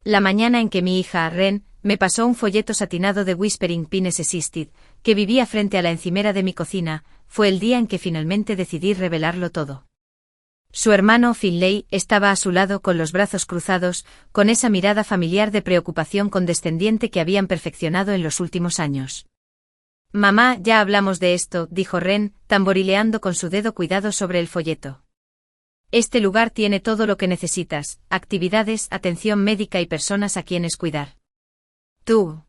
La mañana en que mi hija, Ren, me pasó un folleto satinado de Whispering Pines Assisted, que vivía frente a la encimera de mi cocina, fue el día en que finalmente decidí revelarlo todo. Su hermano, Finlay, estaba a su lado con los brazos cruzados, con esa mirada familiar de preocupación condescendiente que habían perfeccionado en los últimos años. «Mamá, ya hablamos de esto», dijo Ren, tamborileando con su dedo cuidado sobre el folleto. «Este lugar tiene todo lo que necesitas, actividades, atención médica y personas a quienes cuidar. Tú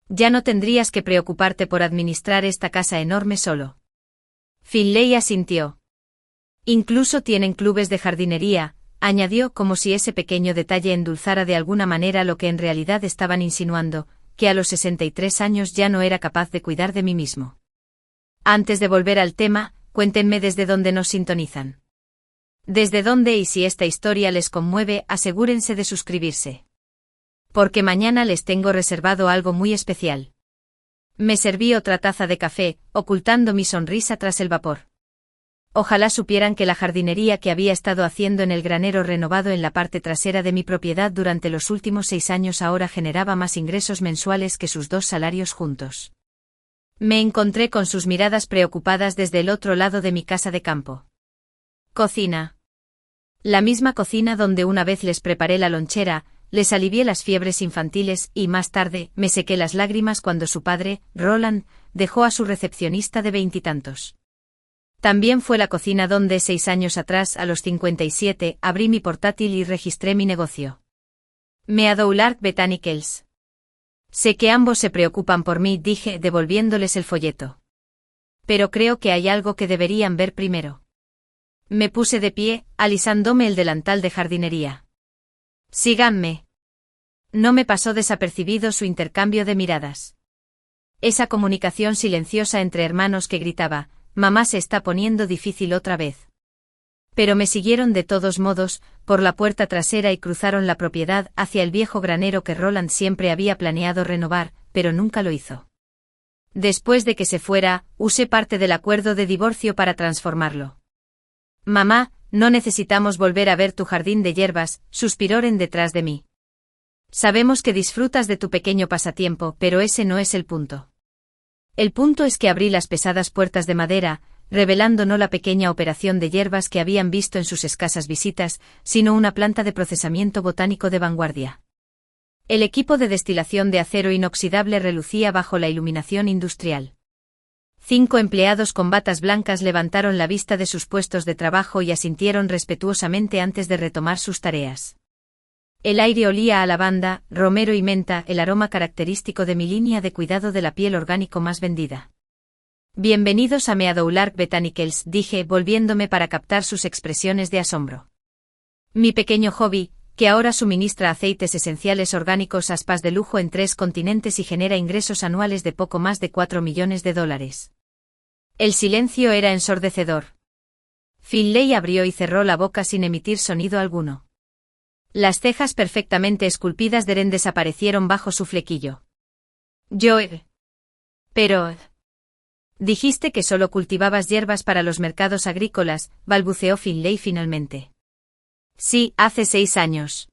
ya no tendrías que preocuparte por administrar esta casa enorme solo». Finlay asintió. «Incluso tienen clubes de jardinería», añadió como si ese pequeño detalle endulzara de alguna manera lo que en realidad estaban insinuando, que a los 63 años ya no era capaz de cuidar de mí mismo. Antes de volver al tema, cuéntenme desde dónde nos sintonizan. Desde dónde, y si esta historia les conmueve, asegúrense de suscribirse. Porque mañana les tengo reservado algo muy especial. Me serví otra taza de café, ocultando mi sonrisa tras el vapor. Ojalá supieran que la jardinería que había estado haciendo en el granero renovado en la parte trasera de mi propiedad durante los últimos 6 años ahora generaba más ingresos mensuales que sus 2 salarios juntos. Me encontré con sus miradas preocupadas desde el otro lado de mi casa de campo. Cocina. La misma cocina donde una vez les preparé la lonchera, les alivié las fiebres infantiles y, más tarde, me sequé las lágrimas cuando su padre, Roland, dejó a su recepcionista de 20 y tantos. También fue la cocina donde 6 años atrás, a los 57, abrí mi portátil y registré mi negocio. Meadowlark Botanicals. Sé que ambos se preocupan por mí, dije, devolviéndoles el folleto. Pero creo que hay algo que deberían ver primero. Me puse de pie, alisándome el delantal de jardinería. Síganme. No me pasó desapercibido su intercambio de miradas. Esa comunicación silenciosa entre hermanos que gritaba: «Mamá se está poniendo difícil otra vez». Pero me siguieron de todos modos, por la puerta trasera y cruzaron la propiedad hacia el viejo granero que Roland siempre había planeado renovar, pero nunca lo hizo. Después de que se fuera, usé parte del acuerdo de divorcio para transformarlo. «Mamá, no necesitamos volver a ver tu jardín de hierbas», suspiró Ren detrás de mí. «Sabemos que disfrutas de tu pequeño pasatiempo, pero ese no es el punto. El punto es que abrí las pesadas puertas de madera, revelando no la pequeña operación de hierbas que habían visto en sus escasas visitas, sino una planta de procesamiento botánico de vanguardia. El equipo de destilación de acero inoxidable relucía bajo la iluminación industrial. 5 empleados con batas blancas levantaron la vista de sus puestos de trabajo y asintieron respetuosamente antes de retomar sus tareas. El aire olía a lavanda, romero y menta, el aroma característico de mi línea de cuidado de la piel orgánico más vendida. «Bienvenidos a Meadowlark Botanicals», dije, volviéndome para captar sus expresiones de asombro. Mi pequeño hobby, que ahora suministra aceites esenciales orgánicos a spas de lujo en 3 continentes y genera ingresos anuales de poco más de $4 millones. El silencio era ensordecedor. Finlay abrió y cerró la boca sin emitir sonido alguno. Las cejas perfectamente esculpidas de Ren desaparecieron bajo su flequillo. Pero... dijiste que solo cultivabas hierbas para los mercados agrícolas, balbuceó Finlay finalmente. Sí, hace 6 años.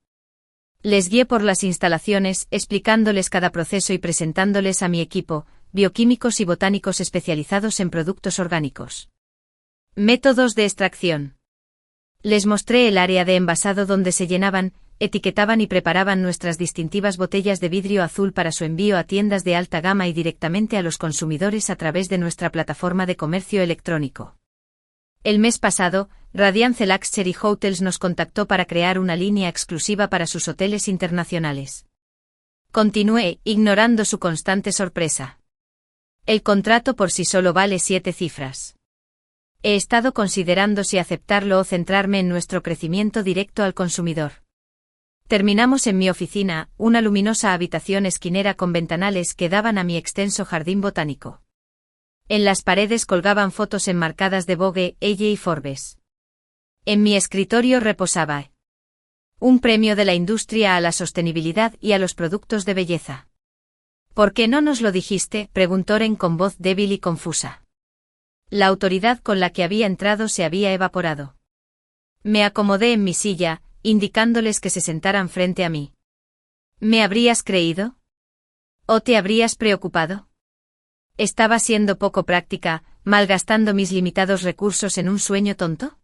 Les guié por las instalaciones, explicándoles cada proceso y presentándoles a mi equipo, bioquímicos y botánicos especializados en productos orgánicos. Métodos de extracción. Les mostré el área de envasado donde se llenaban, etiquetaban y preparaban nuestras distintivas botellas de vidrio azul para su envío a tiendas de alta gama y directamente a los consumidores a través de nuestra plataforma de comercio electrónico. El mes pasado, Radiance Luxury Hotels nos contactó para crear una línea exclusiva para sus hoteles internacionales. Continué, ignorando su constante sorpresa. El contrato por sí solo vale 7 cifras. He estado considerando si aceptarlo o centrarme en nuestro crecimiento directo al consumidor. Terminamos en mi oficina, una luminosa habitación esquinera con ventanales que daban a mi extenso jardín botánico. En las paredes colgaban fotos enmarcadas de Vogue, Elle y Forbes. En mi escritorio reposaba un premio de la industria a la sostenibilidad y a los productos de belleza. ¿Por qué no nos lo dijiste?, preguntó Ren con voz débil y confusa. La autoridad con la que había entrado se había evaporado. Me acomodé en mi silla, indicándoles que se sentaran frente a mí. ¿Me habrías creído? ¿O te habrías preocupado? ¿Estaba siendo poco práctica, malgastando mis limitados recursos en un sueño tonto?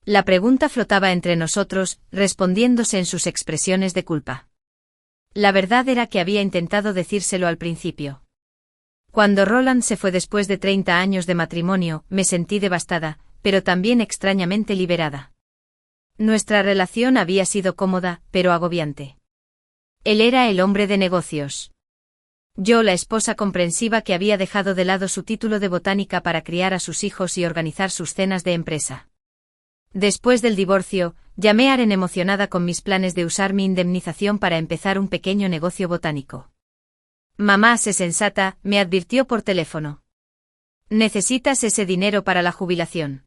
La pregunta flotaba entre nosotros, respondiéndose en sus expresiones de culpa. La verdad era que había intentado decírselo al principio. Cuando Roland se fue después de 30 años de matrimonio, me sentí devastada, pero también extrañamente liberada. Nuestra relación había sido cómoda, pero agobiante. Él era el hombre de negocios. Yo la esposa comprensiva que había dejado de lado su título de botánica para criar a sus hijos y organizar sus cenas de empresa. Después del divorcio, llamé a Aren emocionada con mis planes de usar mi indemnización para empezar un pequeño negocio botánico. Mamá, sé sensata, me advirtió por teléfono. Necesitas ese dinero para la jubilación.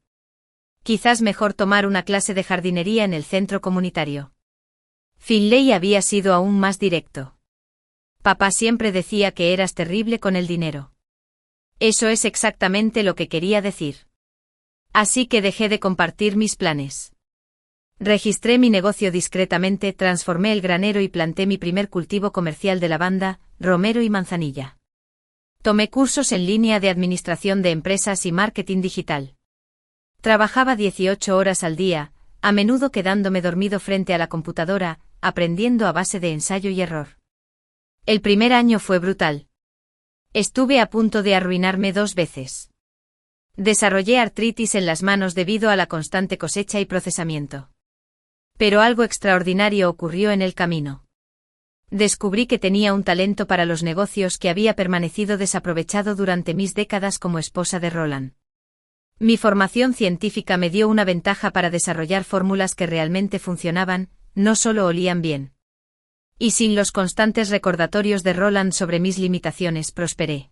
Quizás mejor tomar una clase de jardinería en el centro comunitario. Finlay había sido aún más directo. Papá siempre decía que eras terrible con el dinero. Eso es exactamente lo que quería decir. Así que dejé de compartir mis planes. Registré mi negocio discretamente, transformé el granero y planté mi primer cultivo comercial de lavanda, romero y manzanilla. Tomé cursos en línea de administración de empresas y marketing digital. Trabajaba 18 horas al día, a menudo quedándome dormido frente a la computadora, aprendiendo a base de ensayo y error. El primer año fue brutal. Estuve a punto de arruinarme 2 veces. Desarrollé artritis en las manos debido a la constante cosecha y procesamiento. Pero algo extraordinario ocurrió en el camino. Descubrí que tenía un talento para los negocios que había permanecido desaprovechado durante mis décadas como esposa de Roland. Mi formación científica me dio una ventaja para desarrollar fórmulas que realmente funcionaban, no solo olían bien. Y sin los constantes recordatorios de Roland sobre mis limitaciones, prosperé.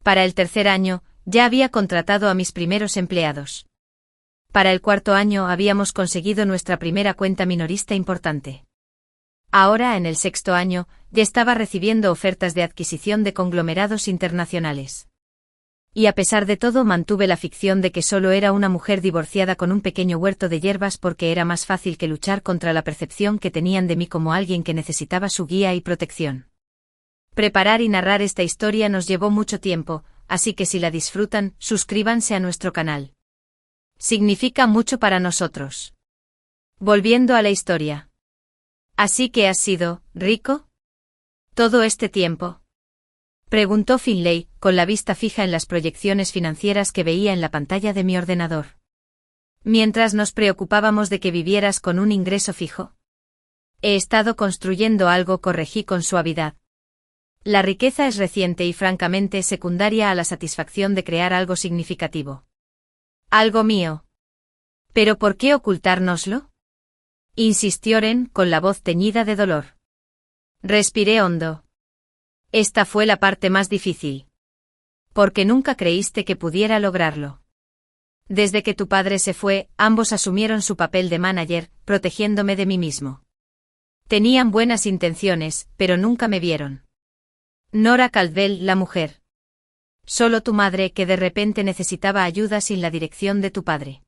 Para el tercer año, ya había contratado a mis primeros empleados. Para el cuarto año habíamos conseguido nuestra primera cuenta minorista importante. Ahora, en el sexto año, ya estaba recibiendo ofertas de adquisición de conglomerados internacionales. Y a pesar de todo mantuve la ficción de que solo era una mujer divorciada con un pequeño huerto de hierbas porque era más fácil que luchar contra la percepción que tenían de mí como alguien que necesitaba su guía y protección. Preparar y narrar esta historia nos llevó mucho tiempo, así que si la disfrutan, suscríbanse a nuestro canal. Significa mucho para nosotros. Volviendo a la historia. ¿Así que has sido rico? ¿Todo este tiempo? Preguntó Finlay, con la vista fija en las proyecciones financieras que veía en la pantalla de mi ordenador. Mientras nos preocupábamos de que vivieras con un ingreso fijo. He estado construyendo algo, corregí con suavidad. La riqueza es reciente y francamente secundaria a la satisfacción de crear algo significativo. Algo mío. ¿Pero por qué ocultárnoslo? Insistió Ren, con la voz teñida de dolor. Respiré hondo. Esta fue la parte más difícil. Porque nunca creíste que pudiera lograrlo. Desde que tu padre se fue, ambos asumieron su papel de manager, protegiéndome de mí mismo. Tenían buenas intenciones, pero nunca me vieron. Nora Caldwell, la mujer. Solo tu madre, que de repente necesitaba ayuda sin la dirección de tu padre.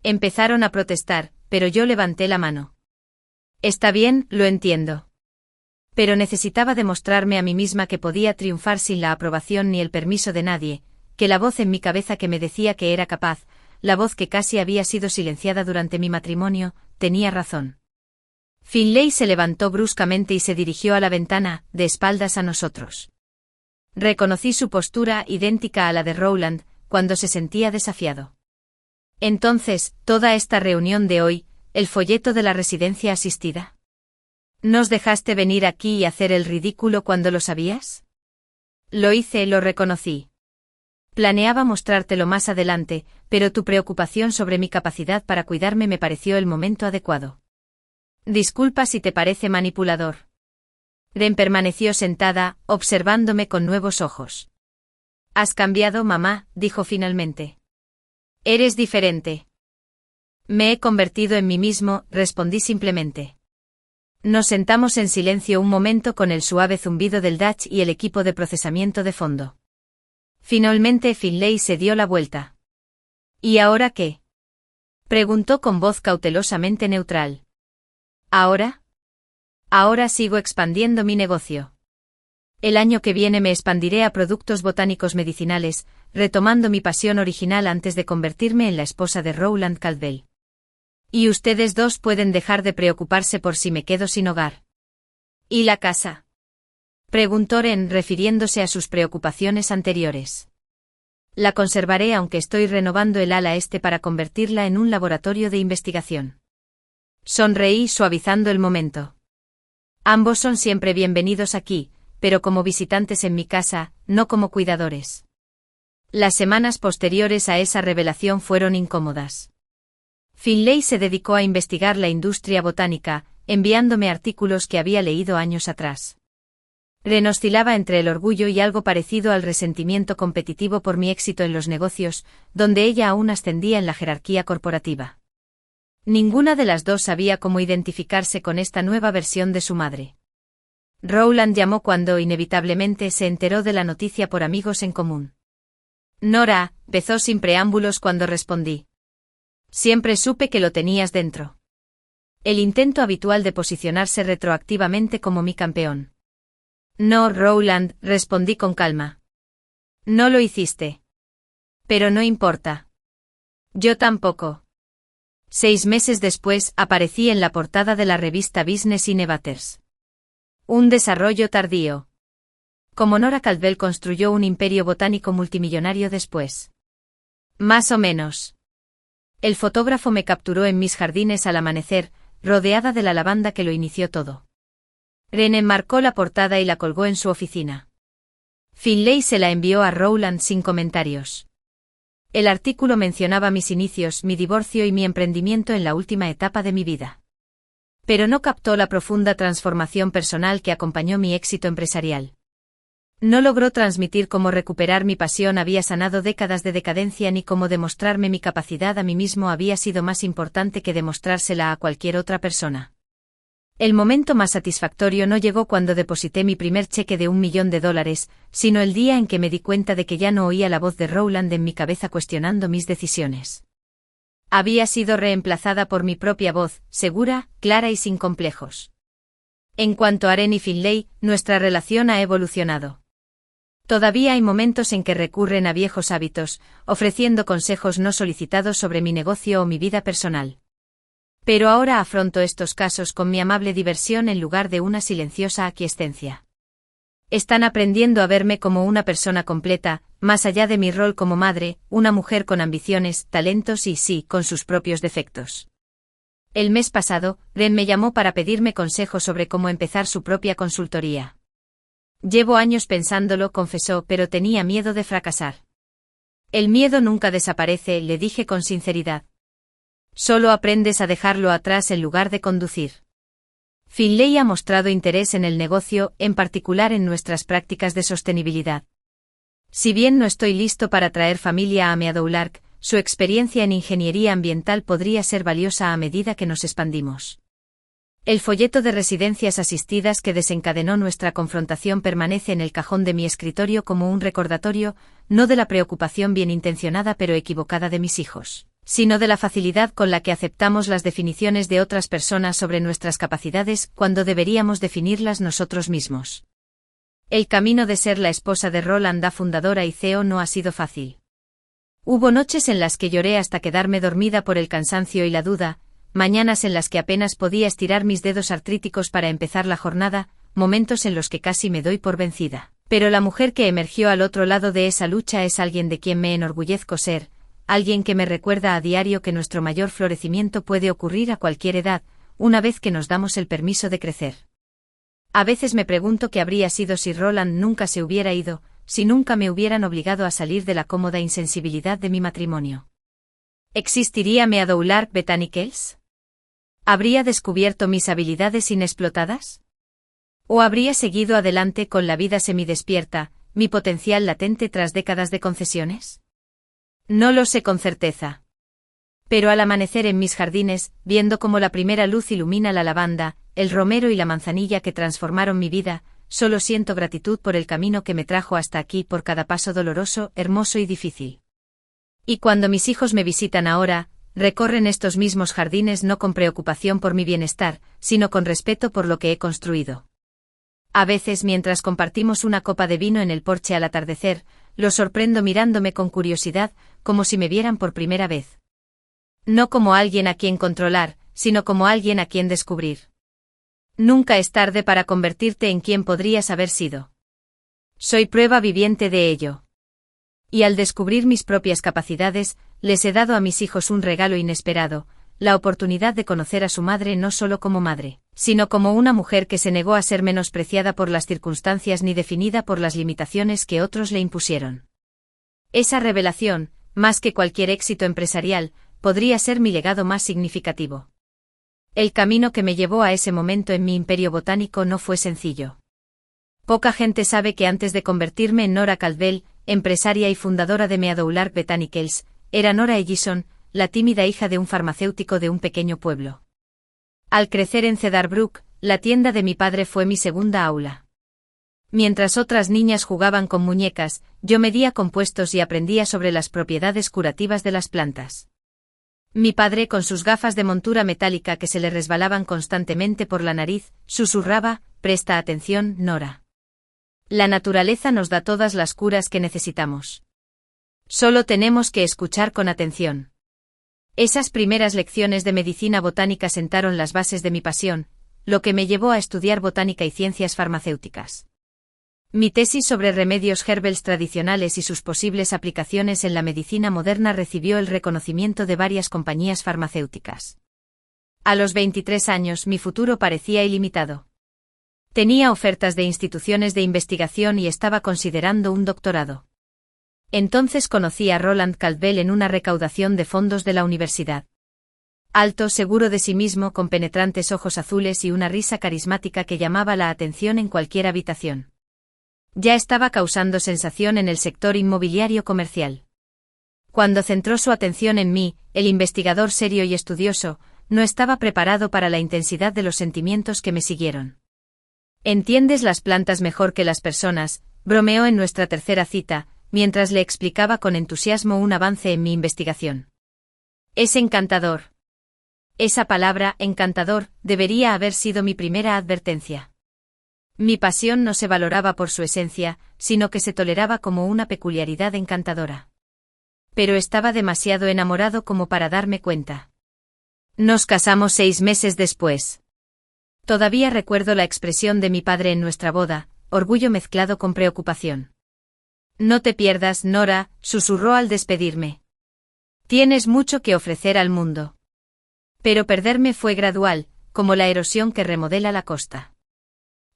Empezaron a protestar, pero yo levanté la mano. Está bien, lo entiendo. Pero necesitaba demostrarme a mí misma que podía triunfar sin la aprobación ni el permiso de nadie, que la voz en mi cabeza que me decía que era capaz, la voz que casi había sido silenciada durante mi matrimonio, tenía razón. Finlay se levantó bruscamente y se dirigió a la ventana, de espaldas a nosotros. Reconocí su postura idéntica a la de Rowland, cuando se sentía desafiado. Entonces, toda esta reunión de hoy, el folleto de la residencia asistida. ¿Nos dejaste venir aquí y hacer el ridículo cuando lo sabías? Lo hice, lo reconocí. Planeaba mostrártelo más adelante, pero tu preocupación sobre mi capacidad para cuidarme me pareció el momento adecuado. Disculpa si te parece manipulador. Ren permaneció sentada, observándome con nuevos ojos. Has cambiado, mamá, dijo finalmente. Eres diferente. Me he convertido en mí mismo, respondí simplemente. Nos sentamos en silencio un momento con el suave zumbido del Dutch y el equipo de procesamiento de fondo. Finalmente Finlay se dio la vuelta. ¿Y ahora qué? Preguntó con voz cautelosamente neutral. ¿Ahora? Ahora sigo expandiendo mi negocio. El año que viene me expandiré a productos botánicos medicinales, retomando mi pasión original antes de convertirme en la esposa de Rowland Caldwell. Y ustedes dos pueden dejar de preocuparse por si me quedo sin hogar. ¿Y la casa?, preguntó Ren, refiriéndose a sus preocupaciones anteriores. La conservaré aunque estoy renovando el ala este para convertirla en un laboratorio de investigación. Sonreí suavizando el momento. Ambos son siempre bienvenidos aquí, pero como visitantes en mi casa, no como cuidadores. Las semanas posteriores a esa revelación fueron incómodas. Finlay se dedicó a investigar la industria botánica, enviándome artículos que había leído años atrás. Ren oscilaba entre el orgullo y algo parecido al resentimiento competitivo por mi éxito en los negocios, donde ella aún ascendía en la jerarquía corporativa. Ninguna de las dos sabía cómo identificarse con esta nueva versión de su madre. Rowland llamó cuando inevitablemente se enteró de la noticia por amigos en común. Nora, empezó sin preámbulos cuando respondí. Siempre supe que lo tenías dentro. El intento habitual de posicionarse retroactivamente como mi campeón. No, Rowland, respondí con calma. No lo hiciste. Pero no importa. Yo tampoco. 6 meses después aparecí en la portada de la revista Business Innovators. Un desarrollo tardío. Como Nora Caldwell construyó un imperio botánico multimillonario después. Más o menos. El fotógrafo me capturó en mis jardines al amanecer, rodeada de la lavanda que lo inició todo. Ren enmarcó la portada y la colgó en su oficina. Finlay se la envió a Rowland sin comentarios. El artículo mencionaba mis inicios, mi divorcio y mi emprendimiento en la última etapa de mi vida. Pero no captó la profunda transformación personal que acompañó mi éxito empresarial. No logró transmitir cómo recuperar mi pasión había sanado décadas de decadencia ni cómo demostrarme mi capacidad a mí mismo había sido más importante que demostrársela a cualquier otra persona. El momento más satisfactorio no llegó cuando deposité mi primer cheque de $1 millón, sino el día en que me di cuenta de que ya no oía la voz de Rowland en mi cabeza cuestionando mis decisiones. Había sido reemplazada por mi propia voz, segura, clara y sin complejos. En cuanto a Ren y Finlay, nuestra relación ha evolucionado. Todavía hay momentos en que recurren a viejos hábitos, ofreciendo consejos no solicitados sobre mi negocio o mi vida personal. Pero ahora afronto estos casos con mi amable diversión en lugar de una silenciosa aquiescencia. Están aprendiendo a verme como una persona completa, más allá de mi rol como madre, una mujer con ambiciones, talentos y sí, con sus propios defectos. El mes pasado, Ren me llamó para pedirme consejos sobre cómo empezar su propia consultoría. Llevo años pensándolo, confesó, pero tenía miedo de fracasar. El miedo nunca desaparece, le dije con sinceridad. Solo aprendes a dejarlo atrás en lugar de conducir. Finlay ha mostrado interés en el negocio, en particular en nuestras prácticas de sostenibilidad. Si bien no estoy listo para traer familia a Meadowlark, su experiencia en ingeniería ambiental podría ser valiosa a medida que nos expandimos. El folleto de residencias asistidas que desencadenó nuestra confrontación permanece en el cajón de mi escritorio como un recordatorio, no de la preocupación bien intencionada pero equivocada de mis hijos, sino de la facilidad con la que aceptamos las definiciones de otras personas sobre nuestras capacidades cuando deberíamos definirlas nosotros mismos. El camino de ser la esposa de Roland, fundadora y CEO, no ha sido fácil. Hubo noches en las que lloré hasta quedarme dormida por el cansancio y la duda, mañanas en las que apenas podía estirar mis dedos artríticos para empezar la jornada, momentos en los que casi me doy por vencida. Pero la mujer que emergió al otro lado de esa lucha es alguien de quien me enorgullezco ser, alguien que me recuerda a diario que nuestro mayor florecimiento puede ocurrir a cualquier edad, una vez que nos damos el permiso de crecer. A veces me pregunto qué habría sido si Roland nunca se hubiera ido, si nunca me hubieran obligado a salir de la cómoda insensibilidad de mi matrimonio. ¿Existiría Meadowlark Botanicals? ¿Habría descubierto mis habilidades inexplotadas? ¿O habría seguido adelante con la vida semidespierta, mi potencial latente tras décadas de concesiones? No lo sé con certeza. Pero al amanecer en mis jardines, viendo cómo la primera luz ilumina la lavanda, el romero y la manzanilla que transformaron mi vida, solo siento gratitud por el camino que me trajo hasta aquí, por cada paso doloroso, hermoso y difícil. Y cuando mis hijos me visitan ahora, recorren estos mismos jardines no con preocupación por mi bienestar, sino con respeto por lo que he construido. A veces, mientras compartimos una copa de vino en el porche al atardecer, los sorprendo mirándome con curiosidad, como si me vieran por primera vez. No como alguien a quien controlar, sino como alguien a quien descubrir. Nunca es tarde para convertirte en quien podrías haber sido. Soy prueba viviente de ello. Y al descubrir mis propias capacidades, les he dado a mis hijos un regalo inesperado, la oportunidad de conocer a su madre no solo como madre, sino como una mujer que se negó a ser menospreciada por las circunstancias ni definida por las limitaciones que otros le impusieron. Esa revelación, más que cualquier éxito empresarial, podría ser mi legado más significativo. El camino que me llevó a ese momento en mi imperio botánico no fue sencillo. Poca gente sabe que antes de convertirme en Nora Caldwell, empresaria y fundadora de Meadowlark Botanicals, era Nora Ellison, la tímida hija de un farmacéutico de un pequeño pueblo. Al crecer en Cedar Brook, la tienda de mi padre fue mi segunda aula. Mientras otras niñas jugaban con muñecas, yo medía compuestos y aprendía sobre las propiedades curativas de las plantas. Mi padre, con sus gafas de montura metálica que se le resbalaban constantemente por la nariz, susurraba: «Presta atención, Nora. La naturaleza nos da todas las curas que necesitamos. Solo tenemos que escuchar con atención». Esas primeras lecciones de medicina botánica sentaron las bases de mi pasión, lo que me llevó a estudiar botánica y ciencias farmacéuticas. Mi tesis sobre remedios herbales tradicionales y sus posibles aplicaciones en la medicina moderna recibió el reconocimiento de varias compañías farmacéuticas. A los 23 años mi futuro parecía ilimitado. Tenía ofertas de instituciones de investigación y estaba considerando un doctorado. Entonces conocí a Roland Caldwell en una recaudación de fondos de la universidad. Alto, seguro de sí mismo, con penetrantes ojos azules y una risa carismática que llamaba la atención en cualquier habitación. Ya estaba causando sensación en el sector inmobiliario comercial. Cuando centró su atención en mí, el investigador serio y estudioso, no estaba preparado para la intensidad de los sentimientos que me siguieron. «Entiendes las plantas mejor que las personas», bromeó en nuestra tercera cita, mientras le explicaba con entusiasmo un avance en mi investigación. «Es encantador». Esa palabra, encantador, debería haber sido mi primera advertencia. Mi pasión no se valoraba por su esencia, sino que se toleraba como una peculiaridad encantadora. Pero estaba demasiado enamorado como para darme cuenta. Nos casamos 6 meses después. Todavía recuerdo la expresión de mi padre en nuestra boda, orgullo mezclado con preocupación. «No te pierdas, Nora», susurró al despedirme. «Tienes mucho que ofrecer al mundo». Pero perderme fue gradual, como la erosión que remodela la costa.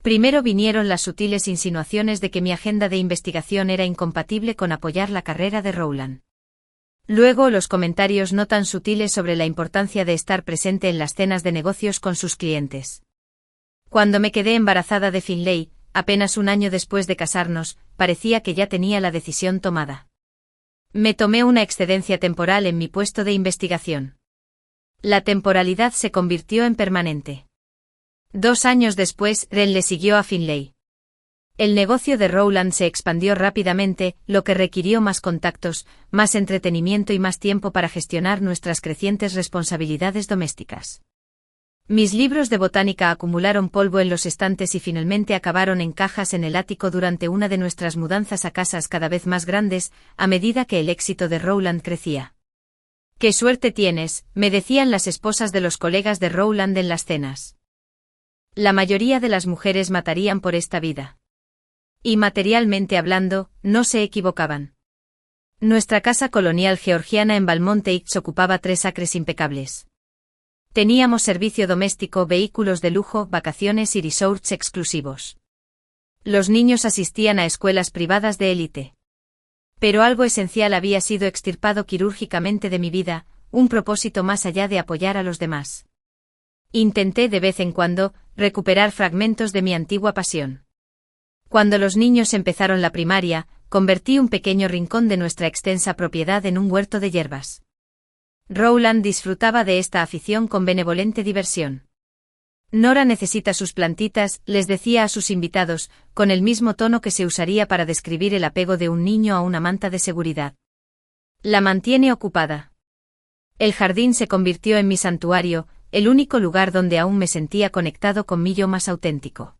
Primero vinieron las sutiles insinuaciones de que mi agenda de investigación era incompatible con apoyar la carrera de Rowland. Luego los comentarios no tan sutiles sobre la importancia de estar presente en las cenas de negocios con sus clientes. Cuando me quedé embarazada de Finlay, apenas un año después de casarnos, parecía que ya tenía la decisión tomada. Me tomé una excedencia temporal en mi puesto de investigación. La temporalidad se convirtió en permanente. 2 años después, Ren le siguió a Finlay. El negocio de Rowland se expandió rápidamente, lo que requirió más contactos, más entretenimiento y más tiempo para gestionar nuestras crecientes responsabilidades domésticas. Mis libros de botánica acumularon polvo en los estantes y finalmente acabaron en cajas en el ático durante una de nuestras mudanzas a casas cada vez más grandes, a medida que el éxito de Rowland crecía. «¡Qué suerte tienes!», me decían las esposas de los colegas de Rowland en las cenas. La mayoría de las mujeres matarían por esta vida. Y materialmente hablando, no se equivocaban. Nuestra casa colonial georgiana en Balmont Heights ocupaba 3 acres impecables. Teníamos servicio doméstico, vehículos de lujo, vacaciones y resorts exclusivos. Los niños asistían a escuelas privadas de élite. Pero algo esencial había sido extirpado quirúrgicamente de mi vida, un propósito más allá de apoyar a los demás. Intenté de vez en cuando recuperar fragmentos de mi antigua pasión. Cuando los niños empezaron la primaria, convertí un pequeño rincón de nuestra extensa propiedad en un huerto de hierbas. Rowland disfrutaba de esta afición con benevolente diversión. «Nora necesita sus plantitas», les decía a sus invitados, con el mismo tono que se usaría para describir el apego de un niño a una manta de seguridad. «La mantiene ocupada». El jardín se convirtió en mi santuario, el único lugar donde aún me sentía conectado con mi yo más auténtico.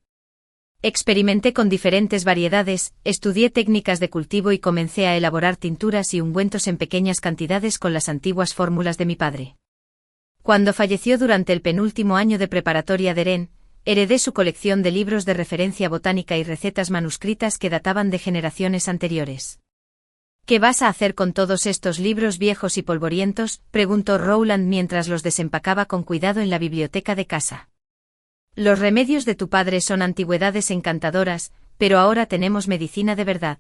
Experimenté con diferentes variedades, estudié técnicas de cultivo y comencé a elaborar tinturas y ungüentos en pequeñas cantidades con las antiguas fórmulas de mi padre. Cuando falleció durante el penúltimo año de preparatoria de Ren, heredé su colección de libros de referencia botánica y recetas manuscritas que databan de generaciones anteriores. ¿Qué vas a hacer con todos estos libros viejos y polvorientos?, preguntó Rowland mientras los desempacaba con cuidado en la biblioteca de casa. Los remedios de tu padre son antigüedades encantadoras, pero ahora tenemos medicina de verdad.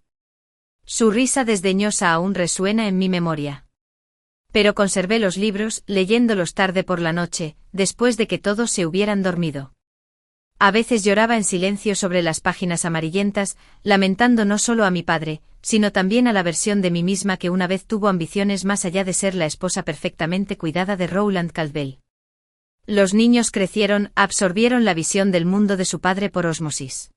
Su risa desdeñosa aún resuena en mi memoria. Pero conservé los libros, leyéndolos tarde por la noche, después de que todos se hubieran dormido. A veces lloraba en silencio sobre las páginas amarillentas, lamentando no solo a mi padre, sino también a la versión de mí misma que una vez tuvo ambiciones más allá de ser la esposa perfectamente cuidada de Rowland Caldwell. Los niños crecieron, absorbieron la visión del mundo de su padre por ósmosis.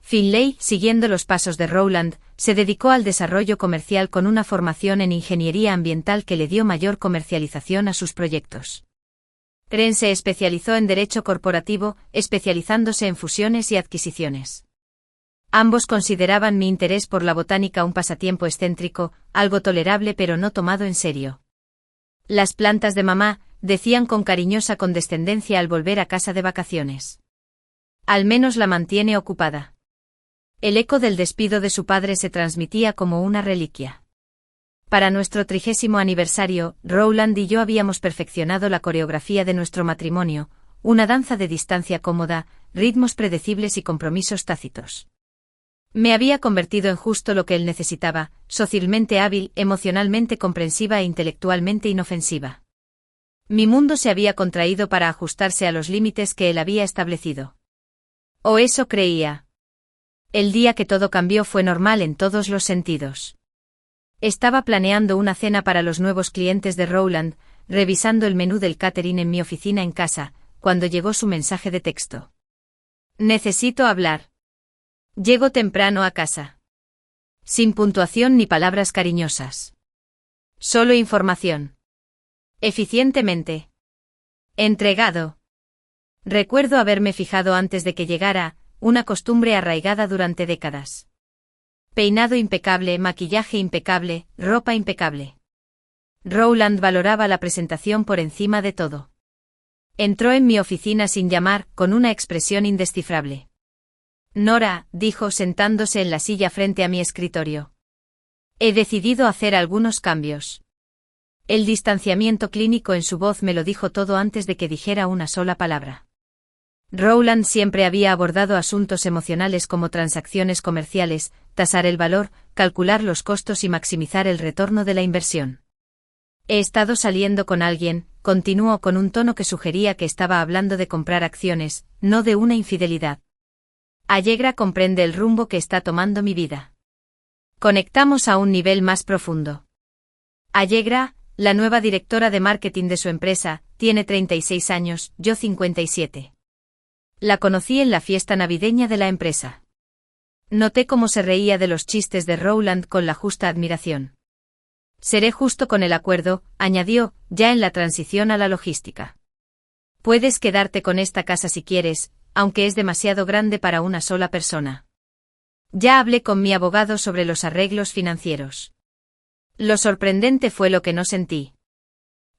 Finlay, siguiendo los pasos de Rowland, se dedicó al desarrollo comercial con una formación en ingeniería ambiental que le dio mayor comercialización a sus proyectos. Ren se especializó en derecho corporativo, especializándose en fusiones y adquisiciones. Ambos consideraban mi interés por la botánica un pasatiempo excéntrico, algo tolerable pero no tomado en serio. Las plantas de mamá, decían con cariñosa condescendencia al volver a casa de vacaciones. Al menos la mantiene ocupada. El eco del despido de su padre se transmitía como una reliquia. Para nuestro 30º aniversario, Rowland y yo habíamos perfeccionado la coreografía de nuestro matrimonio, una danza de distancia cómoda, ritmos predecibles y compromisos tácitos. Me había convertido en justo lo que él necesitaba, socialmente hábil, emocionalmente comprensiva e intelectualmente inofensiva. Mi mundo se había contraído para ajustarse a los límites que él había establecido. O eso creía. El día que todo cambió fue normal en todos los sentidos. Estaba planeando una cena para los nuevos clientes de Rowland, revisando el menú del catering en mi oficina en casa, cuando llegó su mensaje de texto. Necesito hablar. Llego temprano a casa. Sin puntuación ni palabras cariñosas. Solo información. Eficientemente. Entregado. Recuerdo haberme fijado antes de que llegara, una costumbre arraigada durante décadas. Peinado impecable, maquillaje impecable, ropa impecable. Rowland valoraba la presentación por encima de todo. Entró en mi oficina sin llamar, con una expresión indescifrable. Nora, dijo sentándose en la silla frente a mi escritorio. He decidido hacer algunos cambios. El distanciamiento clínico en su voz me lo dijo todo antes de que dijera una sola palabra. Rowland siempre había abordado asuntos emocionales como transacciones comerciales, tasar el valor, calcular los costos y maximizar el retorno de la inversión. He estado saliendo con alguien, continuó con un tono que sugería que estaba hablando de comprar acciones, no de una infidelidad. Allegra comprende el rumbo que está tomando mi vida. Conectamos a un nivel más profundo. Allegra, la nueva directora de marketing de su empresa, tiene 36 años, yo 57. La conocí en la fiesta navideña de la empresa. Noté cómo se reía de los chistes de Rowland con la justa admiración. Seré justo con el acuerdo, añadió, ya en la transición a la logística. Puedes quedarte con esta casa si quieres, aunque es demasiado grande para una sola persona. Ya hablé con mi abogado sobre los arreglos financieros. Lo sorprendente fue lo que no sentí.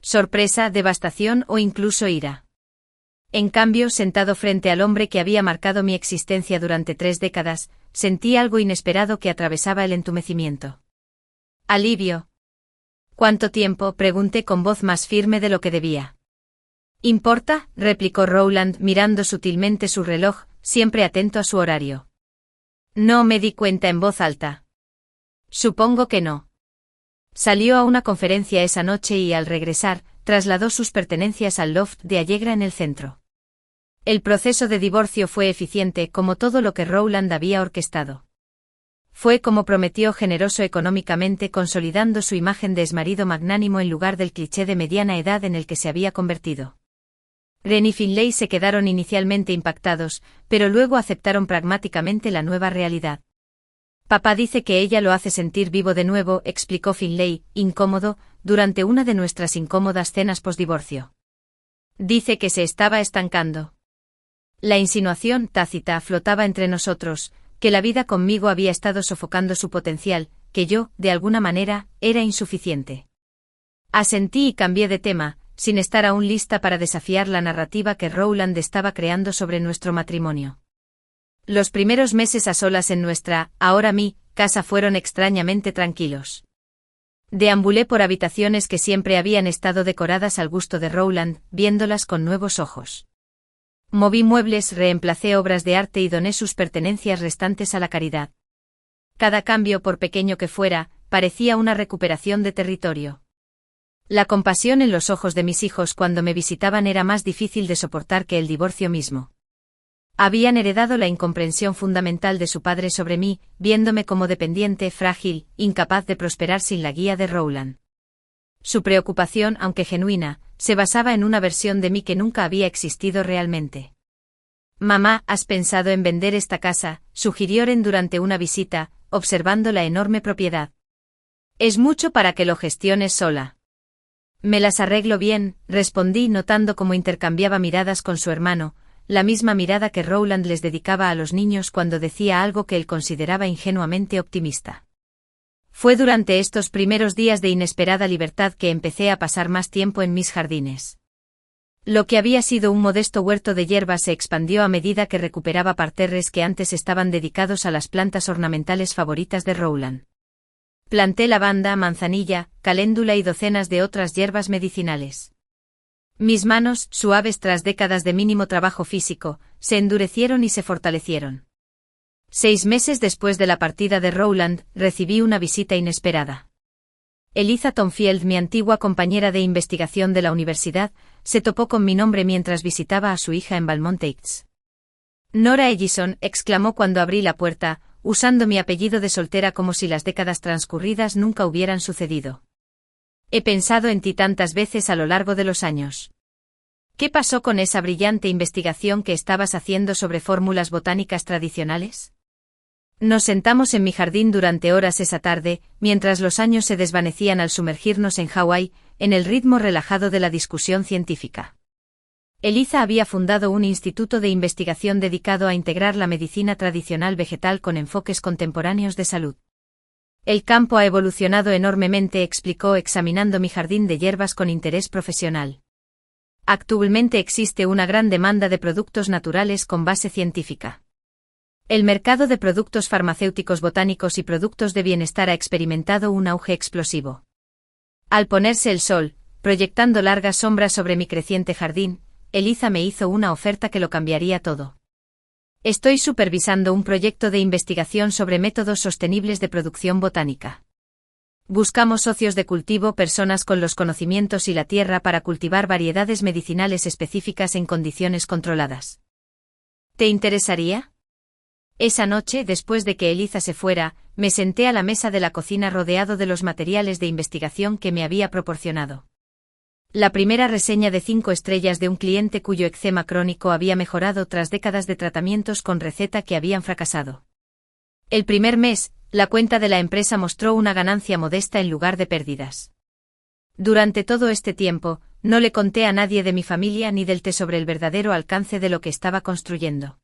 Sorpresa, devastación o incluso ira. En cambio, sentado frente al hombre que había marcado mi existencia durante 3 décadas, sentí algo inesperado que atravesaba el entumecimiento. Alivio. ¿Cuánto tiempo?, pregunté con voz más firme de lo que debía. ¿Importa?, replicó Rowland mirando sutilmente su reloj, siempre atento a su horario. No me di cuenta en voz alta. Supongo que no. Salió a una conferencia esa noche y al regresar, trasladó sus pertenencias al loft de Allegra en el centro. El proceso de divorcio fue eficiente como todo lo que Rowland había orquestado. Fue como prometió, generoso económicamente, consolidando su imagen de exmarido magnánimo en lugar del cliché de mediana edad en el que se había convertido. Ren y Finlay se quedaron inicialmente impactados, pero luego aceptaron pragmáticamente la nueva realidad. Papá dice que ella lo hace sentir vivo de nuevo, explicó Finlay, incómodo, durante una de nuestras incómodas cenas postdivorcio. Dice que se estaba estancando. La insinuación tácita flotaba entre nosotros, que la vida conmigo había estado sofocando su potencial, que yo, de alguna manera, era insuficiente. Asentí y cambié de tema, sin estar aún lista para desafiar la narrativa que Rowland estaba creando sobre nuestro matrimonio. Los primeros meses a solas en nuestra, ahora mi, casa fueron extrañamente tranquilos. Deambulé por habitaciones que siempre habían estado decoradas al gusto de Rowland, viéndolas con nuevos ojos. Moví muebles, reemplacé obras de arte y doné sus pertenencias restantes a la caridad. Cada cambio, por pequeño que fuera, parecía una recuperación de territorio. La compasión en los ojos de mis hijos cuando me visitaban era más difícil de soportar que el divorcio mismo. Habían heredado la incomprensión fundamental de su padre sobre mí, viéndome como dependiente, frágil, incapaz de prosperar sin la guía de Rowland. Su preocupación, aunque genuina, se basaba en una versión de mí que nunca había existido realmente. «Mamá, ¿has pensado en vender esta casa?», sugirió Ren durante una visita, observando la enorme propiedad. «Es mucho para que lo gestiones sola». «Me las arreglo bien», respondí notando cómo intercambiaba miradas con su hermano, la misma mirada que Rowland les dedicaba a los niños cuando decía algo que él consideraba ingenuamente optimista. Fue durante estos primeros días de inesperada libertad que empecé a pasar más tiempo en mis jardines. Lo que había sido un modesto huerto de hierbas se expandió a medida que recuperaba parterres que antes estaban dedicados a las plantas ornamentales favoritas de Rowland. Planté lavanda, manzanilla, caléndula y docenas de otras hierbas medicinales. Mis manos, suaves tras décadas de mínimo trabajo físico, se endurecieron y se fortalecieron. 6 meses después de la partida de Rowland, recibí una visita inesperada. Eliza Tonfield, mi antigua compañera de investigación de la universidad, se topó con mi nombre mientras visitaba a su hija en Balmont Heights. «Nora Ellison», exclamó cuando abrí la puerta, usando mi apellido de soltera como si las décadas transcurridas nunca hubieran sucedido. «He pensado en ti tantas veces a lo largo de los años. ¿Qué pasó con esa brillante investigación que estabas haciendo sobre fórmulas botánicas tradicionales?» Nos sentamos en mi jardín durante horas esa tarde, mientras los años se desvanecían al sumergirnos en Hawái, en el ritmo relajado de la discusión científica. Eliza había fundado un instituto de investigación dedicado a integrar la medicina tradicional vegetal con enfoques contemporáneos de salud. «El campo ha evolucionado enormemente», explicó examinando mi jardín de hierbas con interés profesional. «Actualmente existe una gran demanda de productos naturales con base científica. El mercado de productos farmacéuticos botánicos y productos de bienestar ha experimentado un auge explosivo. Al ponerse el sol, proyectando largas sombras sobre mi creciente jardín, Eliza me hizo una oferta que lo cambiaría todo. Estoy supervisando un proyecto de investigación sobre métodos sostenibles de producción botánica. Buscamos socios de cultivo, personas con los conocimientos y la tierra para cultivar variedades medicinales específicas en condiciones controladas. ¿Te interesaría?». Esa noche, después de que Eliza se fuera, me senté a la mesa de la cocina rodeado de los materiales de investigación que me había proporcionado. La primera reseña de 5 estrellas de un cliente cuyo eczema crónico había mejorado tras décadas de tratamientos con receta que habían fracasado. El primer mes, la cuenta de la empresa mostró una ganancia modesta en lugar de pérdidas. Durante todo este tiempo, no le conté a nadie de mi familia ni del té sobre el verdadero alcance de lo que estaba construyendo.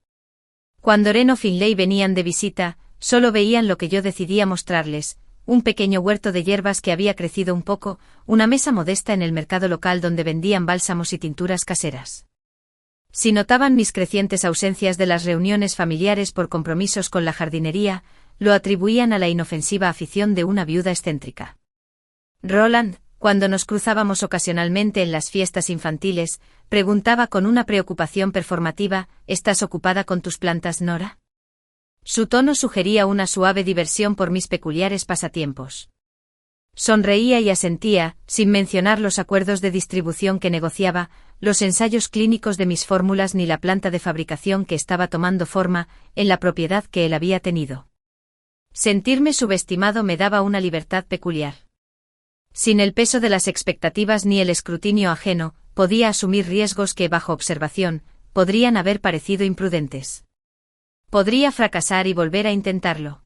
Cuando Ren o Finlay venían de visita, solo veían lo que yo decidía mostrarles: un pequeño huerto de hierbas que había crecido un poco, una mesa modesta en el mercado local donde vendían bálsamos y tinturas caseras. Si notaban mis crecientes ausencias de las reuniones familiares por compromisos con la jardinería, lo atribuían a la inofensiva afición de una viuda excéntrica. Roland, cuando nos cruzábamos ocasionalmente en las fiestas infantiles, preguntaba con una preocupación performativa: «¿Estás ocupada con tus plantas, Nora?». Su tono sugería una suave diversión por mis peculiares pasatiempos. Sonreía y asentía, sin mencionar los acuerdos de distribución que negociaba, los ensayos clínicos de mis fórmulas ni la planta de fabricación que estaba tomando forma, en la propiedad que él había tenido. Sentirme subestimado me daba una libertad peculiar. Sin el peso de las expectativas ni el escrutinio ajeno, podía asumir riesgos que, bajo observación, podrían haber parecido imprudentes. Podría fracasar y volver a intentarlo.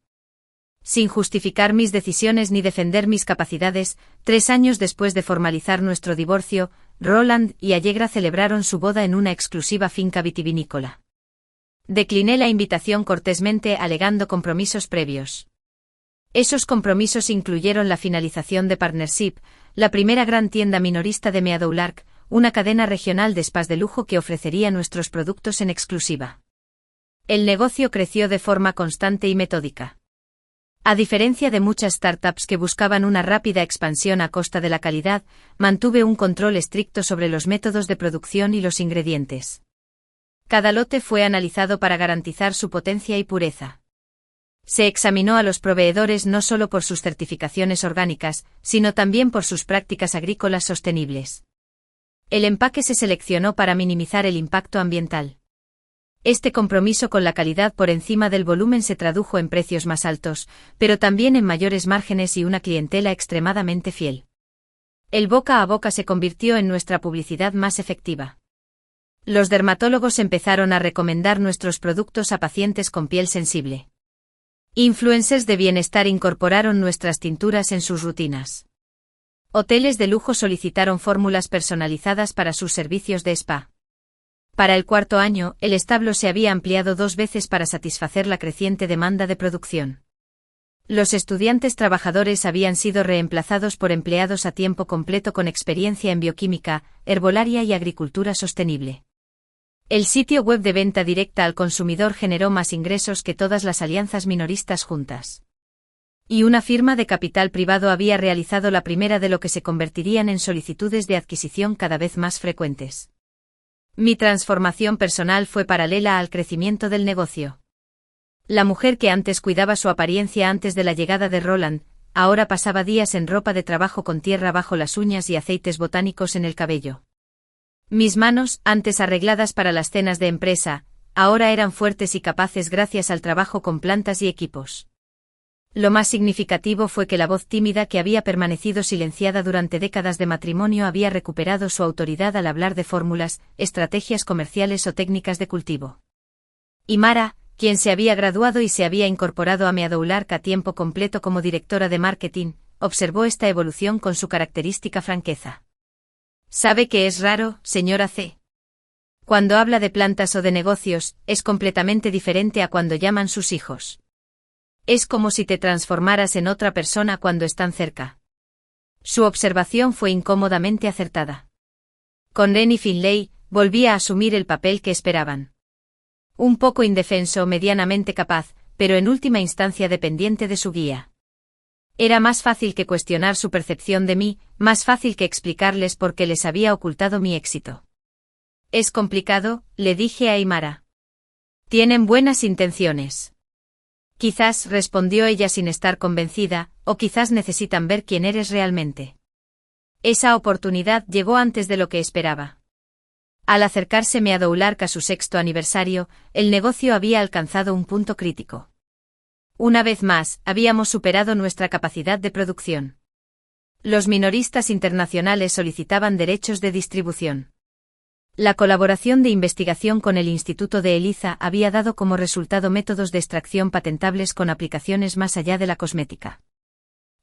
Sin justificar mis decisiones ni defender mis capacidades, 3 años después de formalizar nuestro divorcio, Roland y Allegra celebraron su boda en una exclusiva finca vitivinícola. Decliné la invitación cortésmente alegando compromisos previos. Esos compromisos incluyeron la finalización de Partnership, la primera gran tienda minorista de Meadow Lark, una cadena regional de spas de lujo que ofrecería nuestros productos en exclusiva. El negocio creció de forma constante y metódica. A diferencia de muchas startups que buscaban una rápida expansión a costa de la calidad, mantuve un control estricto sobre los métodos de producción y los ingredientes. Cada lote fue analizado para garantizar su potencia y pureza. Se examinó a los proveedores no solo por sus certificaciones orgánicas, sino también por sus prácticas agrícolas sostenibles. El empaque se seleccionó para minimizar el impacto ambiental. Este compromiso con la calidad por encima del volumen se tradujo en precios más altos, pero también en mayores márgenes y una clientela extremadamente fiel. El boca a boca se convirtió en nuestra publicidad más efectiva. Los dermatólogos empezaron a recomendar nuestros productos a pacientes con piel sensible. Influencers de bienestar incorporaron nuestras tinturas en sus rutinas. Hoteles de lujo solicitaron fórmulas personalizadas para sus servicios de spa. Para el 4º año, el establo se había ampliado 2 veces para satisfacer la creciente demanda de producción. Los estudiantes trabajadores habían sido reemplazados por empleados a tiempo completo con experiencia en bioquímica, herbolaria y agricultura sostenible. El sitio web de venta directa al consumidor generó más ingresos que todas las alianzas minoristas juntas. Y una firma de capital privado había realizado la primera de lo que se convertirían en solicitudes de adquisición cada vez más frecuentes. Mi transformación personal fue paralela al crecimiento del negocio. La mujer que antes cuidaba su apariencia antes de la llegada de Roland, ahora pasaba días en ropa de trabajo con tierra bajo las uñas y aceites botánicos en el cabello. Mis manos, antes arregladas para las cenas de empresa, ahora eran fuertes y capaces gracias al trabajo con plantas y equipos. Lo más significativo fue que la voz tímida que había permanecido silenciada durante décadas de matrimonio había recuperado su autoridad al hablar de fórmulas, estrategias comerciales o técnicas de cultivo. Y Mara, quien se había graduado y se había incorporado a Meadow Lark a tiempo completo como directora de marketing, observó esta evolución con su característica franqueza. ¿Sabe qué es raro, señora C? Cuando habla de plantas o de negocios, es completamente diferente a cuando llaman sus hijos. Es como si te transformaras en otra persona cuando están cerca. Su observación fue incómodamente acertada. Con Ren y Finlay, volvía a asumir el papel que esperaban. Un poco indefenso, medianamente capaz, pero en última instancia dependiente de su guía. Era más fácil que cuestionar su percepción de mí, más fácil que explicarles por qué les había ocultado mi éxito. Es complicado, le dije a Imara. Tienen buenas intenciones. Quizás, respondió ella sin estar convencida, o quizás necesitan ver quién eres realmente. Esa oportunidad llegó antes de lo que esperaba. Al acercarse Meadow Lark a su 6º aniversario, el negocio había alcanzado un punto crítico. Una vez más, habíamos superado nuestra capacidad de producción. Los minoristas internacionales solicitaban derechos de distribución. La colaboración de investigación con el Instituto de Eliza había dado como resultado métodos de extracción patentables con aplicaciones más allá de la cosmética.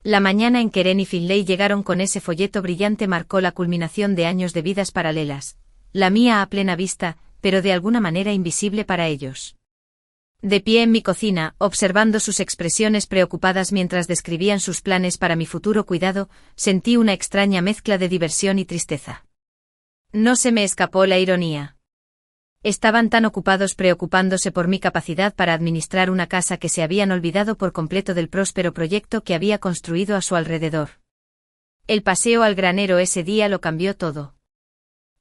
La mañana en que Ren y Finlay llegaron con ese folleto brillante marcó la culminación de años de vidas paralelas, la mía a plena vista, pero de alguna manera invisible para ellos. De pie en mi cocina, observando sus expresiones preocupadas mientras describían sus planes para mi futuro cuidado, sentí una extraña mezcla de diversión y tristeza. No se me escapó la ironía. Estaban tan ocupados preocupándose por mi capacidad para administrar una casa que se habían olvidado por completo del próspero proyecto que había construido a su alrededor. El paseo al granero ese día lo cambió todo.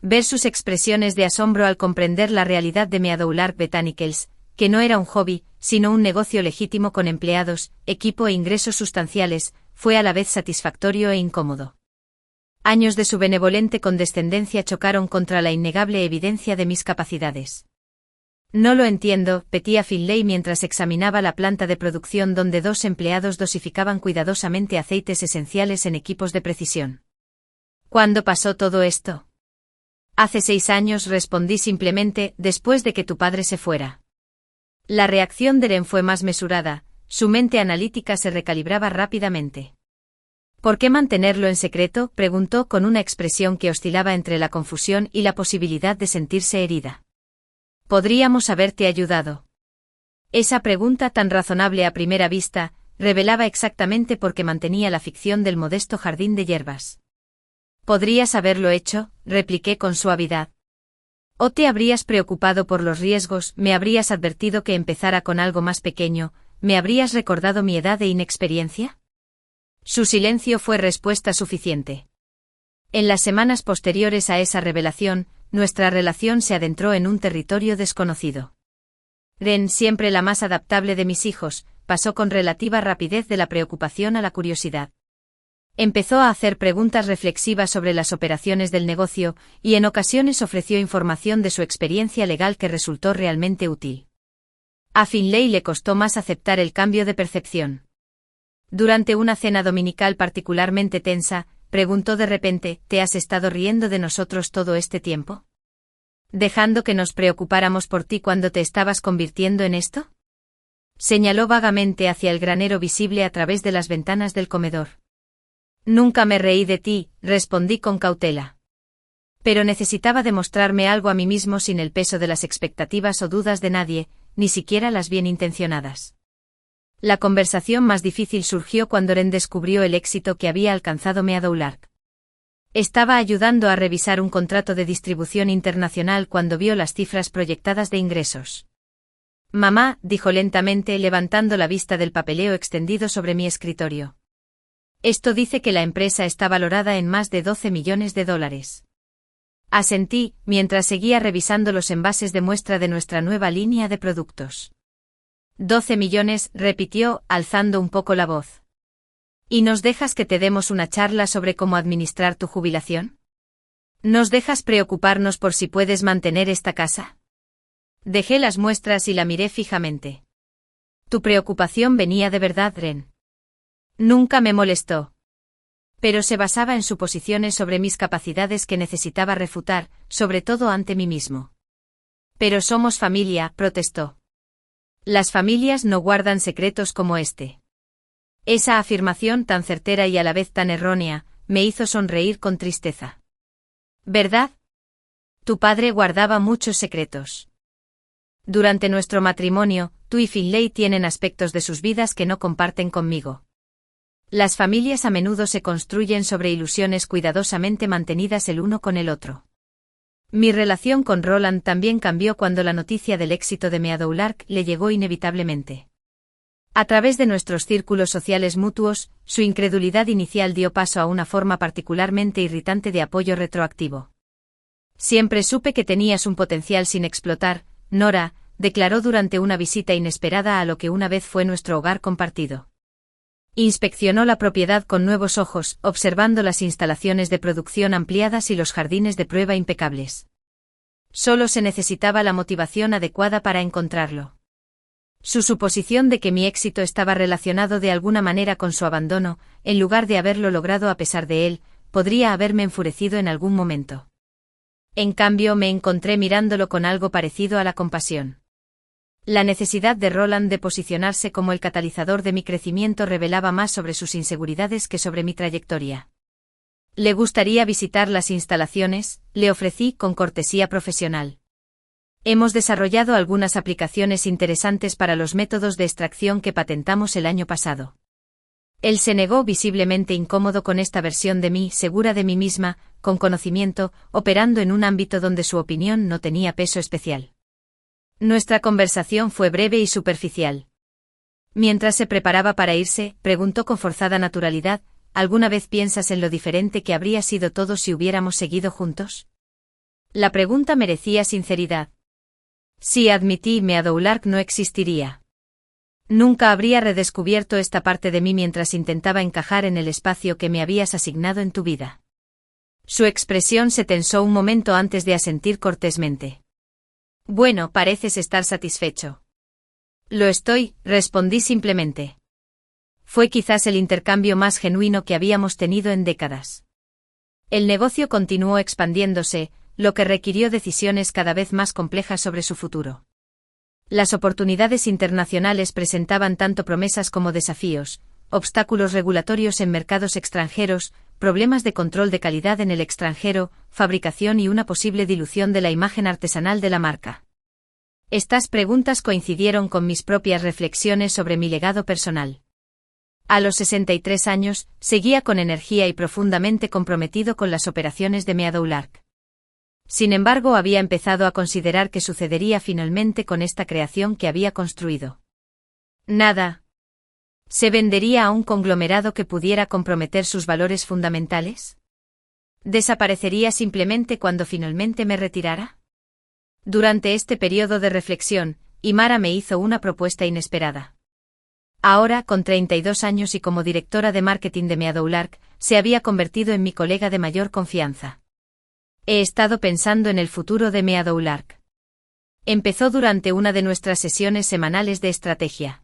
Ver sus expresiones de asombro al comprender la realidad de Meadow Lark Botanicals, que no era un hobby, sino un negocio legítimo con empleados, equipo e ingresos sustanciales, fue a la vez satisfactorio e incómodo. Años de su benevolente condescendencia chocaron contra la innegable evidencia de mis capacidades. No lo entiendo, petía Finlay mientras examinaba la planta de producción donde 2 empleados dosificaban cuidadosamente aceites esenciales en equipos de precisión. ¿Cuándo pasó todo esto? Hace 6 años, respondí simplemente, después de que tu padre se fuera. La reacción de Ren fue más mesurada, Su mente analítica se recalibraba rápidamente. ¿Por qué mantenerlo en secreto?, preguntó con una expresión que oscilaba entre la confusión y la posibilidad de sentirse herida. Podríamos haberte ayudado. Esa pregunta tan razonable a primera vista, revelaba exactamente por qué mantenía la ficción del modesto jardín de hierbas. Podrías haberlo hecho, repliqué con suavidad. ¿O te habrías preocupado por los riesgos, me habrías advertido que empezara con algo más pequeño, me habrías recordado mi edad e inexperiencia? Su silencio fue respuesta suficiente. En las semanas posteriores a esa revelación, nuestra relación se adentró en un territorio desconocido. Ren, siempre la más adaptable de mis hijos, pasó con relativa rapidez de la preocupación a la curiosidad. Empezó a hacer preguntas reflexivas sobre las operaciones del negocio, y en ocasiones ofreció información de su experiencia legal que resultó realmente útil. A Finlay le costó más aceptar el cambio de percepción. Durante una cena dominical particularmente tensa, preguntó de repente, ¿te has estado riendo de nosotros todo este tiempo? ¿Dejando que nos preocupáramos por ti cuando te estabas convirtiendo en esto? Señaló vagamente hacia el granero visible a través de las ventanas del comedor. Nunca me reí de ti, respondí con cautela. Pero necesitaba demostrarme algo a mí mismo sin el peso de las expectativas o dudas de nadie, ni siquiera las bien intencionadas. La conversación más difícil surgió cuando Ren descubrió el éxito que había alcanzado Meadowlark. Estaba ayudando a revisar un contrato de distribución internacional cuando vio las cifras proyectadas de ingresos. Mamá, dijo lentamente levantando la vista del papeleo extendido sobre mi escritorio. Esto dice que la empresa está valorada en más de $12 millones. Asentí, mientras seguía revisando los envases de muestra de nuestra nueva línea de productos. 12 millones, repitió, alzando un poco la voz. ¿Y nos dejas que te demos una charla sobre cómo administrar tu jubilación? ¿Nos dejas preocuparnos por si puedes mantener esta casa? Dejé las muestras y la miré fijamente. Tu preocupación venía de verdad, Ren. Nunca me molestó. Pero se basaba en suposiciones sobre mis capacidades que necesitaba refutar, sobre todo ante mí mismo. Pero somos familia, protestó. Las familias no guardan secretos como este. Esa afirmación tan certera y a la vez tan errónea, me hizo sonreír con tristeza. ¿Verdad? Tu padre guardaba muchos secretos. Durante nuestro matrimonio, tú y Finlay tienen aspectos de sus vidas que no comparten conmigo. Las familias a menudo se construyen sobre ilusiones cuidadosamente mantenidas el uno con el otro. Mi relación con Roland también cambió cuando la noticia del éxito de Meadowlark le llegó inevitablemente. A través de nuestros círculos sociales mutuos, su incredulidad inicial dio paso a una forma particularmente irritante de apoyo retroactivo. Siempre supe que tenías un potencial sin explotar, Nora, declaró durante una visita inesperada a lo que una vez fue nuestro hogar compartido. Inspeccionó la propiedad con nuevos ojos, observando las instalaciones de producción ampliadas y los jardines de prueba impecables. Solo se necesitaba la motivación adecuada para encontrarlo. Su suposición de que mi éxito estaba relacionado de alguna manera con su abandono, en lugar de haberlo logrado a pesar de él, podría haberme enfurecido en algún momento. En cambio, me encontré mirándolo con algo parecido a la compasión. La necesidad de Roland de posicionarse como el catalizador de mi crecimiento revelaba más sobre sus inseguridades que sobre mi trayectoria. ¿Le gustaría visitar las instalaciones?, le ofrecí con cortesía profesional. Hemos desarrollado algunas aplicaciones interesantes para los métodos de extracción que patentamos el año pasado. Él se negó visiblemente incómodo con esta versión de mí, segura de mí misma, con conocimiento, operando en un ámbito donde su opinión no tenía peso especial. Nuestra conversación fue breve y superficial. Mientras se preparaba para irse, preguntó con forzada naturalidad, ¿alguna vez piensas en lo diferente que habría sido todo si hubiéramos seguido juntos? La pregunta merecía sinceridad. Sí, admití, Meadowlark no existiría. Nunca habría redescubierto esta parte de mí mientras intentaba encajar en el espacio que me habías asignado en tu vida. Su expresión se tensó un momento antes de asentir cortésmente. Bueno, pareces estar satisfecho. Lo estoy, respondí simplemente. Fue quizás el intercambio más genuino que habíamos tenido en décadas. El negocio continuó expandiéndose, lo que requirió decisiones cada vez más complejas sobre su futuro. Las oportunidades internacionales presentaban tanto promesas como desafíos, obstáculos regulatorios en mercados extranjeros, problemas de control de calidad en el extranjero, fabricación y una posible dilución de la imagen artesanal de la marca. Estas preguntas coincidieron con mis propias reflexiones sobre mi legado personal. A los 63 años, seguía con energía y profundamente comprometido con las operaciones de Meadowlark. Sin embargo, había empezado a considerar qué sucedería finalmente con esta creación que había construido. Nada. ¿Se vendería a un conglomerado que pudiera comprometer sus valores fundamentales? ¿Desaparecería simplemente cuando finalmente me retirara? Durante este periodo de reflexión, Imara me hizo una propuesta inesperada. Ahora, con 32 años y como directora de marketing de Meadowlark, se había convertido en mi colega de mayor confianza. He estado pensando en el futuro de Meadowlark. Empezó durante una de nuestras sesiones semanales de estrategia.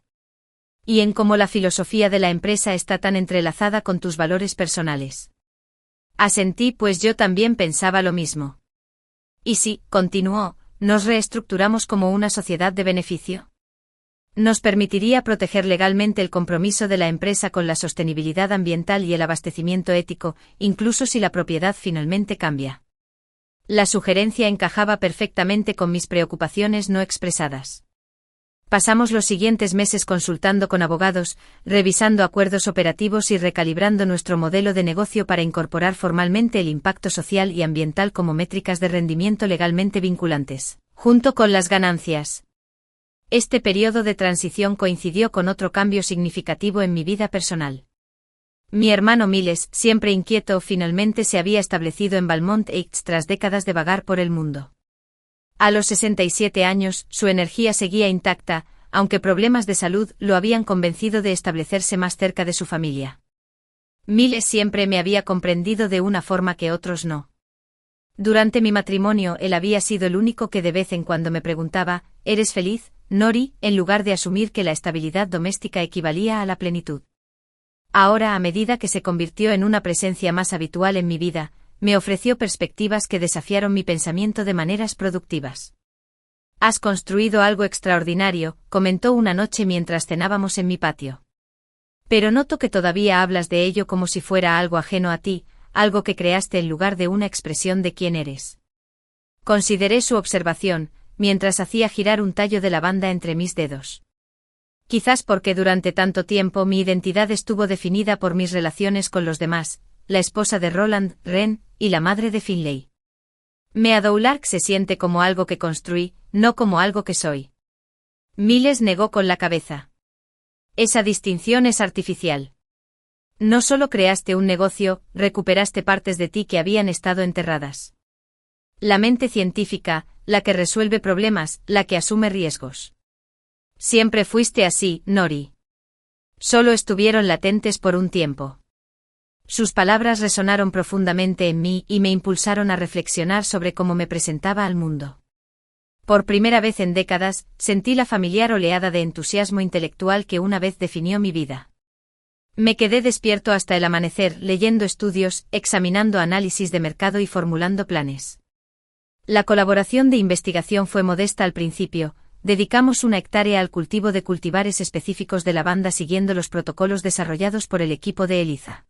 Y en cómo la filosofía de la empresa está tan entrelazada con tus valores personales. Asentí, pues yo también pensaba lo mismo. ¿Y si, continuó, nos reestructuramos como una sociedad de beneficio? Nos permitiría proteger legalmente el compromiso de la empresa con la sostenibilidad ambiental y el abastecimiento ético, incluso si la propiedad finalmente cambia. La sugerencia encajaba perfectamente con mis preocupaciones no expresadas. Pasamos los siguientes meses consultando con abogados, revisando acuerdos operativos y recalibrando nuestro modelo de negocio para incorporar formalmente el impacto social y ambiental como métricas de rendimiento legalmente vinculantes, junto con las ganancias. Este periodo de transición coincidió con otro cambio significativo en mi vida personal. Mi hermano Miles, siempre inquieto, finalmente se había establecido en Valmont Heights tras décadas de vagar por el mundo. A los 67 años, su energía seguía intacta, aunque problemas de salud lo habían convencido de establecerse más cerca de su familia. Miles siempre me había comprendido de una forma que otros no. Durante mi matrimonio él había sido el único que de vez en cuando me preguntaba, ¿eres feliz, Nori?, en lugar de asumir que la estabilidad doméstica equivalía a la plenitud. Ahora, a medida que se convirtió en una presencia más habitual en mi vida, me ofreció perspectivas que desafiaron mi pensamiento de maneras productivas. «Has construido algo extraordinario», comentó una noche mientras cenábamos en mi patio. «Pero noto que todavía hablas de ello como si fuera algo ajeno a ti, algo que creaste en lugar de una expresión de quién eres». Consideré su observación, mientras hacía girar un tallo de lavanda entre mis dedos. Quizás porque durante tanto tiempo mi identidad estuvo definida por mis relaciones con los demás, la esposa de Roland, Ren, y la madre de Finlay. Meadowlark se siente como algo que construí, no como algo que soy. Miles negó con la cabeza. Esa distinción es artificial. No solo creaste un negocio, recuperaste partes de ti que habían estado enterradas. La mente científica, la que resuelve problemas, la que asume riesgos. Siempre fuiste así, Nori. Solo estuvieron latentes por un tiempo. Sus palabras resonaron profundamente en mí y me impulsaron a reflexionar sobre cómo me presentaba al mundo. Por primera vez en décadas, sentí la familiar oleada de entusiasmo intelectual que una vez definió mi vida. Me quedé despierto hasta el amanecer, leyendo estudios, examinando análisis de mercado y formulando planes. La colaboración de investigación fue modesta al principio. Dedicamos 1 hectárea al cultivo de cultivares específicos de lavanda siguiendo los protocolos desarrollados por el equipo de Eliza.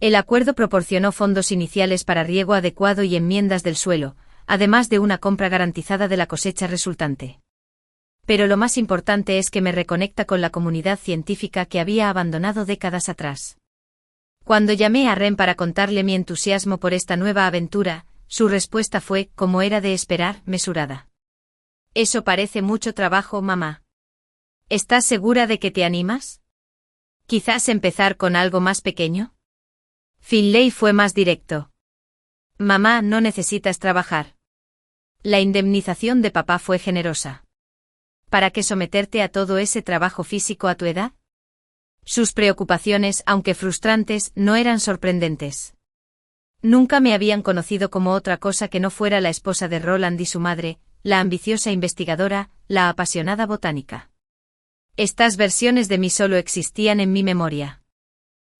El acuerdo proporcionó fondos iniciales para riego adecuado y enmiendas del suelo, además de una compra garantizada de la cosecha resultante. Pero lo más importante es que me reconecta con la comunidad científica que había abandonado décadas atrás. Cuando llamé a Ren para contarle mi entusiasmo por esta nueva aventura, su respuesta fue, como era de esperar, mesurada. «Eso parece mucho trabajo, mamá. ¿Estás segura de que te animas? ¿Quizás empezar con algo más pequeño?» Finlay fue más directo. «Mamá, no necesitas trabajar. La indemnización de papá fue generosa. ¿Para qué someterte a todo ese trabajo físico a tu edad?» Sus preocupaciones, aunque frustrantes, no eran sorprendentes. Nunca me habían conocido como otra cosa que no fuera la esposa de Roland y su madre, la ambiciosa investigadora, la apasionada botánica. Estas versiones de mí solo existían en mi memoria.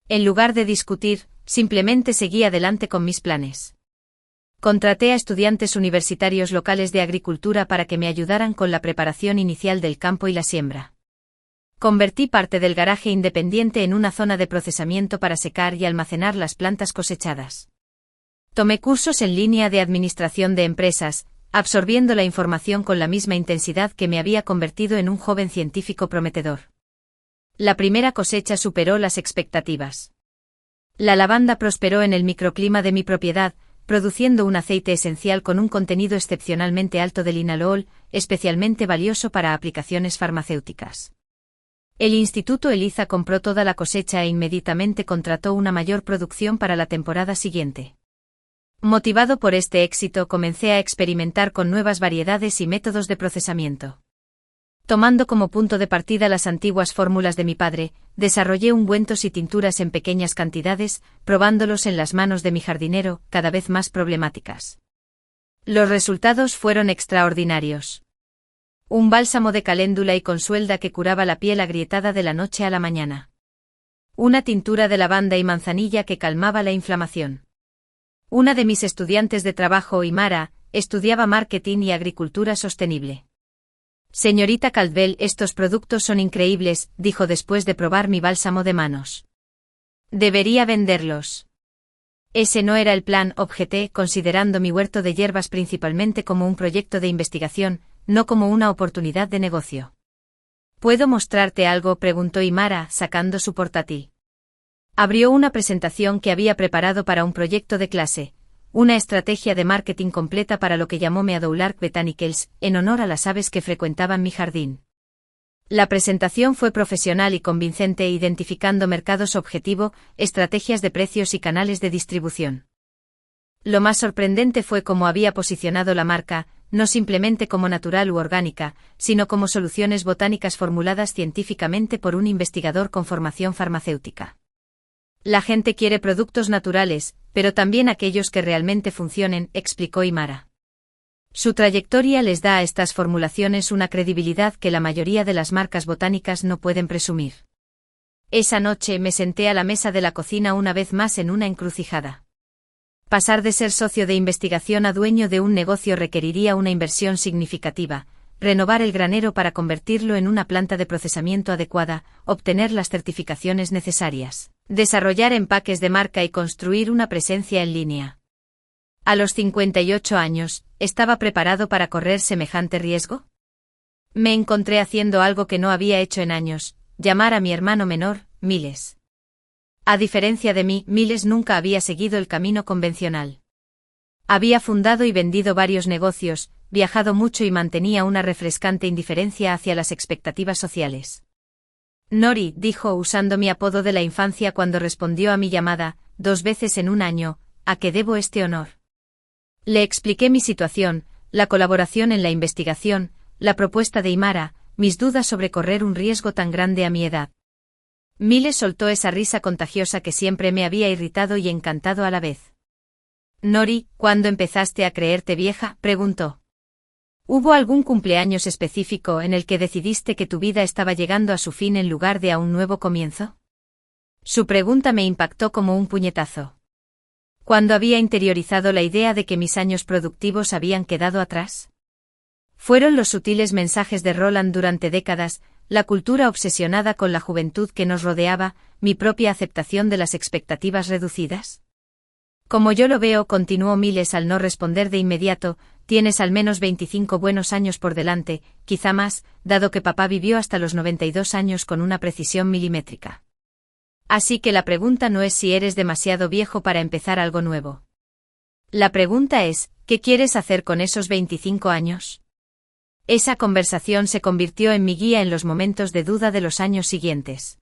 En lugar de discutir, simplemente seguí adelante con mis planes. Contraté a estudiantes universitarios locales de agricultura para que me ayudaran con la preparación inicial del campo y la siembra. Convertí parte del garaje independiente en una zona de procesamiento para secar y almacenar las plantas cosechadas. Tomé cursos en línea de administración de empresas, absorbiendo la información con la misma intensidad que me había convertido en un joven científico prometedor. La primera cosecha superó las expectativas. La lavanda prosperó en el microclima de mi propiedad, produciendo un aceite esencial con un contenido excepcionalmente alto de linalool, especialmente valioso para aplicaciones farmacéuticas. El Instituto Eliza compró toda la cosecha e inmediatamente contrató una mayor producción para la temporada siguiente. Motivado por este éxito, comencé a experimentar con nuevas variedades y métodos de procesamiento. Tomando como punto de partida las antiguas fórmulas de mi padre, desarrollé ungüentos y tinturas en pequeñas cantidades, probándolos en las manos de mi jardinero, cada vez más problemáticas. Los resultados fueron extraordinarios. Un bálsamo de caléndula y consuelda que curaba la piel agrietada de la noche a la mañana. Una tintura de lavanda y manzanilla que calmaba la inflamación. Una de mis estudiantes de trabajo, Imara, estudiaba marketing y agricultura sostenible. Señorita Caldwell, estos productos son increíbles, dijo después de probar mi bálsamo de manos. Debería venderlos. Ese no era el plan, objeté, considerando mi huerto de hierbas principalmente como un proyecto de investigación, no como una oportunidad de negocio. ¿Puedo mostrarte algo?, preguntó Imara, sacando su portátil. Abrió una presentación que había preparado para un proyecto de clase, una estrategia de marketing completa para lo que llamó Meadowlark Botanicals, en honor a las aves que frecuentaban mi jardín. La presentación fue profesional y convincente, identificando mercados objetivo, estrategias de precios y canales de distribución. Lo más sorprendente fue cómo había posicionado la marca, no simplemente como natural u orgánica, sino como soluciones botánicas formuladas científicamente por un investigador con formación farmacéutica. La gente quiere productos naturales, pero también aquellos que realmente funcionen, explicó Imara. Su trayectoria les da a estas formulaciones una credibilidad que la mayoría de las marcas botánicas no pueden presumir. Esa noche me senté a la mesa de la cocina una vez más en una encrucijada. Pasar de ser socio de investigación a dueño de un negocio requeriría una inversión significativa, renovar el granero para convertirlo en una planta de procesamiento adecuada, obtener las certificaciones necesarias, desarrollar empaques de marca y construir una presencia en línea. A los 58 años, ¿estaba preparado para correr semejante riesgo? Me encontré haciendo algo que no había hecho en años, llamar a mi hermano menor, Miles. A diferencia de mí, Miles nunca había seguido el camino convencional. Había fundado y vendido varios negocios, viajado mucho y mantenía una refrescante indiferencia hacia las expectativas sociales. Nori, dijo usando mi apodo de la infancia cuando respondió a mi llamada, 2 veces en un año, ¿a qué debo este honor? Le expliqué mi situación, la colaboración en la investigación, la propuesta de Imara, mis dudas sobre correr un riesgo tan grande a mi edad. Miles soltó esa risa contagiosa que siempre me había irritado y encantado a la vez. Nori, ¿cuándo empezaste a creerte vieja?, preguntó. ¿Hubo algún cumpleaños específico en el que decidiste que tu vida estaba llegando a su fin en lugar de a un nuevo comienzo? Su pregunta me impactó como un puñetazo. ¿Cuándo había interiorizado la idea de que mis años productivos habían quedado atrás? Fueron los sutiles mensajes de Roland durante décadas, la cultura obsesionada con la juventud que nos rodeaba, mi propia aceptación de las expectativas reducidas. Como yo lo veo, continuó Miles al no responder de inmediato, tienes al menos 25 buenos años por delante, quizá más, dado que papá vivió hasta los 92 años con una precisión milimétrica. Así que la pregunta no es si eres demasiado viejo para empezar algo nuevo. La pregunta es, ¿qué quieres hacer con esos 25 años? Esa conversación se convirtió en mi guía en los momentos de duda de los años siguientes.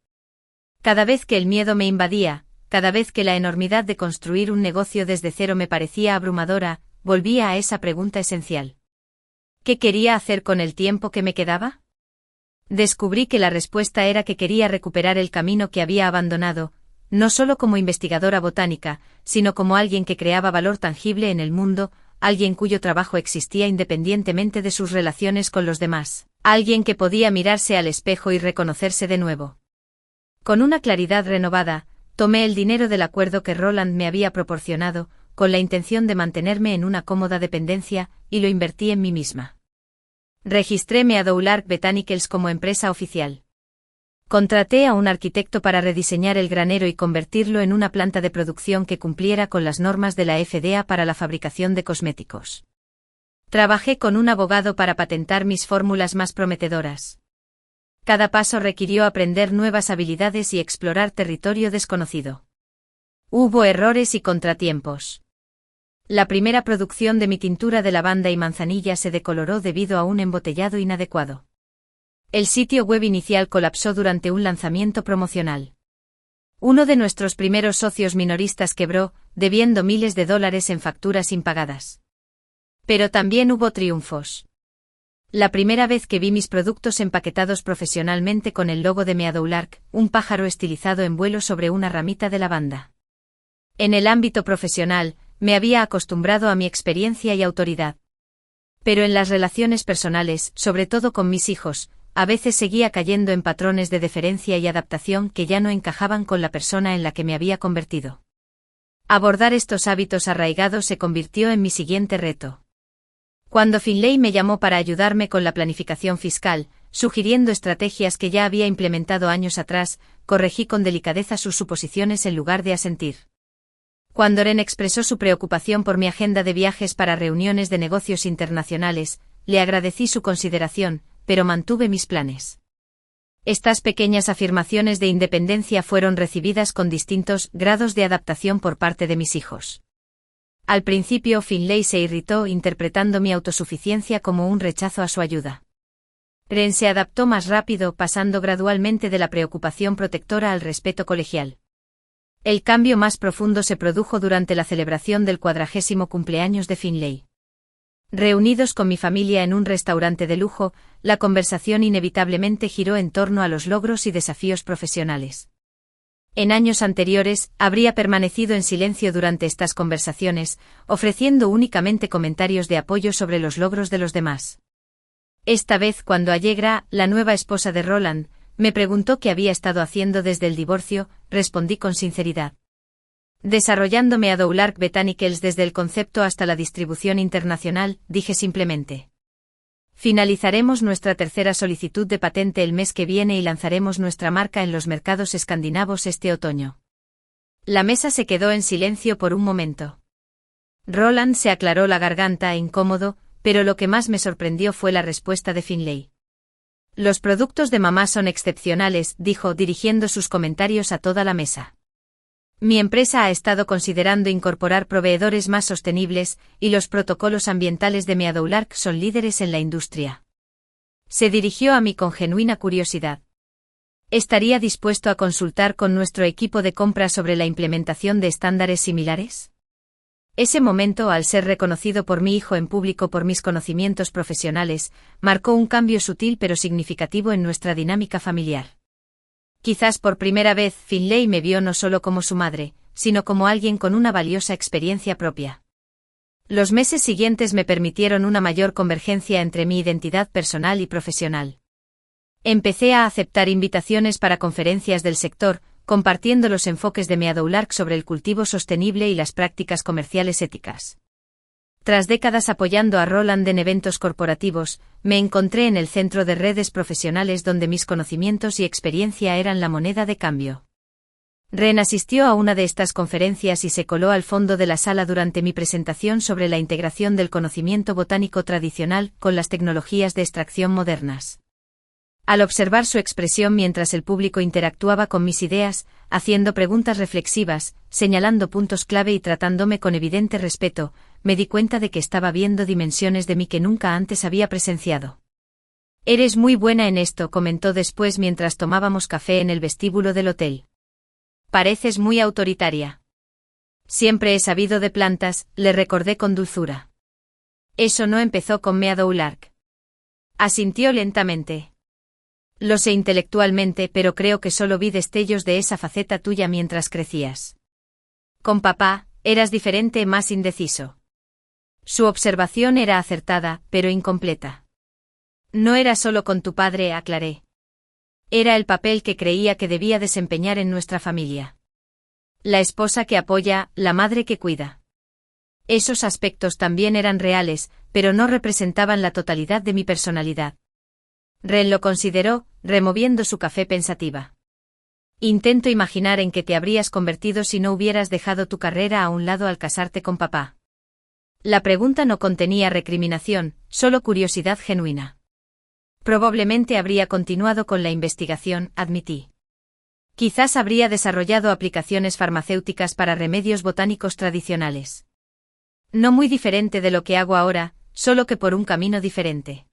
Cada vez que el miedo me invadía, cada vez que la enormidad de construir un negocio desde cero me parecía abrumadora, volvía a esa pregunta esencial. ¿Qué quería hacer con el tiempo que me quedaba? Descubrí que la respuesta era que quería recuperar el camino que había abandonado, no solo como investigadora botánica, sino como alguien que creaba valor tangible en el mundo, alguien cuyo trabajo existía independientemente de sus relaciones con los demás, alguien que podía mirarse al espejo y reconocerse de nuevo. Con una claridad renovada, tomé el dinero del acuerdo que Roland me había proporcionado, con la intención de mantenerme en una cómoda dependencia, y lo invertí en mí misma. Registré Meadowlark Botanicals como empresa oficial. Contraté a un arquitecto para rediseñar el granero y convertirlo en una planta de producción que cumpliera con las normas de la FDA para la fabricación de cosméticos. Trabajé con un abogado para patentar mis fórmulas más prometedoras. Cada paso requirió aprender nuevas habilidades y explorar territorio desconocido. Hubo errores y contratiempos. La primera producción de mi tintura de lavanda y manzanilla se decoloró debido a un embotellado inadecuado. El sitio web inicial colapsó durante un lanzamiento promocional. Uno de nuestros primeros socios minoristas quebró, debiendo miles de dólares en facturas impagadas. Pero también hubo triunfos. La primera vez que vi mis productos empaquetados profesionalmente con el logo de Meadowlark, un pájaro estilizado en vuelo sobre una ramita de lavanda. En el ámbito profesional, me había acostumbrado a mi experiencia y autoridad. Pero en las relaciones personales, sobre todo con mis hijos, a veces seguía cayendo en patrones de deferencia y adaptación que ya no encajaban con la persona en la que me había convertido. Abordar estos hábitos arraigados se convirtió en mi siguiente reto. Cuando Finlay me llamó para ayudarme con la planificación fiscal, sugiriendo estrategias que ya había implementado años atrás, corregí con delicadeza sus suposiciones en lugar de asentir. Cuando Ren expresó su preocupación por mi agenda de viajes para reuniones de negocios internacionales, le agradecí su consideración, pero mantuve mis planes. Estas pequeñas afirmaciones de independencia fueron recibidas con distintos grados de adaptación por parte de mis hijos. Al principio Finlay se irritó interpretando mi autosuficiencia como un rechazo a su ayuda. Ren se adaptó más rápido, pasando gradualmente de la preocupación protectora al respeto colegial. El cambio más profundo se produjo durante la celebración del 40º cumpleaños de Finlay. Reunidos con mi familia en un restaurante de lujo, la conversación inevitablemente giró en torno a los logros y desafíos profesionales. En años anteriores, habría permanecido en silencio durante estas conversaciones, ofreciendo únicamente comentarios de apoyo sobre los logros de los demás. Esta vez, cuando Allegra, la nueva esposa de Roland, me preguntó qué había estado haciendo desde el divorcio, respondí con sinceridad. Desarrollando Meadowlark Botanicals desde el concepto hasta la distribución internacional, dije simplemente. Finalizaremos nuestra tercera solicitud de patente el mes que viene y lanzaremos nuestra marca en los mercados escandinavos este otoño. La mesa se quedó en silencio por un momento. Roland se aclaró la garganta incómodo, pero lo que más me sorprendió fue la respuesta de Finlay. Los productos de mamá son excepcionales, dijo dirigiendo sus comentarios a toda la mesa. Mi empresa ha estado considerando incorporar proveedores más sostenibles, y los protocolos ambientales de Meadowlark son líderes en la industria. Se dirigió a mí con genuina curiosidad. ¿Estaría dispuesto a consultar con nuestro equipo de compra sobre la implementación de estándares similares? Ese momento, al ser reconocido por mi hijo en público por mis conocimientos profesionales, marcó un cambio sutil pero significativo en nuestra dinámica familiar. Quizás por primera vez Finlay me vio no solo como su madre, sino como alguien con una valiosa experiencia propia. Los meses siguientes me permitieron una mayor convergencia entre mi identidad personal y profesional. Empecé a aceptar invitaciones para conferencias del sector, compartiendo los enfoques de Meadowlark sobre el cultivo sostenible y las prácticas comerciales éticas. Tras décadas apoyando a Roland en eventos corporativos, me encontré en el centro de redes profesionales donde mis conocimientos y experiencia eran la moneda de cambio. Ren asistió a una de estas conferencias y se coló al fondo de la sala durante mi presentación sobre la integración del conocimiento botánico tradicional con las tecnologías de extracción modernas. Al observar su expresión mientras el público interactuaba con mis ideas, haciendo preguntas reflexivas, señalando puntos clave y tratándome con evidente respeto, me di cuenta de que estaba viendo dimensiones de mí que nunca antes había presenciado. Eres muy buena en esto, comentó después mientras tomábamos café en el vestíbulo del hotel. Pareces muy autoritaria. Siempre he sabido de plantas, le recordé con dulzura. Eso no empezó con Meadowlark. Asintió lentamente. Lo sé intelectualmente, pero creo que solo vi destellos de esa faceta tuya mientras crecías. Con papá, eras diferente, más indeciso. Su observación era acertada, pero incompleta. No era solo con tu padre, aclaré. Era el papel que creía que debía desempeñar en nuestra familia. La esposa que apoya, la madre que cuida. Esos aspectos también eran reales, pero no representaban la totalidad de mi personalidad. Ren lo consideró, removiendo su café pensativa. Intento imaginar en qué te habrías convertido si no hubieras dejado tu carrera a un lado al casarte con papá. La pregunta no contenía recriminación, solo curiosidad genuina. Probablemente habría continuado con la investigación, admití. Quizás habría desarrollado aplicaciones farmacéuticas para remedios botánicos tradicionales. No muy diferente de lo que hago ahora, solo que por un camino diferente.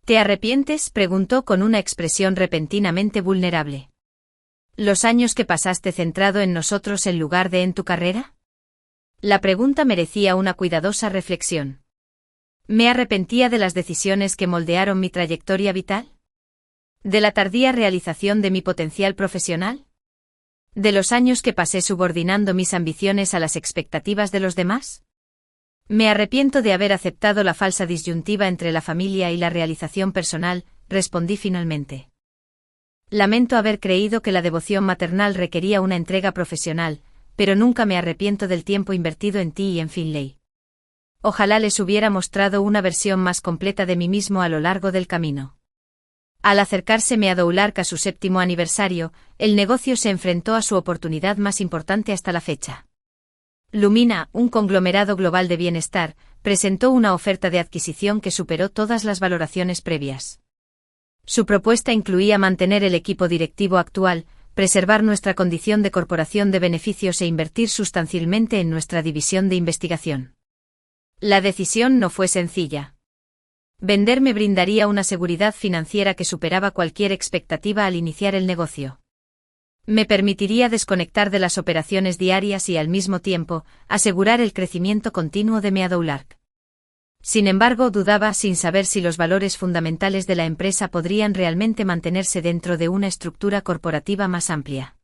¿Te arrepientes?, preguntó con una expresión repentinamente vulnerable. ¿Los años que pasaste centrado en nosotros en lugar de en tu carrera? La pregunta merecía una cuidadosa reflexión. ¿Me arrepentía de las decisiones que moldearon mi trayectoria vital? ¿De la tardía realización de mi potencial profesional? ¿De los años que pasé subordinando mis ambiciones a las expectativas de los demás? Me arrepiento de haber aceptado la falsa disyuntiva entre la familia y la realización personal, respondí finalmente. Lamento haber creído que la devoción maternal requería una entrega profesional, pero nunca me arrepiento del tiempo invertido en ti y en Finlay. Ojalá les hubiera mostrado una versión más completa de mí mismo a lo largo del camino. Al acercarse Meadowlark a su 7º aniversario, el negocio se enfrentó a su oportunidad más importante hasta la fecha. Lumina, un conglomerado global de bienestar, presentó una oferta de adquisición que superó todas las valoraciones previas. Su propuesta incluía mantener el equipo directivo actual, preservar nuestra condición de corporación de beneficios e invertir sustancialmente en nuestra división de investigación. La decisión no fue sencilla. Vender me brindaría una seguridad financiera que superaba cualquier expectativa al iniciar el negocio. Me permitiría desconectar de las operaciones diarias y al mismo tiempo, asegurar el crecimiento continuo de Meadowlark. Sin embargo, dudaba sin saber si los valores fundamentales de la empresa podrían realmente mantenerse dentro de una estructura corporativa más amplia.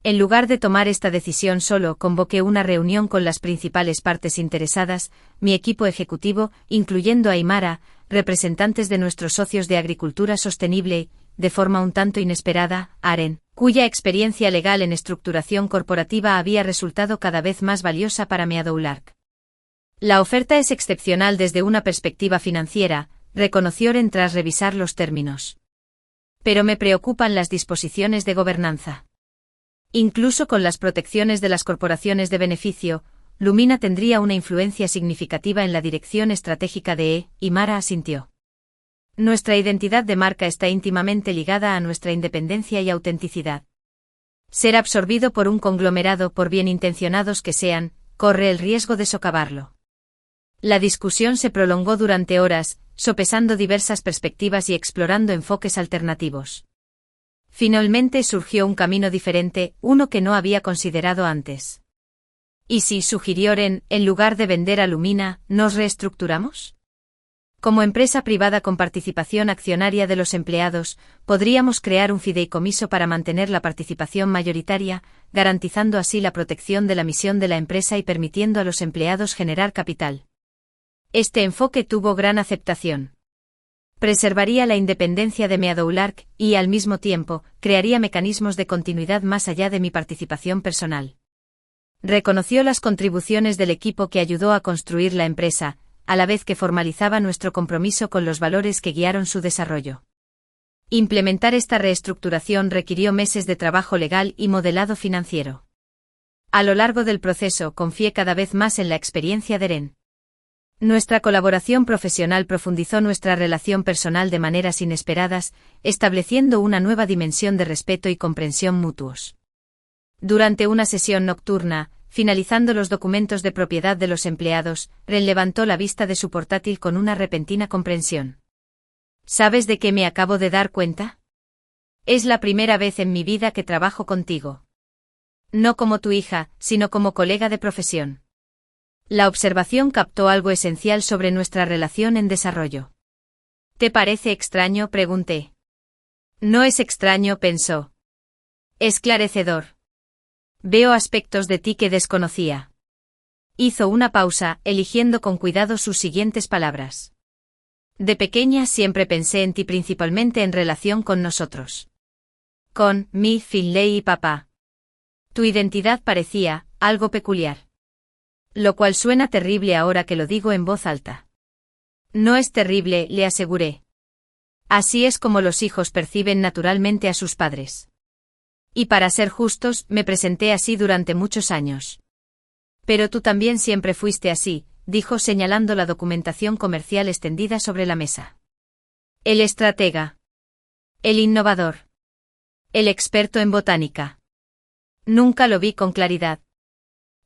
En lugar de tomar esta decisión solo, convoqué una reunión con las principales partes interesadas, mi equipo ejecutivo, incluyendo a Imara, representantes de nuestros socios de agricultura sostenible, de forma un tanto inesperada, Aren, cuya experiencia legal en estructuración corporativa había resultado cada vez más valiosa para Meadowlark. La oferta es excepcional desde una perspectiva financiera, reconoció Aren tras revisar los términos. Pero me preocupan las disposiciones de gobernanza. Incluso con las protecciones de las corporaciones de beneficio, Lumina tendría una influencia significativa en la dirección estratégica de Imara asintió. Nuestra identidad de marca está íntimamente ligada a nuestra independencia y autenticidad. Ser absorbido por un conglomerado, por bien intencionados que sean, corre el riesgo de socavarlo. La discusión se prolongó durante horas, sopesando diversas perspectivas y explorando enfoques alternativos. Finalmente surgió un camino diferente, uno que no había considerado antes. ¿Y si, sugirió Ren, en lugar de vender a Lumina, nos reestructuramos? Como empresa privada con participación accionaria de los empleados, podríamos crear un fideicomiso para mantener la participación mayoritaria, garantizando así la protección de la misión de la empresa y permitiendo a los empleados generar capital. Este enfoque tuvo gran aceptación. Preservaría la independencia de Meadowlark y, al mismo tiempo, crearía mecanismos de continuidad más allá de mi participación personal. Reconoció las contribuciones del equipo que ayudó a construir la empresa, a la vez que formalizaba nuestro compromiso con los valores que guiaron su desarrollo. Implementar esta reestructuración requirió meses de trabajo legal y modelado financiero. A lo largo del proceso confié cada vez más en la experiencia de Ren. Nuestra colaboración profesional profundizó nuestra relación personal de maneras inesperadas, estableciendo una nueva dimensión de respeto y comprensión mutuos. Durante una sesión nocturna, finalizando los documentos de propiedad de los empleados, Ren levantó la vista de su portátil con una repentina comprensión. ¿Sabes de qué me acabo de dar cuenta? Es la primera vez en mi vida que trabajo contigo. No como tu hija, sino como colega de profesión. La observación captó algo esencial sobre nuestra relación en desarrollo. ¿Te parece extraño?, pregunté. No es extraño, pensó. Esclarecedor. Veo aspectos de ti que desconocía. Hizo una pausa, eligiendo con cuidado sus siguientes palabras. De pequeña siempre pensé en ti, principalmente en relación con nosotros. Con mi, Finlay y papá. Tu identidad parecía algo peculiar. Lo cual suena terrible ahora que lo digo en voz alta. No es terrible, le aseguré. Así es como los hijos perciben naturalmente a sus padres. Y para ser justos, me presenté así durante muchos años. Pero tú también siempre fuiste así, dijo señalando la documentación comercial extendida sobre la mesa. El estratega. El innovador. El experto en botánica. Nunca lo vi con claridad.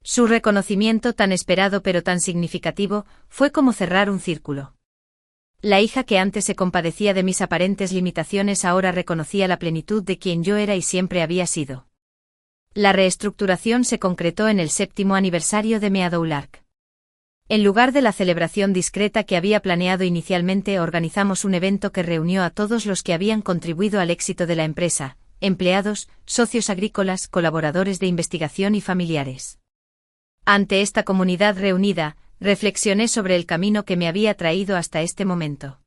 Su reconocimiento tan esperado pero tan significativo, fue como cerrar un círculo. La hija que antes se compadecía de mis aparentes limitaciones ahora reconocía la plenitud de quien yo era y siempre había sido. La reestructuración se concretó en el 7º aniversario de Meadowlark. En lugar de la celebración discreta que había planeado inicialmente, organizamos un evento que reunió a todos los que habían contribuido al éxito de la empresa, empleados, socios agrícolas, colaboradores de investigación y familiares. Ante esta comunidad reunida, reflexioné sobre el camino que me había traído hasta este momento.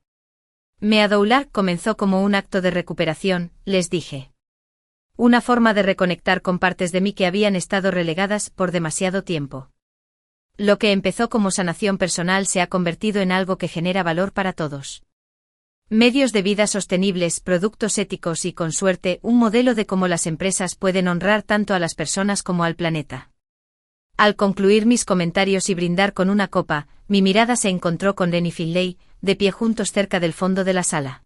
Meadowlark comenzó como un acto de recuperación, les dije. Una forma de reconectar con partes de mí que habían estado relegadas por demasiado tiempo. Lo que empezó como sanación personal se ha convertido en algo que genera valor para todos. Medios de vida sostenibles, productos éticos y, con suerte, un modelo de cómo las empresas pueden honrar tanto a las personas como al planeta. Al concluir mis comentarios y brindar con una copa, mi mirada se encontró con Ren y Finlay, de pie juntos cerca del fondo de la sala.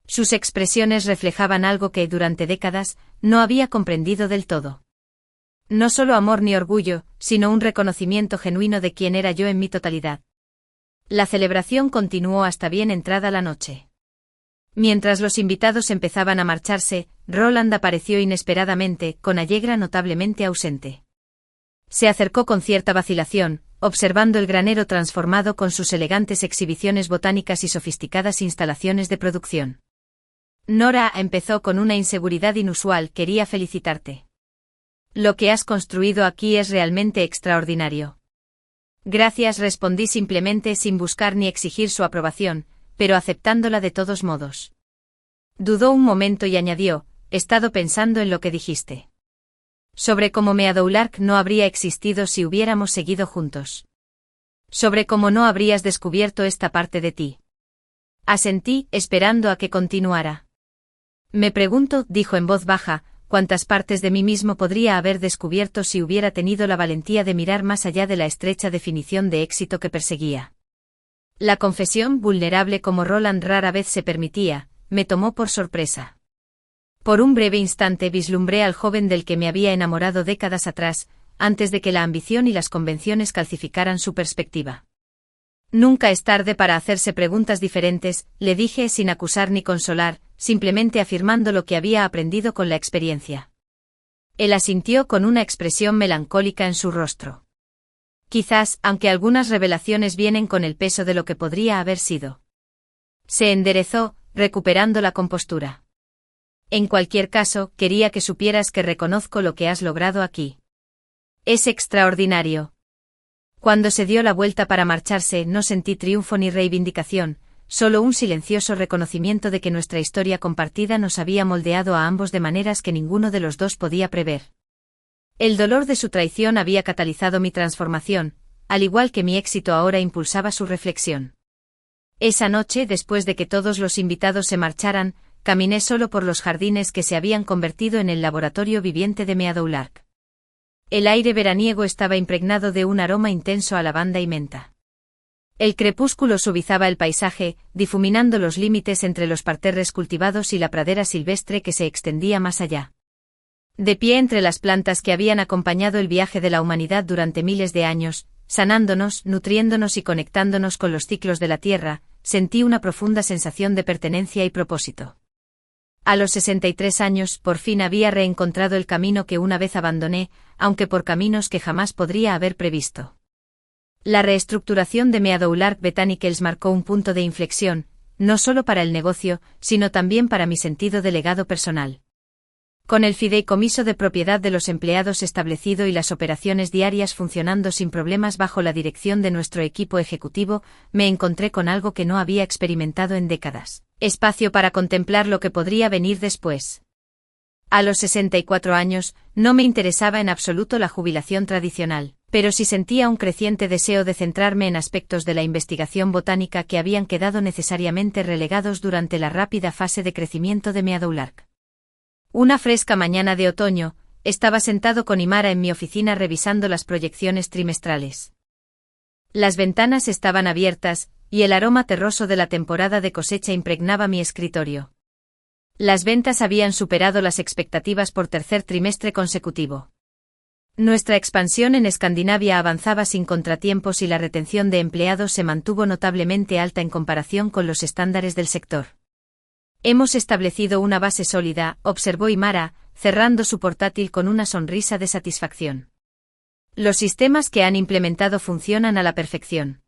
Sus expresiones reflejaban algo que, durante décadas, no había comprendido del todo. No solo amor ni orgullo, sino un reconocimiento genuino de quién era yo en mi totalidad. La celebración continuó hasta bien entrada la noche. Mientras los invitados empezaban a marcharse, Roland apareció inesperadamente, con Allegra notablemente ausente. Se acercó con cierta vacilación, observando el granero transformado con sus elegantes exhibiciones botánicas y sofisticadas instalaciones de producción. Nora, empezó con una inseguridad inusual, quería felicitarte. Lo que has construido aquí es realmente extraordinario. Gracias, respondí simplemente sin buscar ni exigir su aprobación, pero aceptándola de todos modos. Dudó un momento y añadió, he estado pensando en lo que dijiste. Sobre cómo Meadowlark no habría existido si hubiéramos seguido juntos. Sobre cómo no habrías descubierto esta parte de ti. Asentí, esperando a que continuara. Me pregunto, dijo en voz baja, cuántas partes de mí mismo podría haber descubierto si hubiera tenido la valentía de mirar más allá de la estrecha definición de éxito que perseguía. La confesión, vulnerable como Roland rara vez se permitía, me tomó por sorpresa. Por un breve instante vislumbré al joven del que me había enamorado décadas atrás, antes de que la ambición y las convenciones calcificaran su perspectiva. Nunca es tarde para hacerse preguntas diferentes, le dije sin acusar ni consolar, simplemente afirmando lo que había aprendido con la experiencia. Él asintió con una expresión melancólica en su rostro. Quizás, aunque algunas revelaciones vienen con el peso de lo que podría haber sido. Se enderezó, recuperando la compostura. En cualquier caso, quería que supieras que reconozco lo que has logrado aquí. Es extraordinario. Cuando se dio la vuelta para marcharse, no sentí triunfo ni reivindicación, solo un silencioso reconocimiento de que nuestra historia compartida nos había moldeado a ambos de maneras que ninguno de los dos podía prever. El dolor de su traición había catalizado mi transformación, al igual que mi éxito ahora impulsaba su reflexión. Esa noche, después de que todos los invitados se marcharan, caminé solo por los jardines que se habían convertido en el laboratorio viviente de Meadowlark. El aire veraniego estaba impregnado de un aroma intenso a lavanda y menta. El crepúsculo suavizaba el paisaje, difuminando los límites entre los parterres cultivados y la pradera silvestre que se extendía más allá. De pie entre las plantas que habían acompañado el viaje de la humanidad durante miles de años, sanándonos, nutriéndonos y conectándonos con los ciclos de la tierra, sentí una profunda sensación de pertenencia y propósito. A los 63 años, por fin había reencontrado el camino que una vez abandoné, aunque por caminos que jamás podría haber previsto. La reestructuración de Meadowlark Botanicals marcó un punto de inflexión, no solo para el negocio, sino también para mi sentido de legado personal. Con el fideicomiso de propiedad de los empleados establecido y las operaciones diarias funcionando sin problemas bajo la dirección de nuestro equipo ejecutivo, me encontré con algo que no había experimentado en décadas: espacio para contemplar lo que podría venir después. A los 64 años, no me interesaba en absoluto la jubilación tradicional. pero sí sentía un creciente deseo de centrarme en aspectos de la investigación botánica que habían quedado necesariamente relegados durante la rápida fase de crecimiento de Meadowlark. Una fresca mañana de otoño, estaba sentado con Imara en mi oficina revisando las proyecciones trimestrales. Las ventanas estaban abiertas, y el aroma terroso de la temporada de cosecha impregnaba mi escritorio. Las ventas habían superado las expectativas por tercer trimestre consecutivo. Nuestra expansión en Escandinavia avanzaba sin contratiempos y la retención de empleados se mantuvo notablemente alta en comparación con los estándares del sector. Hemos establecido una base sólida, observó Imara, cerrando su portátil con una sonrisa de satisfacción. Los sistemas que han implementado funcionan a la perfección.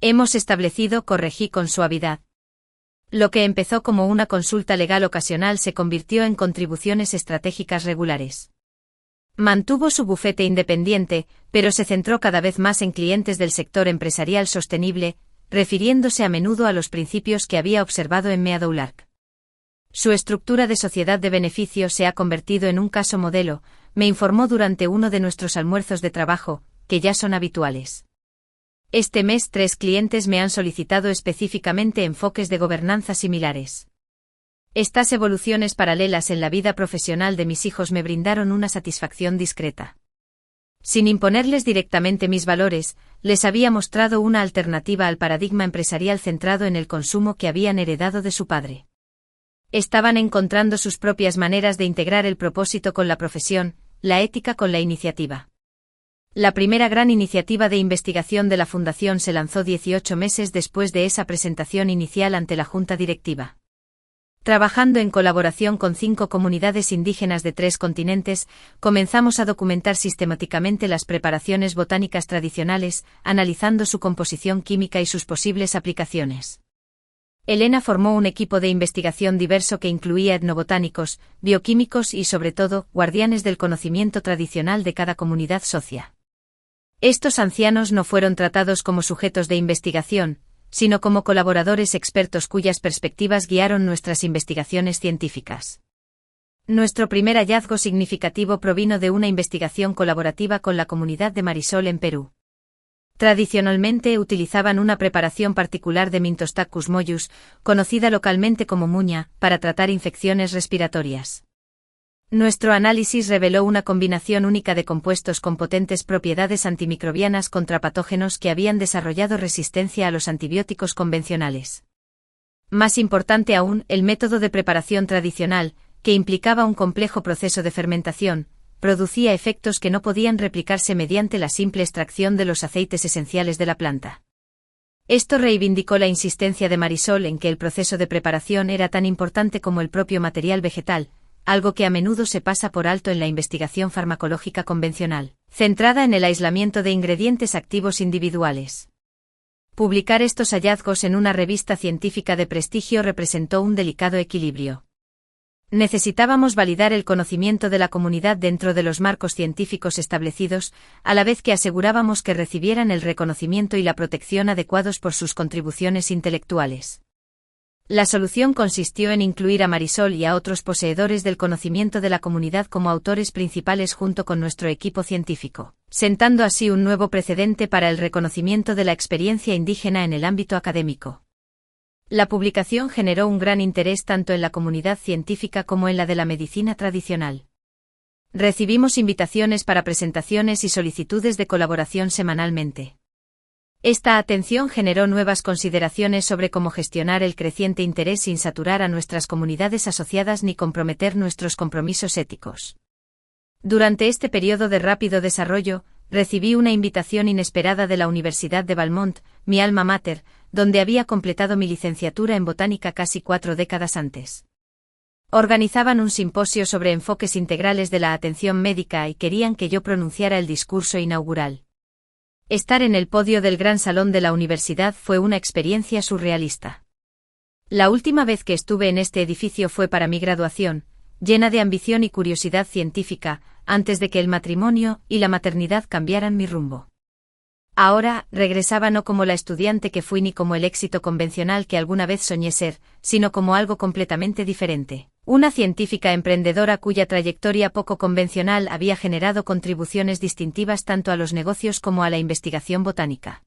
Hemos establecido, corregí con suavidad. Lo que empezó como una consulta legal ocasional se convirtió en contribuciones estratégicas regulares. Mantuvo su bufete independiente, pero se centró cada vez más en clientes del sector empresarial sostenible, refiriéndose a menudo a los principios que había observado en Meadowlark. Su estructura de sociedad de beneficio se ha convertido en un caso modelo, me informó durante uno de nuestros almuerzos de trabajo, que ya son habituales. Este mes 3 clientes me han solicitado específicamente enfoques de gobernanza similares. Estas evoluciones paralelas en la vida profesional de mis hijos me brindaron una satisfacción discreta. Sin imponerles directamente mis valores, les había mostrado una alternativa al paradigma empresarial centrado en el consumo que habían heredado de su padre. Estaban encontrando sus propias maneras de integrar el propósito con la profesión, la ética con la iniciativa. La primera gran iniciativa de investigación de la Fundación se lanzó 18 meses después de esa presentación inicial ante la Junta Directiva. Trabajando en colaboración con 5 comunidades indígenas de 3 continentes, comenzamos a documentar sistemáticamente las preparaciones botánicas tradicionales, analizando su composición química y sus posibles aplicaciones. Elena formó un equipo de investigación diverso que incluía etnobotánicos, bioquímicos y sobre todo, guardianes del conocimiento tradicional de cada comunidad socia. Estos ancianos no fueron tratados como sujetos de investigación, sino como colaboradores expertos cuyas perspectivas guiaron nuestras investigaciones científicas. Nuestro primer hallazgo significativo provino de una investigación colaborativa con la comunidad de Marisol en Perú. Tradicionalmente utilizaban una preparación particular de Mintostachus mollus, conocida localmente como muña, para tratar infecciones respiratorias. Nuestro análisis reveló una combinación única de compuestos con potentes propiedades antimicrobianas contra patógenos que habían desarrollado resistencia a los antibióticos convencionales. Más importante aún, el método de preparación tradicional, que implicaba un complejo proceso de fermentación, producía efectos que no podían replicarse mediante la simple extracción de los aceites esenciales de la planta. Esto reivindicó la insistencia de Marisol en que el proceso de preparación era tan importante como el propio material vegetal, algo que a menudo se pasa por alto en la investigación farmacológica convencional, centrada en el aislamiento de ingredientes activos individuales. Publicar estos hallazgos en una revista científica de prestigio representó un delicado equilibrio. Necesitábamos validar el conocimiento de la comunidad dentro de los marcos científicos establecidos, a la vez que asegurábamos que recibieran el reconocimiento y la protección adecuados por sus contribuciones intelectuales. La solución consistió en incluir a Marisol y a otros poseedores del conocimiento de la comunidad como autores principales junto con nuestro equipo científico, sentando así un nuevo precedente para el reconocimiento de la experiencia indígena en el ámbito académico. La publicación generó un gran interés tanto en la comunidad científica como en la de la medicina tradicional. Recibimos invitaciones para presentaciones y solicitudes de colaboración semanalmente. Esta atención generó nuevas consideraciones sobre cómo gestionar el creciente interés sin saturar a nuestras comunidades asociadas ni comprometer nuestros compromisos éticos. Durante este periodo de rápido desarrollo, recibí una invitación inesperada de la Universidad de Valmont, mi alma mater, donde había completado mi licenciatura en botánica casi 4 décadas antes. Organizaban un simposio sobre enfoques integrales de la atención médica y querían que yo pronunciara el discurso inaugural. Estar en el podio del gran salón de la universidad fue una experiencia surrealista. La última vez que estuve en este edificio fue para mi graduación, llena de ambición y curiosidad científica, antes de que el matrimonio y la maternidad cambiaran mi rumbo. Ahora, regresaba no como la estudiante que fui ni como el éxito convencional que alguna vez soñé ser, sino como algo completamente diferente, Una científica emprendedora cuya trayectoria poco convencional había generado contribuciones distintivas tanto a los negocios como a la investigación botánica.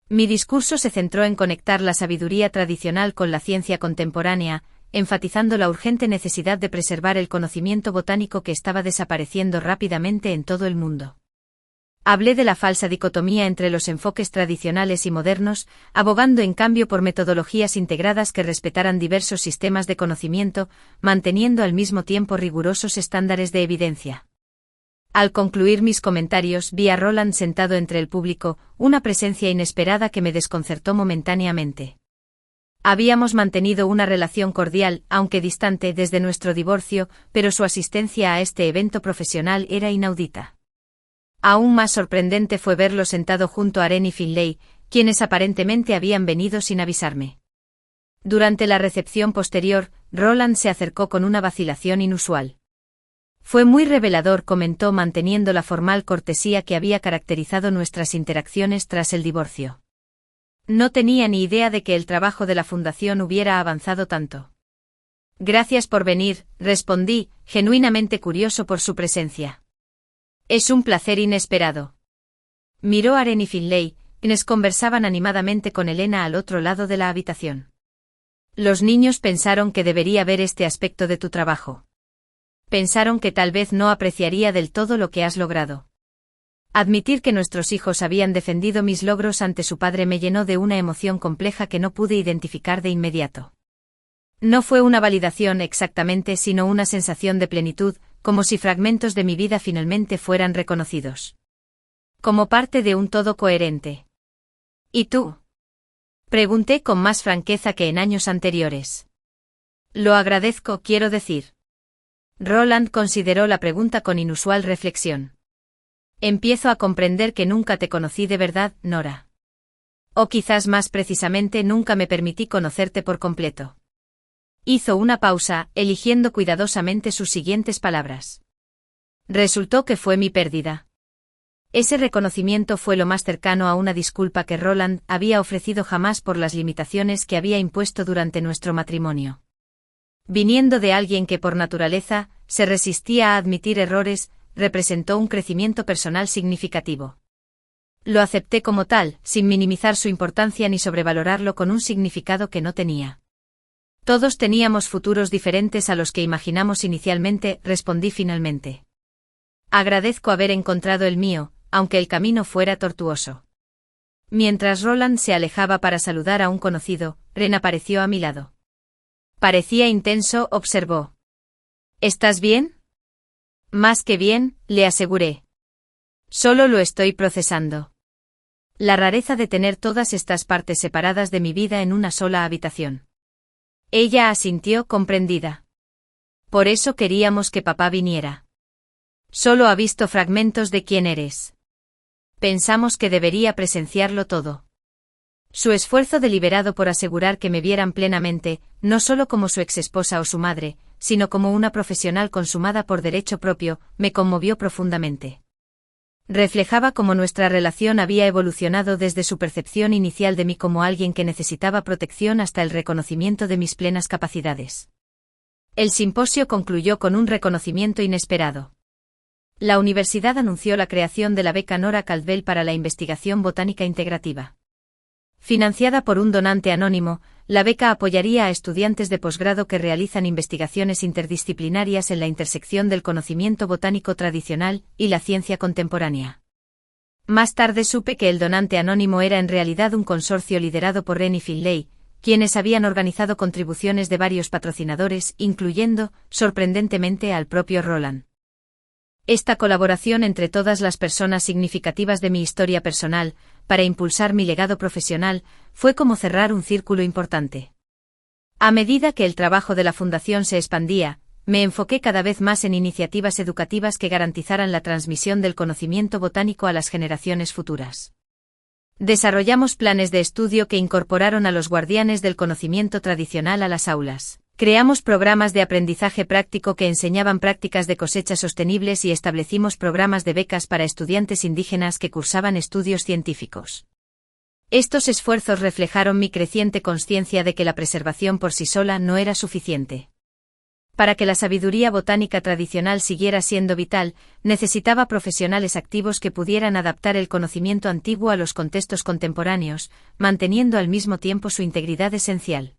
Mi discurso se centró en conectar la sabiduría tradicional con la ciencia contemporánea, enfatizando la urgente necesidad de preservar el conocimiento botánico que estaba desapareciendo rápidamente en todo el mundo. Hablé de la falsa dicotomía entre los enfoques tradicionales y modernos, abogando en cambio por metodologías integradas que respetaran diversos sistemas de conocimiento, manteniendo al mismo tiempo rigurosos estándares de evidencia. Al concluir mis comentarios vi a Roland sentado entre el público, una presencia inesperada que me desconcertó momentáneamente. Habíamos mantenido una relación cordial, aunque distante desde nuestro divorcio, pero su asistencia a este evento profesional era inaudita. Aún más sorprendente fue verlo sentado junto a Aren y Finlay, quienes aparentemente habían venido sin avisarme. Durante la recepción posterior, Roland se acercó con una vacilación inusual. Fue muy revelador, comentó manteniendo la formal cortesía que había caracterizado nuestras interacciones tras el divorcio. No tenía ni idea de que el trabajo de la fundación hubiera avanzado tanto. Gracias por venir, respondí, genuinamente curioso por su presencia. Es un placer inesperado. Miró a Aren y Finlay, quienes conversaban animadamente con Elena al otro lado de la habitación. Los niños pensaron que debería ver este aspecto de tu trabajo. Pensaron que tal vez no apreciaría del todo lo que has logrado. Admitir que nuestros hijos habían defendido mis logros ante su padre me llenó de una emoción compleja que no pude identificar de inmediato. No fue una validación exactamente, sino una sensación de plenitud, como si fragmentos de mi vida finalmente fueran reconocidos. Como parte de un todo coherente. ¿Y tú? Pregunté con más franqueza que en años anteriores. Lo agradezco, quiero decir. Roland consideró la pregunta con inusual reflexión. Empiezo a comprender que nunca te conocí de verdad, Nora. O quizás más precisamente nunca me permití conocerte por completo. Hizo una pausa, eligiendo cuidadosamente sus siguientes palabras. Resultó que fue mi pérdida. Ese reconocimiento fue lo más cercano a una disculpa que Roland había ofrecido jamás por las limitaciones que había impuesto durante nuestro matrimonio. Viniendo de alguien que por naturaleza se resistía a admitir errores, representó un crecimiento personal significativo. Lo acepté como tal, sin minimizar su importancia ni sobrevalorarlo con un significado que no tenía. Todos teníamos futuros diferentes a los que imaginamos inicialmente, respondí finalmente. Agradezco haber encontrado el mío, aunque el camino fuera tortuoso. Mientras Roland se alejaba para saludar a un conocido, Ren apareció a mi lado. Parecía intenso, observó. ¿Estás bien? Más que bien, le aseguré. Solo lo estoy procesando. La rareza de tener todas estas partes separadas de mi vida en una sola habitación. Ella asintió comprendida. Por eso queríamos que papá viniera. Solo ha visto fragmentos de quién eres. Pensamos que debería presenciarlo todo. Su esfuerzo deliberado por asegurar que me vieran plenamente, no solo como su exesposa o su madre, sino como una profesional consumada por derecho propio, me conmovió profundamente. Reflejaba cómo nuestra relación había evolucionado desde su percepción inicial de mí como alguien que necesitaba protección hasta el reconocimiento de mis plenas capacidades. El simposio concluyó con un reconocimiento inesperado. La universidad anunció la creación de la beca Nora Caldwell para la investigación botánica integrativa. Financiada por un donante anónimo, la beca apoyaría a estudiantes de posgrado que realizan investigaciones interdisciplinarias en la intersección del conocimiento botánico tradicional y la ciencia contemporánea. Más tarde supe que el donante anónimo era en realidad un consorcio liderado por Ren y Finlay, quienes habían organizado contribuciones de varios patrocinadores, incluyendo, sorprendentemente, al propio Roland. Esta colaboración entre todas las personas significativas de mi historia personal, para impulsar mi legado profesional, fue como cerrar un círculo importante. A medida que el trabajo de la Fundación se expandía, me enfoqué cada vez más en iniciativas educativas que garantizaran la transmisión del conocimiento botánico a las generaciones futuras. Desarrollamos planes de estudio que incorporaron a los guardianes del conocimiento tradicional a las aulas. Creamos programas de aprendizaje práctico que enseñaban prácticas de cosecha sostenibles y establecimos programas de becas para estudiantes indígenas que cursaban estudios científicos. Estos esfuerzos reflejaron mi creciente consciencia de que la preservación por sí sola no era suficiente. Para que la sabiduría botánica tradicional siguiera siendo vital, necesitaba profesionales activos que pudieran adaptar el conocimiento antiguo a los contextos contemporáneos, manteniendo al mismo tiempo su integridad esencial.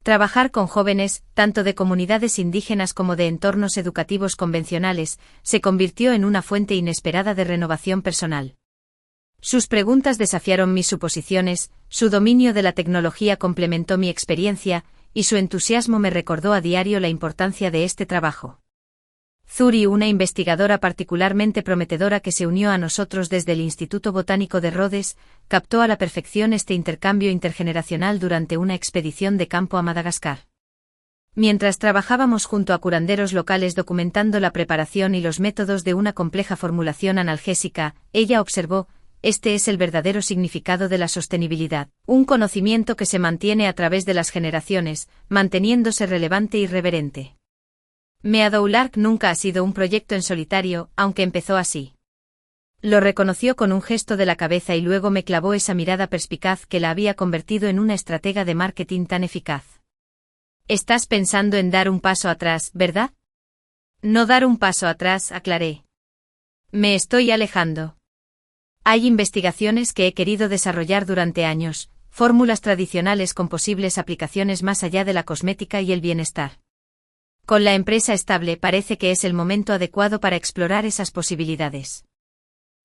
Trabajar con jóvenes, tanto de comunidades indígenas como de entornos educativos convencionales, se convirtió en una fuente inesperada de renovación personal. Sus preguntas desafiaron mis suposiciones, su dominio de la tecnología complementó mi experiencia, y su entusiasmo me recordó a diario la importancia de este trabajo. Zuri, una investigadora particularmente prometedora que se unió a nosotros desde el Instituto Botánico de Rhodes, captó a la perfección este intercambio intergeneracional durante una expedición de campo a Madagascar. Mientras trabajábamos junto a curanderos locales documentando la preparación y los métodos de una compleja formulación analgésica, ella observó: este es el verdadero significado de la sostenibilidad, un conocimiento que se mantiene a través de las generaciones, manteniéndose relevante y reverente. Meadowlark nunca ha sido un proyecto en solitario, aunque empezó así. Lo reconoció con un gesto de la cabeza y luego me clavó esa mirada perspicaz que la había convertido en una estratega de marketing tan eficaz. Estás pensando en dar un paso atrás, ¿verdad? No dar un paso atrás, aclaré. Me estoy alejando. Hay investigaciones que he querido desarrollar durante años, fórmulas tradicionales con posibles aplicaciones más allá de la cosmética y el bienestar. Con la empresa estable parece que es el momento adecuado para explorar esas posibilidades.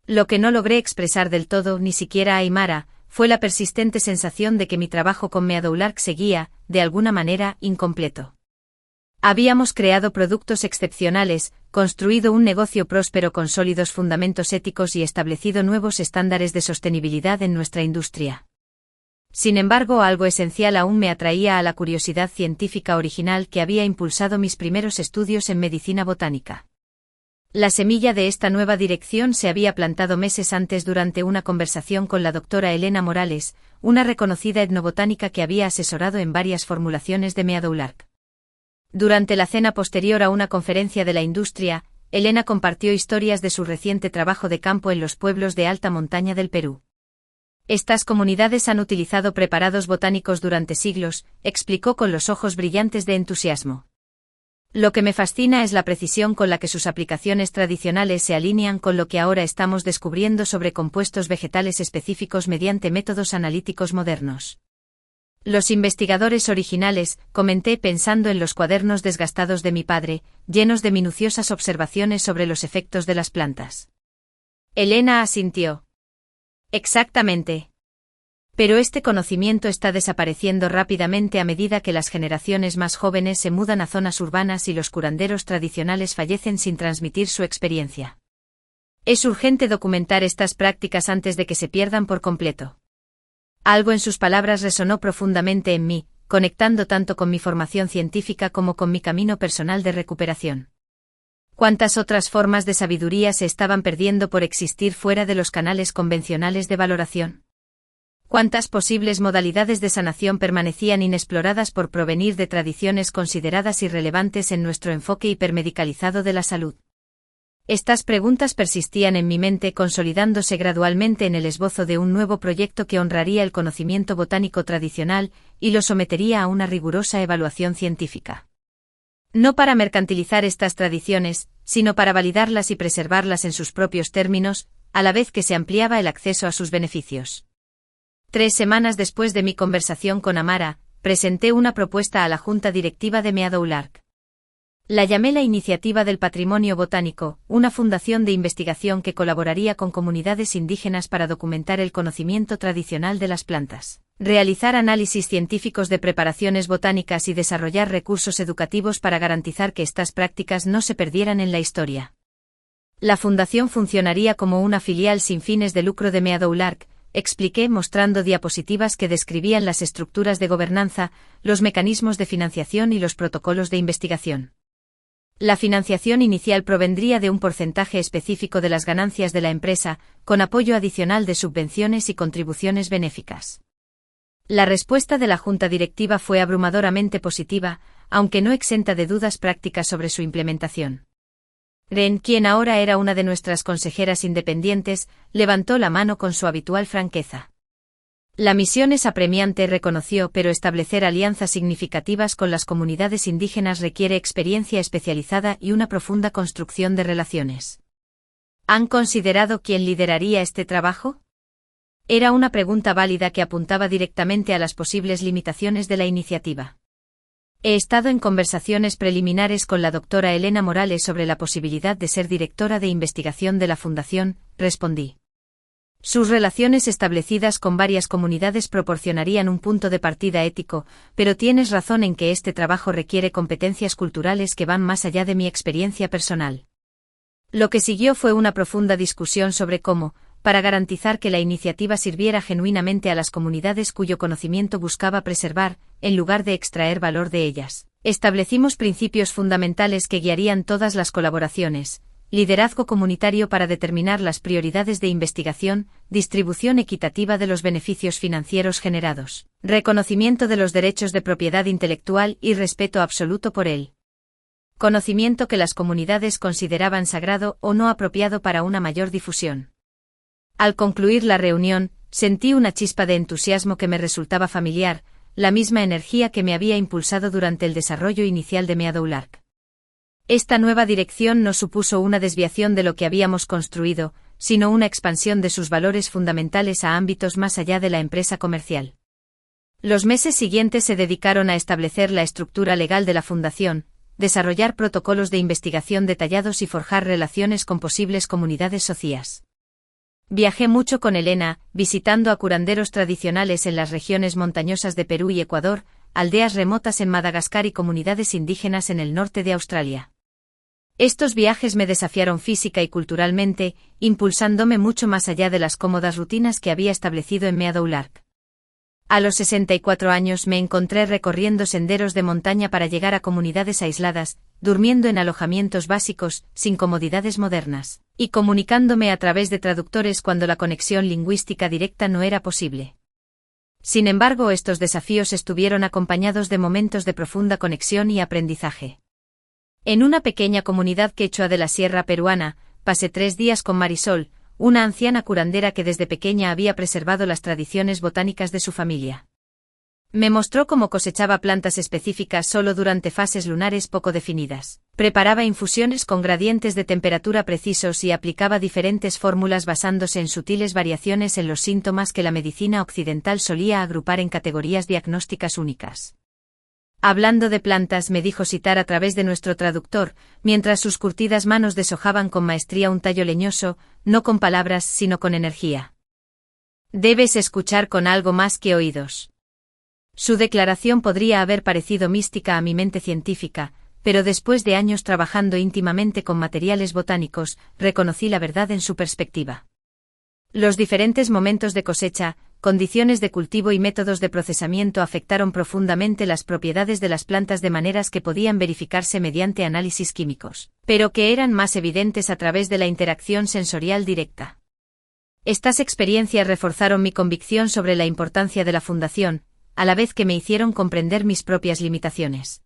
Lo que no logré expresar del todo, ni siquiera a Aymara, fue la persistente sensación de que mi trabajo con Meadowlark seguía, de alguna manera, incompleto. Habíamos creado productos excepcionales, construido un negocio próspero con sólidos fundamentos éticos y establecido nuevos estándares de sostenibilidad en nuestra industria. Sin embargo, algo esencial aún me atraía a la curiosidad científica original que había impulsado mis primeros estudios en medicina botánica. La semilla de esta nueva dirección se había plantado meses antes durante una conversación con la doctora Elena Morales, una reconocida etnobotánica que había asesorado en varias formulaciones de Meadowlark. Durante la cena posterior a una conferencia de la industria, Elena compartió historias de su reciente trabajo de campo en los pueblos de alta montaña del Perú. Estas comunidades han utilizado preparados botánicos durante siglos, explicó con los ojos brillantes de entusiasmo. Lo que me fascina es la precisión con la que sus aplicaciones tradicionales se alinean con lo que ahora estamos descubriendo sobre compuestos vegetales específicos mediante métodos analíticos modernos. Los investigadores originales, comenté pensando en los cuadernos desgastados de mi padre, llenos de minuciosas observaciones sobre los efectos de las plantas. Elena asintió. Exactamente. Pero este conocimiento está desapareciendo rápidamente a medida que las generaciones más jóvenes se mudan a zonas urbanas y los curanderos tradicionales fallecen sin transmitir su experiencia. Es urgente documentar estas prácticas antes de que se pierdan por completo. Algo en sus palabras resonó profundamente en mí, conectando tanto con mi formación científica como con mi camino personal de recuperación. ¿Cuántas otras formas de sabiduría se estaban perdiendo por existir fuera de los canales convencionales de valoración? ¿Cuántas posibles modalidades de sanación permanecían inexploradas por provenir de tradiciones consideradas irrelevantes en nuestro enfoque hipermedicalizado de la salud? Estas preguntas persistían en mi mente, consolidándose gradualmente en el esbozo de un nuevo proyecto que honraría el conocimiento botánico tradicional y lo sometería a una rigurosa evaluación científica. No para mercantilizar estas tradiciones, sino para validarlas y preservarlas en sus propios términos, a la vez que se ampliaba el acceso a sus beneficios. 3 semanas después de mi conversación con Amara, presenté una propuesta a la Junta Directiva de Meadowlark. La llamé la Iniciativa del Patrimonio Botánico, una fundación de investigación que colaboraría con comunidades indígenas para documentar el conocimiento tradicional de las plantas, realizar análisis científicos de preparaciones botánicas y desarrollar recursos educativos para garantizar que estas prácticas no se perdieran en la historia. La fundación funcionaría como una filial sin fines de lucro de Meadowlark, expliqué mostrando diapositivas que describían las estructuras de gobernanza, los mecanismos de financiación y los protocolos de investigación. La financiación inicial provendría de un porcentaje específico de las ganancias de la empresa, con apoyo adicional de subvenciones y contribuciones benéficas. La respuesta de la Junta Directiva fue abrumadoramente positiva, aunque no exenta de dudas prácticas sobre su implementación. Ren, quien ahora era una de nuestras consejeras independientes, levantó la mano con su habitual franqueza. La misión es apremiante, reconoció, pero establecer alianzas significativas con las comunidades indígenas requiere experiencia especializada y una profunda construcción de relaciones. ¿Han considerado quién lideraría este trabajo? Era una pregunta válida que apuntaba directamente a las posibles limitaciones de la iniciativa. He estado en conversaciones preliminares con la doctora Elena Morales sobre la posibilidad de ser directora de investigación de la Fundación, respondí. Sus relaciones establecidas con varias comunidades proporcionarían un punto de partida ético, pero tienes razón en que este trabajo requiere competencias culturales que van más allá de mi experiencia personal. Lo que siguió fue una profunda discusión sobre cómo, para garantizar que la iniciativa sirviera genuinamente a las comunidades cuyo conocimiento buscaba preservar, en lugar de extraer valor de ellas, establecimos principios fundamentales que guiarían todas las colaboraciones. Liderazgo comunitario para determinar las prioridades de investigación, distribución equitativa de los beneficios financieros generados, reconocimiento de los derechos de propiedad intelectual y respeto absoluto por él. Conocimiento que las comunidades consideraban sagrado o no apropiado para una mayor difusión. Al concluir la reunión, sentí una chispa de entusiasmo que me resultaba familiar, la misma energía que me había impulsado durante el desarrollo inicial de Meadowlark. Esta nueva dirección no supuso una desviación de lo que habíamos construido, sino una expansión de sus valores fundamentales a ámbitos más allá de la empresa comercial. Los meses siguientes se dedicaron a establecer la estructura legal de la fundación, desarrollar protocolos de investigación detallados y forjar relaciones con posibles comunidades socias. Viajé mucho con Elena, visitando a curanderos tradicionales en las regiones montañosas de Perú y Ecuador, aldeas remotas en Madagascar y comunidades indígenas en el norte de Australia. Estos viajes me desafiaron física y culturalmente, impulsándome mucho más allá de las cómodas rutinas que había establecido en Meadowlark. A los 64 años me encontré recorriendo senderos de montaña para llegar a comunidades aisladas, durmiendo en alojamientos básicos, sin comodidades modernas, y comunicándome a través de traductores cuando la conexión lingüística directa no era posible. Sin embargo, estos desafíos estuvieron acompañados de momentos de profunda conexión y aprendizaje. En una pequeña comunidad quechua de la sierra peruana, pasé 3 días con Marisol, una anciana curandera que desde pequeña había preservado las tradiciones botánicas de su familia. Me mostró cómo cosechaba plantas específicas solo durante fases lunares poco definidas, preparaba infusiones con gradientes de temperatura precisos y aplicaba diferentes fórmulas basándose en sutiles variaciones en los síntomas que la medicina occidental solía agrupar en categorías diagnósticas únicas. Hablando de plantas, me dijo citar a través de nuestro traductor, mientras sus curtidas manos deshojaban con maestría un tallo leñoso, no con palabras sino con energía. Debes escuchar con algo más que oídos. Su declaración podría haber parecido mística a mi mente científica, pero después de años trabajando íntimamente con materiales botánicos, reconocí la verdad en su perspectiva. Los diferentes momentos de cosecha, condiciones de cultivo y métodos de procesamiento afectaron profundamente las propiedades de las plantas de maneras que podían verificarse mediante análisis químicos, pero que eran más evidentes a través de la interacción sensorial directa. Estas experiencias reforzaron mi convicción sobre la importancia de la fundación, a la vez que me hicieron comprender mis propias limitaciones.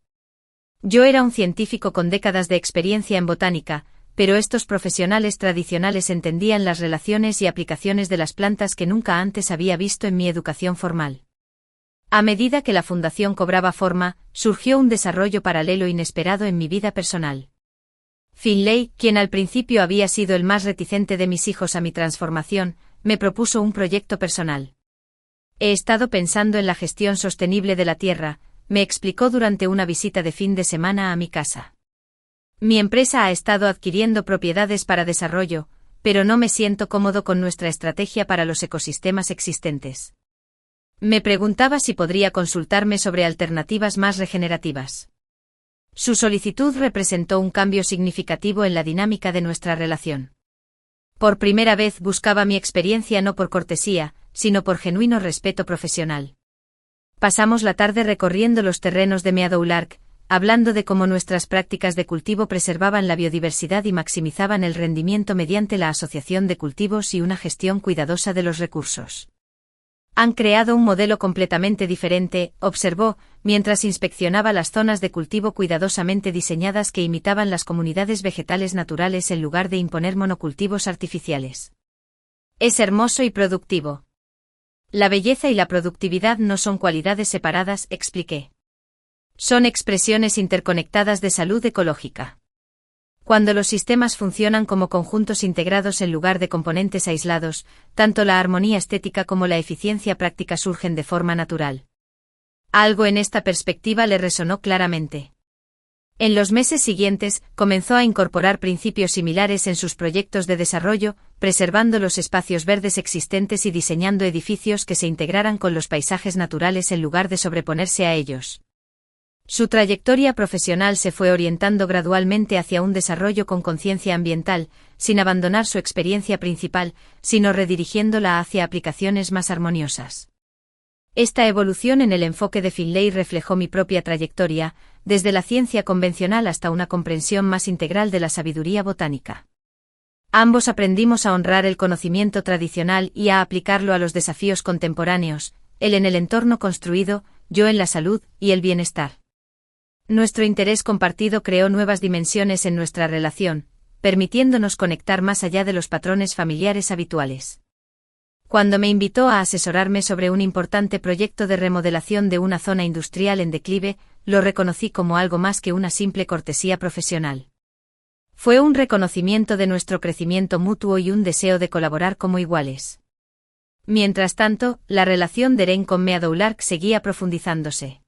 Yo era un científico con décadas de experiencia en botánica, pero estos profesionales tradicionales entendían las relaciones y aplicaciones de las plantas que nunca antes había visto en mi educación formal. A medida que la fundación cobraba forma, surgió un desarrollo paralelo inesperado en mi vida personal. Finlay, quien al principio había sido el más reticente de mis hijos a mi transformación, me propuso un proyecto personal. He estado pensando en la gestión sostenible de la tierra, me explicó durante una visita de fin de semana a mi casa. Mi empresa ha estado adquiriendo propiedades para desarrollo, pero no me siento cómodo con nuestra estrategia para los ecosistemas existentes. Me preguntaba si podría consultarme sobre alternativas más regenerativas. Su solicitud representó un cambio significativo en la dinámica de nuestra relación. Por primera vez buscaba mi experiencia no por cortesía, sino por genuino respeto profesional. Pasamos la tarde recorriendo los terrenos de Meadowlark, hablando de cómo nuestras prácticas de cultivo preservaban la biodiversidad y maximizaban el rendimiento mediante la asociación de cultivos y una gestión cuidadosa de los recursos. Han creado un modelo completamente diferente, observó, mientras inspeccionaba las zonas de cultivo cuidadosamente diseñadas que imitaban las comunidades vegetales naturales en lugar de imponer monocultivos artificiales. Es hermoso y productivo. La belleza y la productividad no son cualidades separadas, expliqué. Son expresiones interconectadas de salud ecológica. Cuando los sistemas funcionan como conjuntos integrados en lugar de componentes aislados, tanto la armonía estética como la eficiencia práctica surgen de forma natural. Algo en esta perspectiva le resonó claramente. En los meses siguientes, comenzó a incorporar principios similares en sus proyectos de desarrollo, preservando los espacios verdes existentes y diseñando edificios que se integraran con los paisajes naturales en lugar de sobreponerse a ellos. Su trayectoria profesional se fue orientando gradualmente hacia un desarrollo con conciencia ambiental, sin abandonar su experiencia principal, sino redirigiéndola hacia aplicaciones más armoniosas. Esta evolución en el enfoque de Finlay reflejó mi propia trayectoria, desde la ciencia convencional hasta una comprensión más integral de la sabiduría botánica. Ambos aprendimos a honrar el conocimiento tradicional y a aplicarlo a los desafíos contemporáneos, él en el entorno construido, yo en la salud y el bienestar. Nuestro interés compartido creó nuevas dimensiones en nuestra relación, permitiéndonos conectar más allá de los patrones familiares habituales. Cuando me invitó a asesorarme sobre un importante proyecto de remodelación de una zona industrial en declive, lo reconocí como algo más que una simple cortesía profesional. Fue un reconocimiento de nuestro crecimiento mutuo y un deseo de colaborar como iguales. Mientras tanto, la relación de Ren con Meadowlark seguía profundizándose.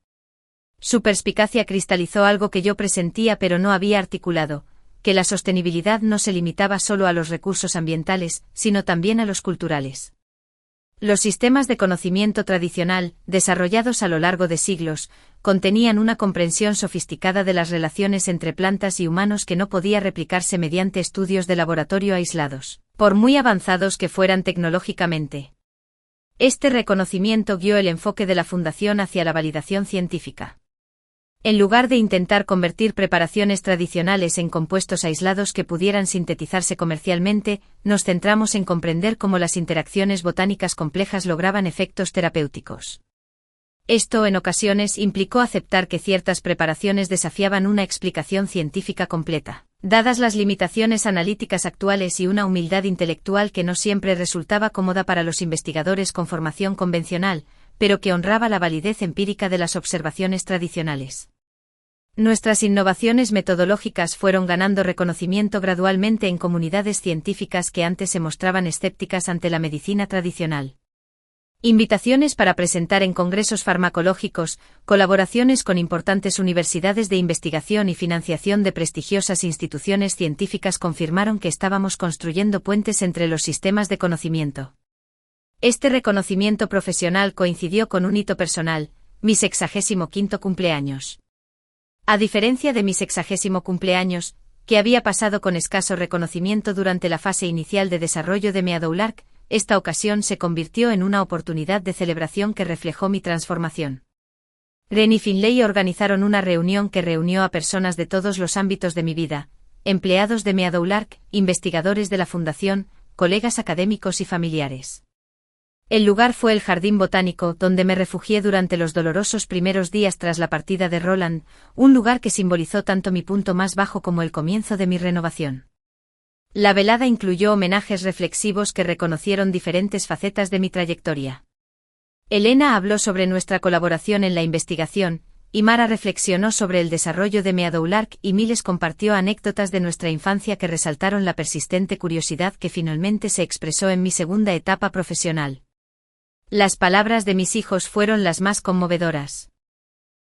Su perspicacia cristalizó algo que yo presentía pero no había articulado, que la sostenibilidad no se limitaba solo a los recursos ambientales, sino también a los culturales. Los sistemas de conocimiento tradicional, desarrollados a lo largo de siglos, contenían una comprensión sofisticada de las relaciones entre plantas y humanos que no podía replicarse mediante estudios de laboratorio aislados, por muy avanzados que fueran tecnológicamente. Este reconocimiento guió el enfoque de la Fundación hacia la validación científica. En lugar de intentar convertir preparaciones tradicionales en compuestos aislados que pudieran sintetizarse comercialmente, nos centramos en comprender cómo las interacciones botánicas complejas lograban efectos terapéuticos. Esto en ocasiones implicó aceptar que ciertas preparaciones desafiaban una explicación científica completa, dadas las limitaciones analíticas actuales y una humildad intelectual que no siempre resultaba cómoda para los investigadores con formación convencional, pero que honraba la validez empírica de las observaciones tradicionales. Nuestras innovaciones metodológicas fueron ganando reconocimiento gradualmente en comunidades científicas que antes se mostraban escépticas ante la medicina tradicional. Invitaciones para presentar en congresos farmacológicos, colaboraciones con importantes universidades de investigación y financiación de prestigiosas instituciones científicas confirmaron que estábamos construyendo puentes entre los sistemas de conocimiento. Este reconocimiento profesional coincidió con un hito personal, mi 65º cumpleaños. A diferencia de mi 60º cumpleaños, que había pasado con escaso reconocimiento durante la fase inicial de desarrollo de Meadowlark, esta ocasión se convirtió en una oportunidad de celebración que reflejó mi transformación. Ren y Finlay organizaron una reunión que reunió a personas de todos los ámbitos de mi vida, empleados de Meadowlark, investigadores de la Fundación, colegas académicos y familiares. El lugar fue el Jardín Botánico, donde me refugié durante los dolorosos primeros días tras la partida de Roland, un lugar que simbolizó tanto mi punto más bajo como el comienzo de mi renovación. La velada incluyó homenajes reflexivos que reconocieron diferentes facetas de mi trayectoria. Elena habló sobre nuestra colaboración en la investigación, y Mara reflexionó sobre el desarrollo de Meadowlark y Miles compartió anécdotas de nuestra infancia que resaltaron la persistente curiosidad que finalmente se expresó en mi segunda etapa profesional. Las palabras de mis hijos fueron las más conmovedoras.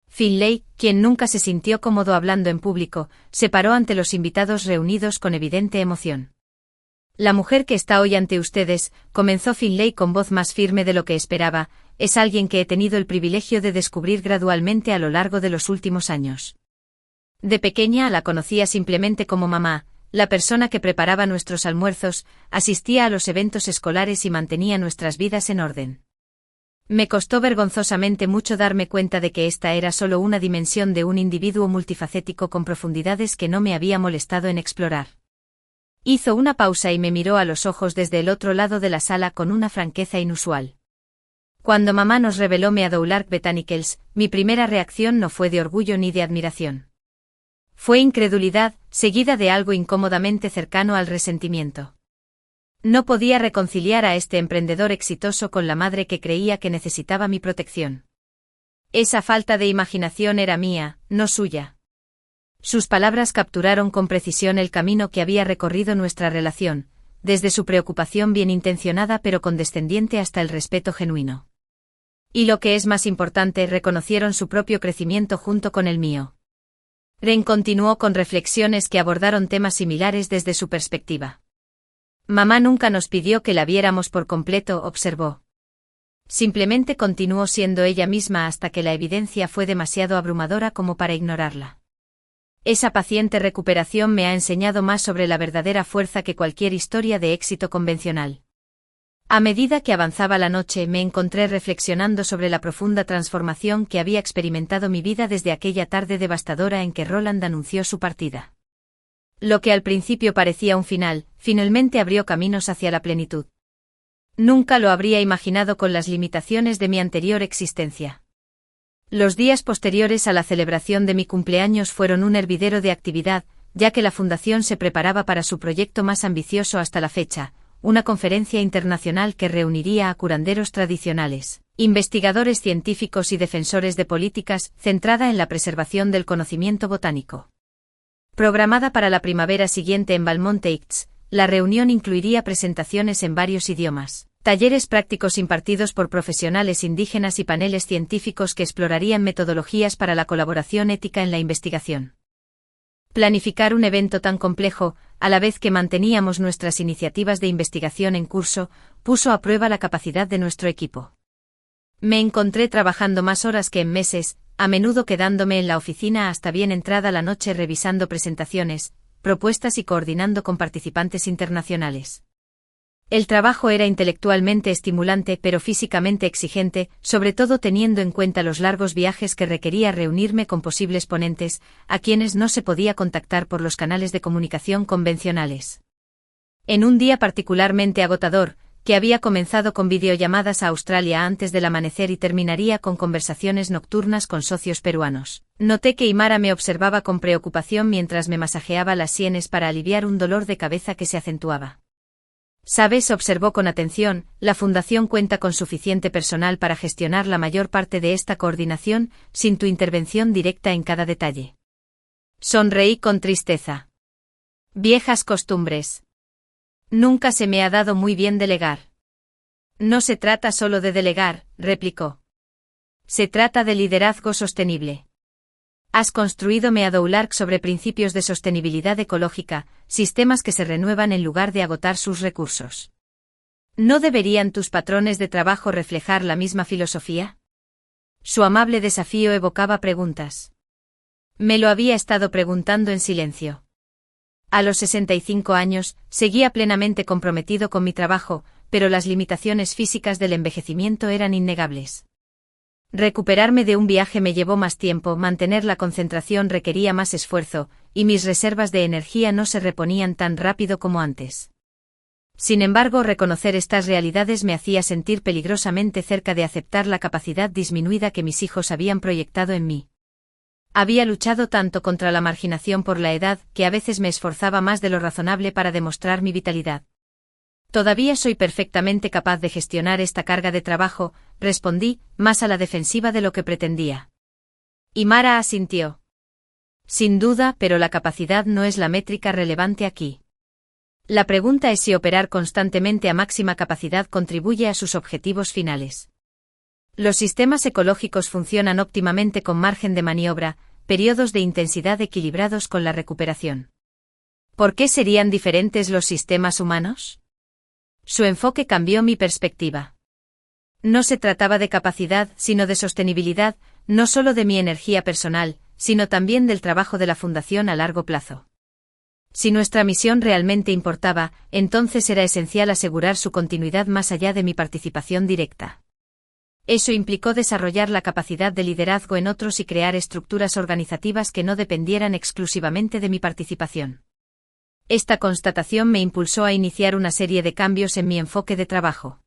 Finlay, quien nunca se sintió cómodo hablando en público, se paró ante los invitados reunidos con evidente emoción. La mujer que está hoy ante ustedes, comenzó Finlay con voz más firme de lo que esperaba, es alguien que he tenido el privilegio de descubrir gradualmente a lo largo de los últimos años. De pequeña la conocía simplemente como mamá, la persona que preparaba nuestros almuerzos, asistía a los eventos escolares y mantenía nuestras vidas en orden. Me costó vergonzosamente mucho darme cuenta de que esta era solo una dimensión de un individuo multifacético con profundidades que no me había molestado en explorar. Hizo una pausa y me miró a los ojos desde el otro lado de la sala con una franqueza inusual. Cuando mamá nos reveló Meadowlark Botanicals, mi primera reacción no fue de orgullo ni de admiración. Fue incredulidad, seguida de algo incómodamente cercano al resentimiento. No podía reconciliar a este emprendedor exitoso con la madre que creía que necesitaba mi protección. Esa falta de imaginación era mía, no suya. Sus palabras capturaron con precisión el camino que había recorrido nuestra relación, desde su preocupación bien intencionada pero condescendiente hasta el respeto genuino. Y lo que es más importante, reconocieron su propio crecimiento junto con el mío. Ren continuó con reflexiones que abordaron temas similares desde su perspectiva. Mamá nunca nos pidió que la viéramos por completo, observó. Simplemente continuó siendo ella misma hasta que la evidencia fue demasiado abrumadora como para ignorarla. Esa paciente recuperación me ha enseñado más sobre la verdadera fuerza que cualquier historia de éxito convencional. A medida que avanzaba la noche, me encontré reflexionando sobre la profunda transformación que había experimentado mi vida desde aquella tarde devastadora en que Roland anunció su partida. Lo que al principio parecía un final, finalmente abrió caminos hacia la plenitud. Nunca lo habría imaginado con las limitaciones de mi anterior existencia. Los días posteriores a la celebración de mi cumpleaños fueron un hervidero de actividad, ya que la fundación se preparaba para su proyecto más ambicioso hasta la fecha, una conferencia internacional que reuniría a curanderos tradicionales, investigadores científicos y defensores de políticas, centrada en la preservación del conocimiento botánico. Programada para la primavera siguiente en Valmont Heights, la reunión incluiría presentaciones en varios idiomas, talleres prácticos impartidos por profesionales indígenas y paneles científicos que explorarían metodologías para la colaboración ética en la investigación. Planificar un evento tan complejo, a la vez que manteníamos nuestras iniciativas de investigación en curso, puso a prueba la capacidad de nuestro equipo. Me encontré trabajando más horas que en meses, a menudo quedándome en la oficina hasta bien entrada la noche revisando presentaciones, propuestas y coordinando con participantes internacionales. El trabajo era intelectualmente estimulante pero físicamente exigente, sobre todo teniendo en cuenta los largos viajes que requería reunirme con posibles ponentes, a quienes no se podía contactar por los canales de comunicación convencionales. En un día particularmente agotador, que había comenzado con videollamadas a Australia antes del amanecer y terminaría con conversaciones nocturnas con socios peruanos, noté que Imara me observaba con preocupación mientras me masajeaba las sienes para aliviar un dolor de cabeza que se acentuaba. «Sabes», observó con atención, «la Fundación cuenta con suficiente personal para gestionar la mayor parte de esta coordinación, sin tu intervención directa en cada detalle». Sonreí con tristeza. Viejas costumbres. Nunca se me ha dado muy bien delegar. No se trata solo de delegar, replicó. Se trata de liderazgo sostenible. Has construido Meadowlark sobre principios de sostenibilidad ecológica, sistemas que se renuevan en lugar de agotar sus recursos. ¿No deberían tus patrones de trabajo reflejar la misma filosofía? Su amable desafío evocaba preguntas. Me lo había estado preguntando en silencio. A los 65 años, seguía plenamente comprometido con mi trabajo, pero las limitaciones físicas del envejecimiento eran innegables. Recuperarme de un viaje me llevó más tiempo, mantener la concentración requería más esfuerzo, y mis reservas de energía no se reponían tan rápido como antes. Sin embargo, reconocer estas realidades me hacía sentir peligrosamente cerca de aceptar la capacidad disminuida que mis hijos habían proyectado en mí. Había luchado tanto contra la marginación por la edad que a veces me esforzaba más de lo razonable para demostrar mi vitalidad. Todavía soy perfectamente capaz de gestionar esta carga de trabajo, respondí, más a la defensiva de lo que pretendía. Imara asintió. Sin duda, pero la capacidad no es la métrica relevante aquí. La pregunta es si operar constantemente a máxima capacidad contribuye a sus objetivos finales. Los sistemas ecológicos funcionan óptimamente con margen de maniobra, periodos de intensidad equilibrados con la recuperación. ¿Por qué serían diferentes los sistemas humanos? Su enfoque cambió mi perspectiva. No se trataba de capacidad, sino de sostenibilidad, no solo de mi energía personal, sino también del trabajo de la Fundación a largo plazo. Si nuestra misión realmente importaba, entonces era esencial asegurar su continuidad más allá de mi participación directa. Eso implicó desarrollar la capacidad de liderazgo en otros y crear estructuras organizativas que no dependieran exclusivamente de mi participación. Esta constatación me impulsó a iniciar una serie de cambios en mi enfoque de trabajo.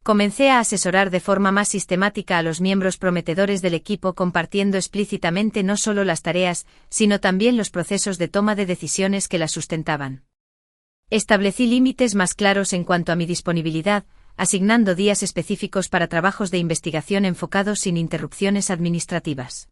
Comencé a asesorar de forma más sistemática a los miembros prometedores del equipo, compartiendo explícitamente no solo las tareas, sino también los procesos de toma de decisiones que las sustentaban. Establecí límites más claros en cuanto a mi disponibilidad, asignando días específicos para trabajos de investigación enfocados sin interrupciones administrativas.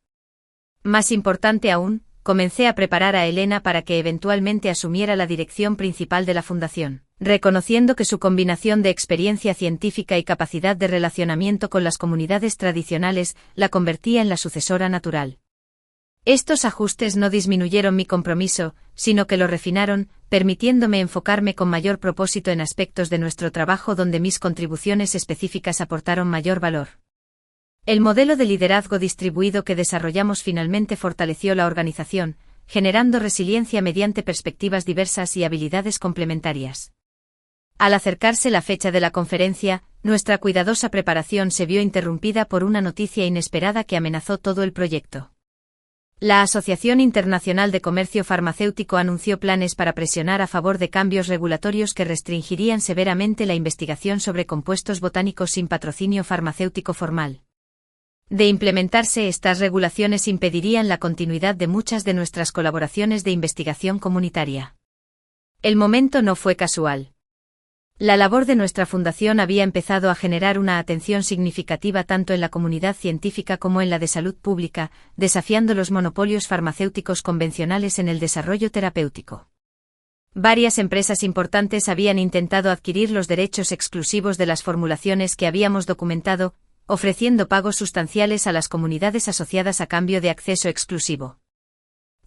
Más importante aún, comencé a preparar a Elena para que eventualmente asumiera la dirección principal de la fundación, reconociendo que su combinación de experiencia científica y capacidad de relacionamiento con las comunidades tradicionales la convertía en la sucesora natural. Estos ajustes no disminuyeron mi compromiso, sino que lo refinaron, permitiéndome enfocarme con mayor propósito en aspectos de nuestro trabajo donde mis contribuciones específicas aportaron mayor valor. El modelo de liderazgo distribuido que desarrollamos finalmente fortaleció la organización, generando resiliencia mediante perspectivas diversas y habilidades complementarias. Al acercarse la fecha de la conferencia, nuestra cuidadosa preparación se vio interrumpida por una noticia inesperada que amenazó todo el proyecto. La Asociación Internacional de Comercio Farmacéutico anunció planes para presionar a favor de cambios regulatorios que restringirían severamente la investigación sobre compuestos botánicos sin patrocinio farmacéutico formal. De implementarse, estas regulaciones impedirían la continuidad de muchas de nuestras colaboraciones de investigación comunitaria. El momento no fue casual. La labor de nuestra fundación había empezado a generar una atención significativa tanto en la comunidad científica como en la de salud pública, desafiando los monopolios farmacéuticos convencionales en el desarrollo terapéutico. Varias empresas importantes habían intentado adquirir los derechos exclusivos de las formulaciones que habíamos documentado, ofreciendo pagos sustanciales a las comunidades asociadas a cambio de acceso exclusivo.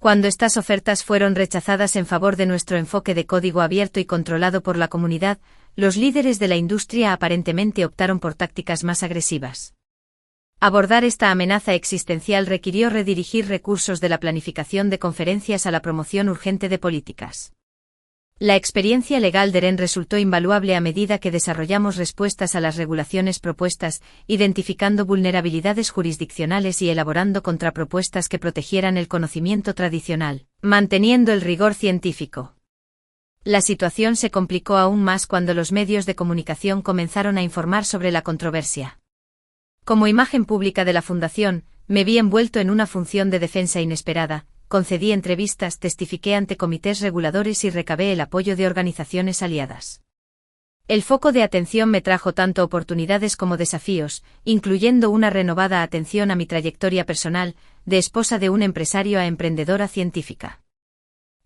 Cuando estas ofertas fueron rechazadas en favor de nuestro enfoque de código abierto y controlado por la comunidad, los líderes de la industria aparentemente optaron por tácticas más agresivas. Abordar esta amenaza existencial requirió redirigir recursos de la planificación de conferencias a la promoción urgente de políticas. La experiencia legal de REN resultó invaluable a medida que desarrollamos respuestas a las regulaciones propuestas, identificando vulnerabilidades jurisdiccionales y elaborando contrapropuestas que protegieran el conocimiento tradicional, manteniendo el rigor científico. La situación se complicó aún más cuando los medios de comunicación comenzaron a informar sobre la controversia. Como imagen pública de la Fundación, me vi envuelto en una función de defensa inesperada. Concedí entrevistas, testifiqué ante comités reguladores y recabé el apoyo de organizaciones aliadas. El foco de atención me trajo tanto oportunidades como desafíos, incluyendo una renovada atención a mi trayectoria personal, de esposa de un empresario a emprendedora científica.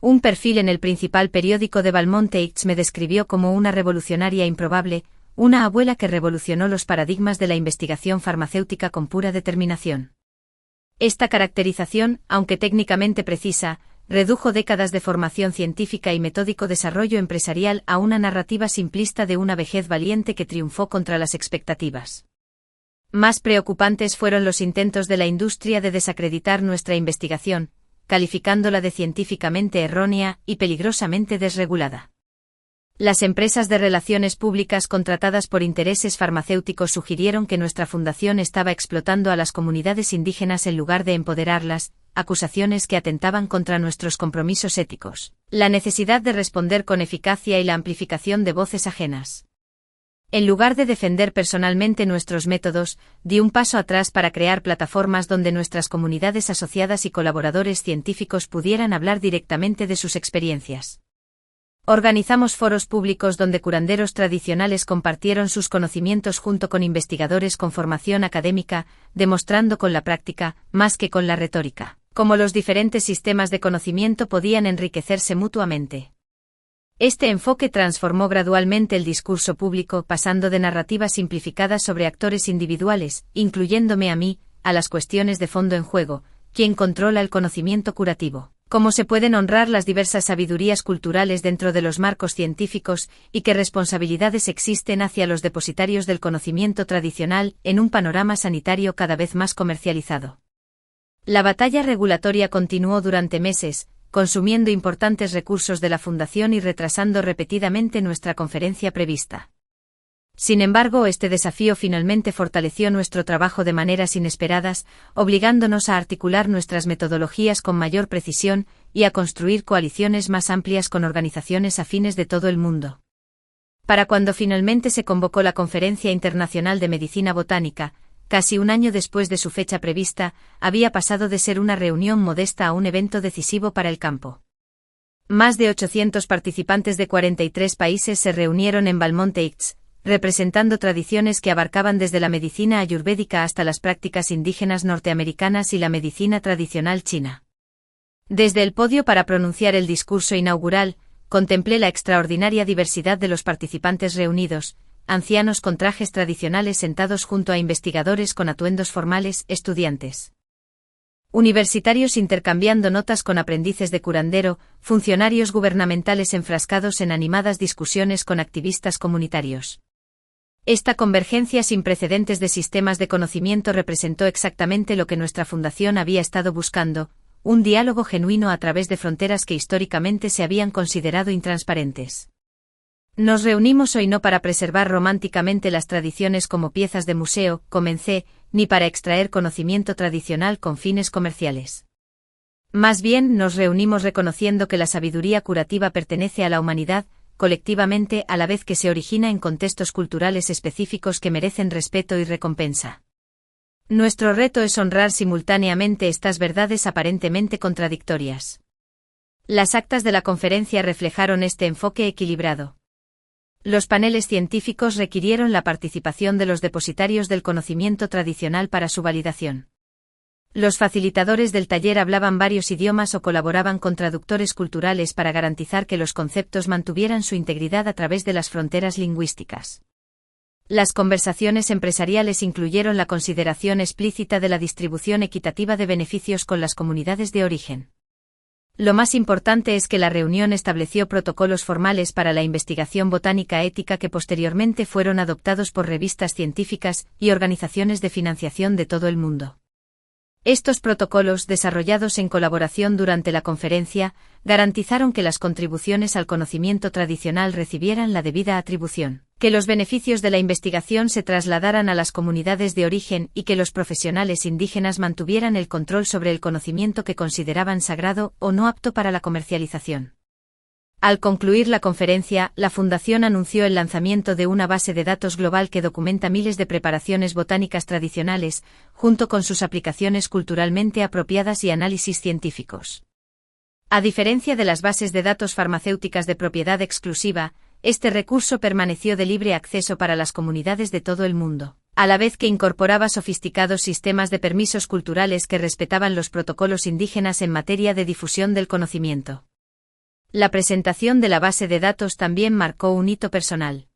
Un perfil en el principal periódico de Valmonte me describió como una revolucionaria improbable, una abuela que revolucionó los paradigmas de la investigación farmacéutica con pura determinación. Esta caracterización, aunque técnicamente precisa, redujo décadas de formación científica y metódico desarrollo empresarial a una narrativa simplista de una vejez valiente que triunfó contra las expectativas. Más preocupantes fueron los intentos de la industria de desacreditar nuestra investigación, calificándola de científicamente errónea y peligrosamente desregulada. Las empresas de relaciones públicas contratadas por intereses farmacéuticos sugirieron que nuestra fundación estaba explotando a las comunidades indígenas en lugar de empoderarlas, acusaciones que atentaban contra nuestros compromisos éticos, la necesidad de responder con eficacia y la amplificación de voces ajenas. En lugar de defender personalmente nuestros métodos, di un paso atrás para crear plataformas donde nuestras comunidades asociadas y colaboradores científicos pudieran hablar directamente de sus experiencias. Organizamos foros públicos donde curanderos tradicionales compartieron sus conocimientos junto con investigadores con formación académica, demostrando con la práctica, más que con la retórica, cómo los diferentes sistemas de conocimiento podían enriquecerse mutuamente. Este enfoque transformó gradualmente el discurso público, pasando de narrativas simplificadas sobre actores individuales, incluyéndome a mí, a las cuestiones de fondo en juego: ¿quién controla el conocimiento curativo? ¿Cómo se pueden honrar las diversas sabidurías culturales dentro de los marcos científicos, y qué responsabilidades existen hacia los depositarios del conocimiento tradicional en un panorama sanitario cada vez más comercializado? La batalla regulatoria continuó durante meses, consumiendo importantes recursos de la Fundación y retrasando repetidamente nuestra conferencia prevista. Sin embargo, este desafío finalmente fortaleció nuestro trabajo de maneras inesperadas, obligándonos a articular nuestras metodologías con mayor precisión y a construir coaliciones más amplias con organizaciones afines de todo el mundo. Para cuando finalmente se convocó la Conferencia Internacional de Medicina Botánica, casi un año después de su fecha prevista, había pasado de ser una reunión modesta a un evento decisivo para el campo. Más de 800 participantes de 43 países se reunieron en Balmont Heights, representando tradiciones que abarcaban desde la medicina ayurvédica hasta las prácticas indígenas norteamericanas y la medicina tradicional china. Desde el podio para pronunciar el discurso inaugural, contemplé la extraordinaria diversidad de los participantes reunidos, ancianos con trajes tradicionales sentados junto a investigadores con atuendos formales, estudiantes universitarios intercambiando notas con aprendices de curandero, funcionarios gubernamentales enfrascados en animadas discusiones con activistas comunitarios. Esta convergencia sin precedentes de sistemas de conocimiento representó exactamente lo que nuestra fundación había estado buscando, un diálogo genuino a través de fronteras que históricamente se habían considerado intransparentes. Nos reunimos hoy no para preservar románticamente las tradiciones como piezas de museo, comencé, ni para extraer conocimiento tradicional con fines comerciales. Más bien nos reunimos reconociendo que la sabiduría curativa pertenece a la humanidad, colectivamente a la vez que se origina en contextos culturales específicos que merecen respeto y recompensa. Nuestro reto es honrar simultáneamente estas verdades aparentemente contradictorias. Las actas de la conferencia reflejaron este enfoque equilibrado. Los paneles científicos requirieron la participación de los depositarios del conocimiento tradicional para su validación. Los facilitadores del taller hablaban varios idiomas o colaboraban con traductores culturales para garantizar que los conceptos mantuvieran su integridad a través de las fronteras lingüísticas. Las conversaciones empresariales incluyeron la consideración explícita de la distribución equitativa de beneficios con las comunidades de origen. Lo más importante es que la reunión estableció protocolos formales para la investigación botánica ética que posteriormente fueron adoptados por revistas científicas y organizaciones de financiación de todo el mundo. Estos protocolos, desarrollados en colaboración durante la conferencia, garantizaron que las contribuciones al conocimiento tradicional recibieran la debida atribución, que los beneficios de la investigación se trasladaran a las comunidades de origen y que los profesionales indígenas mantuvieran el control sobre el conocimiento que consideraban sagrado o no apto para la comercialización. Al concluir la conferencia, la Fundación anunció el lanzamiento de una base de datos global que documenta miles de preparaciones botánicas tradicionales, junto con sus aplicaciones culturalmente apropiadas y análisis científicos. A diferencia de las bases de datos farmacéuticas de propiedad exclusiva, este recurso permaneció de libre acceso para las comunidades de todo el mundo, a la vez que incorporaba sofisticados sistemas de permisos culturales que respetaban los protocolos indígenas en materia de difusión del conocimiento. La presentación de la base de datos también marcó un hito personal.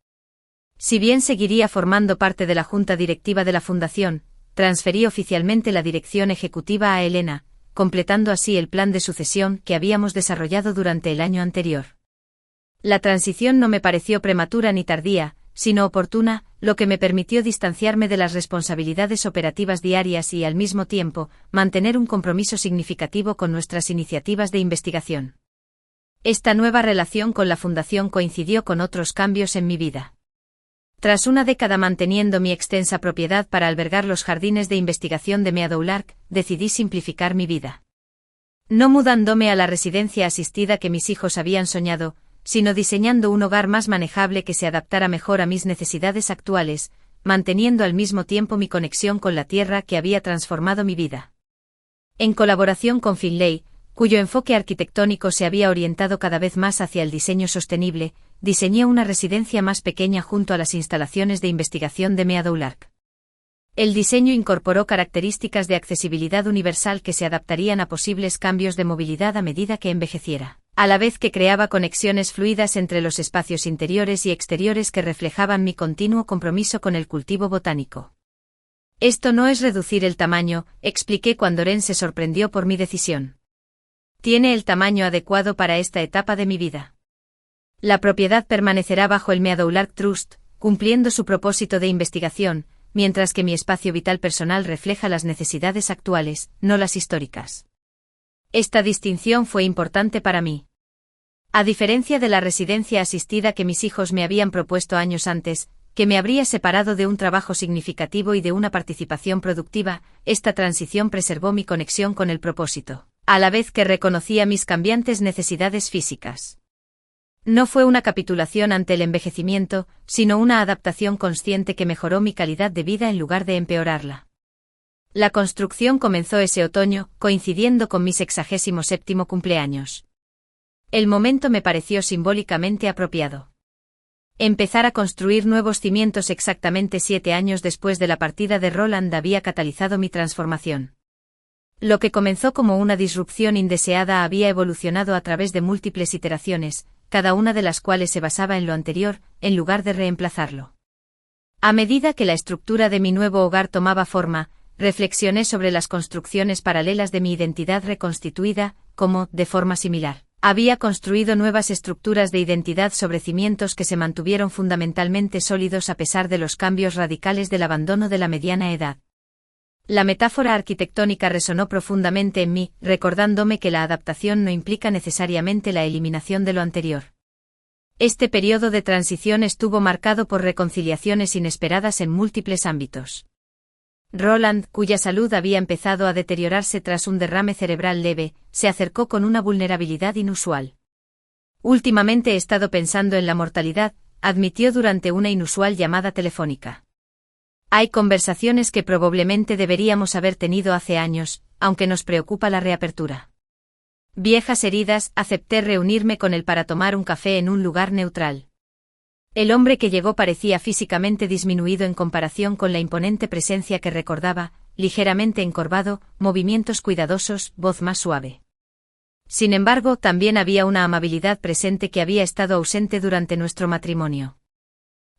Si bien seguiría formando parte de la junta directiva de la Fundación, transferí oficialmente la dirección ejecutiva a Elena, completando así el plan de sucesión que habíamos desarrollado durante el año anterior. La transición no me pareció prematura ni tardía, sino oportuna, lo que me permitió distanciarme de las responsabilidades operativas diarias y, al mismo tiempo, mantener un compromiso significativo con nuestras iniciativas de investigación. Esta nueva relación con la Fundación coincidió con otros cambios en mi vida. Tras una década manteniendo mi extensa propiedad para albergar los jardines de investigación de Meadow Lark, decidí simplificar mi vida. No mudándome a la residencia asistida que mis hijos habían soñado, sino diseñando un hogar más manejable que se adaptara mejor a mis necesidades actuales, manteniendo al mismo tiempo mi conexión con la tierra que había transformado mi vida. En colaboración con Finlay, cuyo enfoque arquitectónico se había orientado cada vez más hacia el diseño sostenible, diseñé una residencia más pequeña junto a las instalaciones de investigación de Meadow Lark. El diseño incorporó características de accesibilidad universal que se adaptarían a posibles cambios de movilidad a medida que envejeciera, a la vez que creaba conexiones fluidas entre los espacios interiores y exteriores que reflejaban mi continuo compromiso con el cultivo botánico. Esto no es reducir el tamaño, expliqué cuando Ren se sorprendió por mi decisión. Tiene el tamaño adecuado para esta etapa de mi vida. La propiedad permanecerá bajo el Meadow Lark Trust, cumpliendo su propósito de investigación, mientras que mi espacio vital personal refleja las necesidades actuales, no las históricas. Esta distinción fue importante para mí. A diferencia de la residencia asistida que mis hijos me habían propuesto años antes, que me habría separado de un trabajo significativo y de una participación productiva, esta transición preservó mi conexión con el propósito, a la vez que reconocía mis cambiantes necesidades físicas. No fue una capitulación ante el envejecimiento, sino una adaptación consciente que mejoró mi calidad de vida en lugar de empeorarla. La construcción comenzó ese otoño, coincidiendo con mi 67º cumpleaños. El momento me pareció simbólicamente apropiado. Empezar a construir nuevos cimientos exactamente 7 años después de la partida de Roland había catalizado mi transformación. Lo que comenzó como una disrupción indeseada había evolucionado a través de múltiples iteraciones, cada una de las cuales se basaba en lo anterior, en lugar de reemplazarlo. A medida que la estructura de mi nuevo hogar tomaba forma, reflexioné sobre las construcciones paralelas de mi identidad reconstituida, como, de forma similar, había construido nuevas estructuras de identidad sobre cimientos que se mantuvieron fundamentalmente sólidos a pesar de los cambios radicales del abandono de la mediana edad. La metáfora arquitectónica resonó profundamente en mí, recordándome que la adaptación no implica necesariamente la eliminación de lo anterior. Este periodo de transición estuvo marcado por reconciliaciones inesperadas en múltiples ámbitos. Roland, cuya salud había empezado a deteriorarse tras un derrame cerebral leve, se acercó con una vulnerabilidad inusual. Últimamente he estado pensando en la mortalidad, admitió durante una inusual llamada telefónica. Hay conversaciones que probablemente deberíamos haber tenido hace años, aunque nos preocupa la reapertura. Viejas heridas, acepté reunirme con él para tomar un café en un lugar neutral. El hombre que llegó parecía físicamente disminuido en comparación con la imponente presencia que recordaba, ligeramente encorvado, movimientos cuidadosos, voz más suave. Sin embargo, también había una amabilidad presente que había estado ausente durante nuestro matrimonio.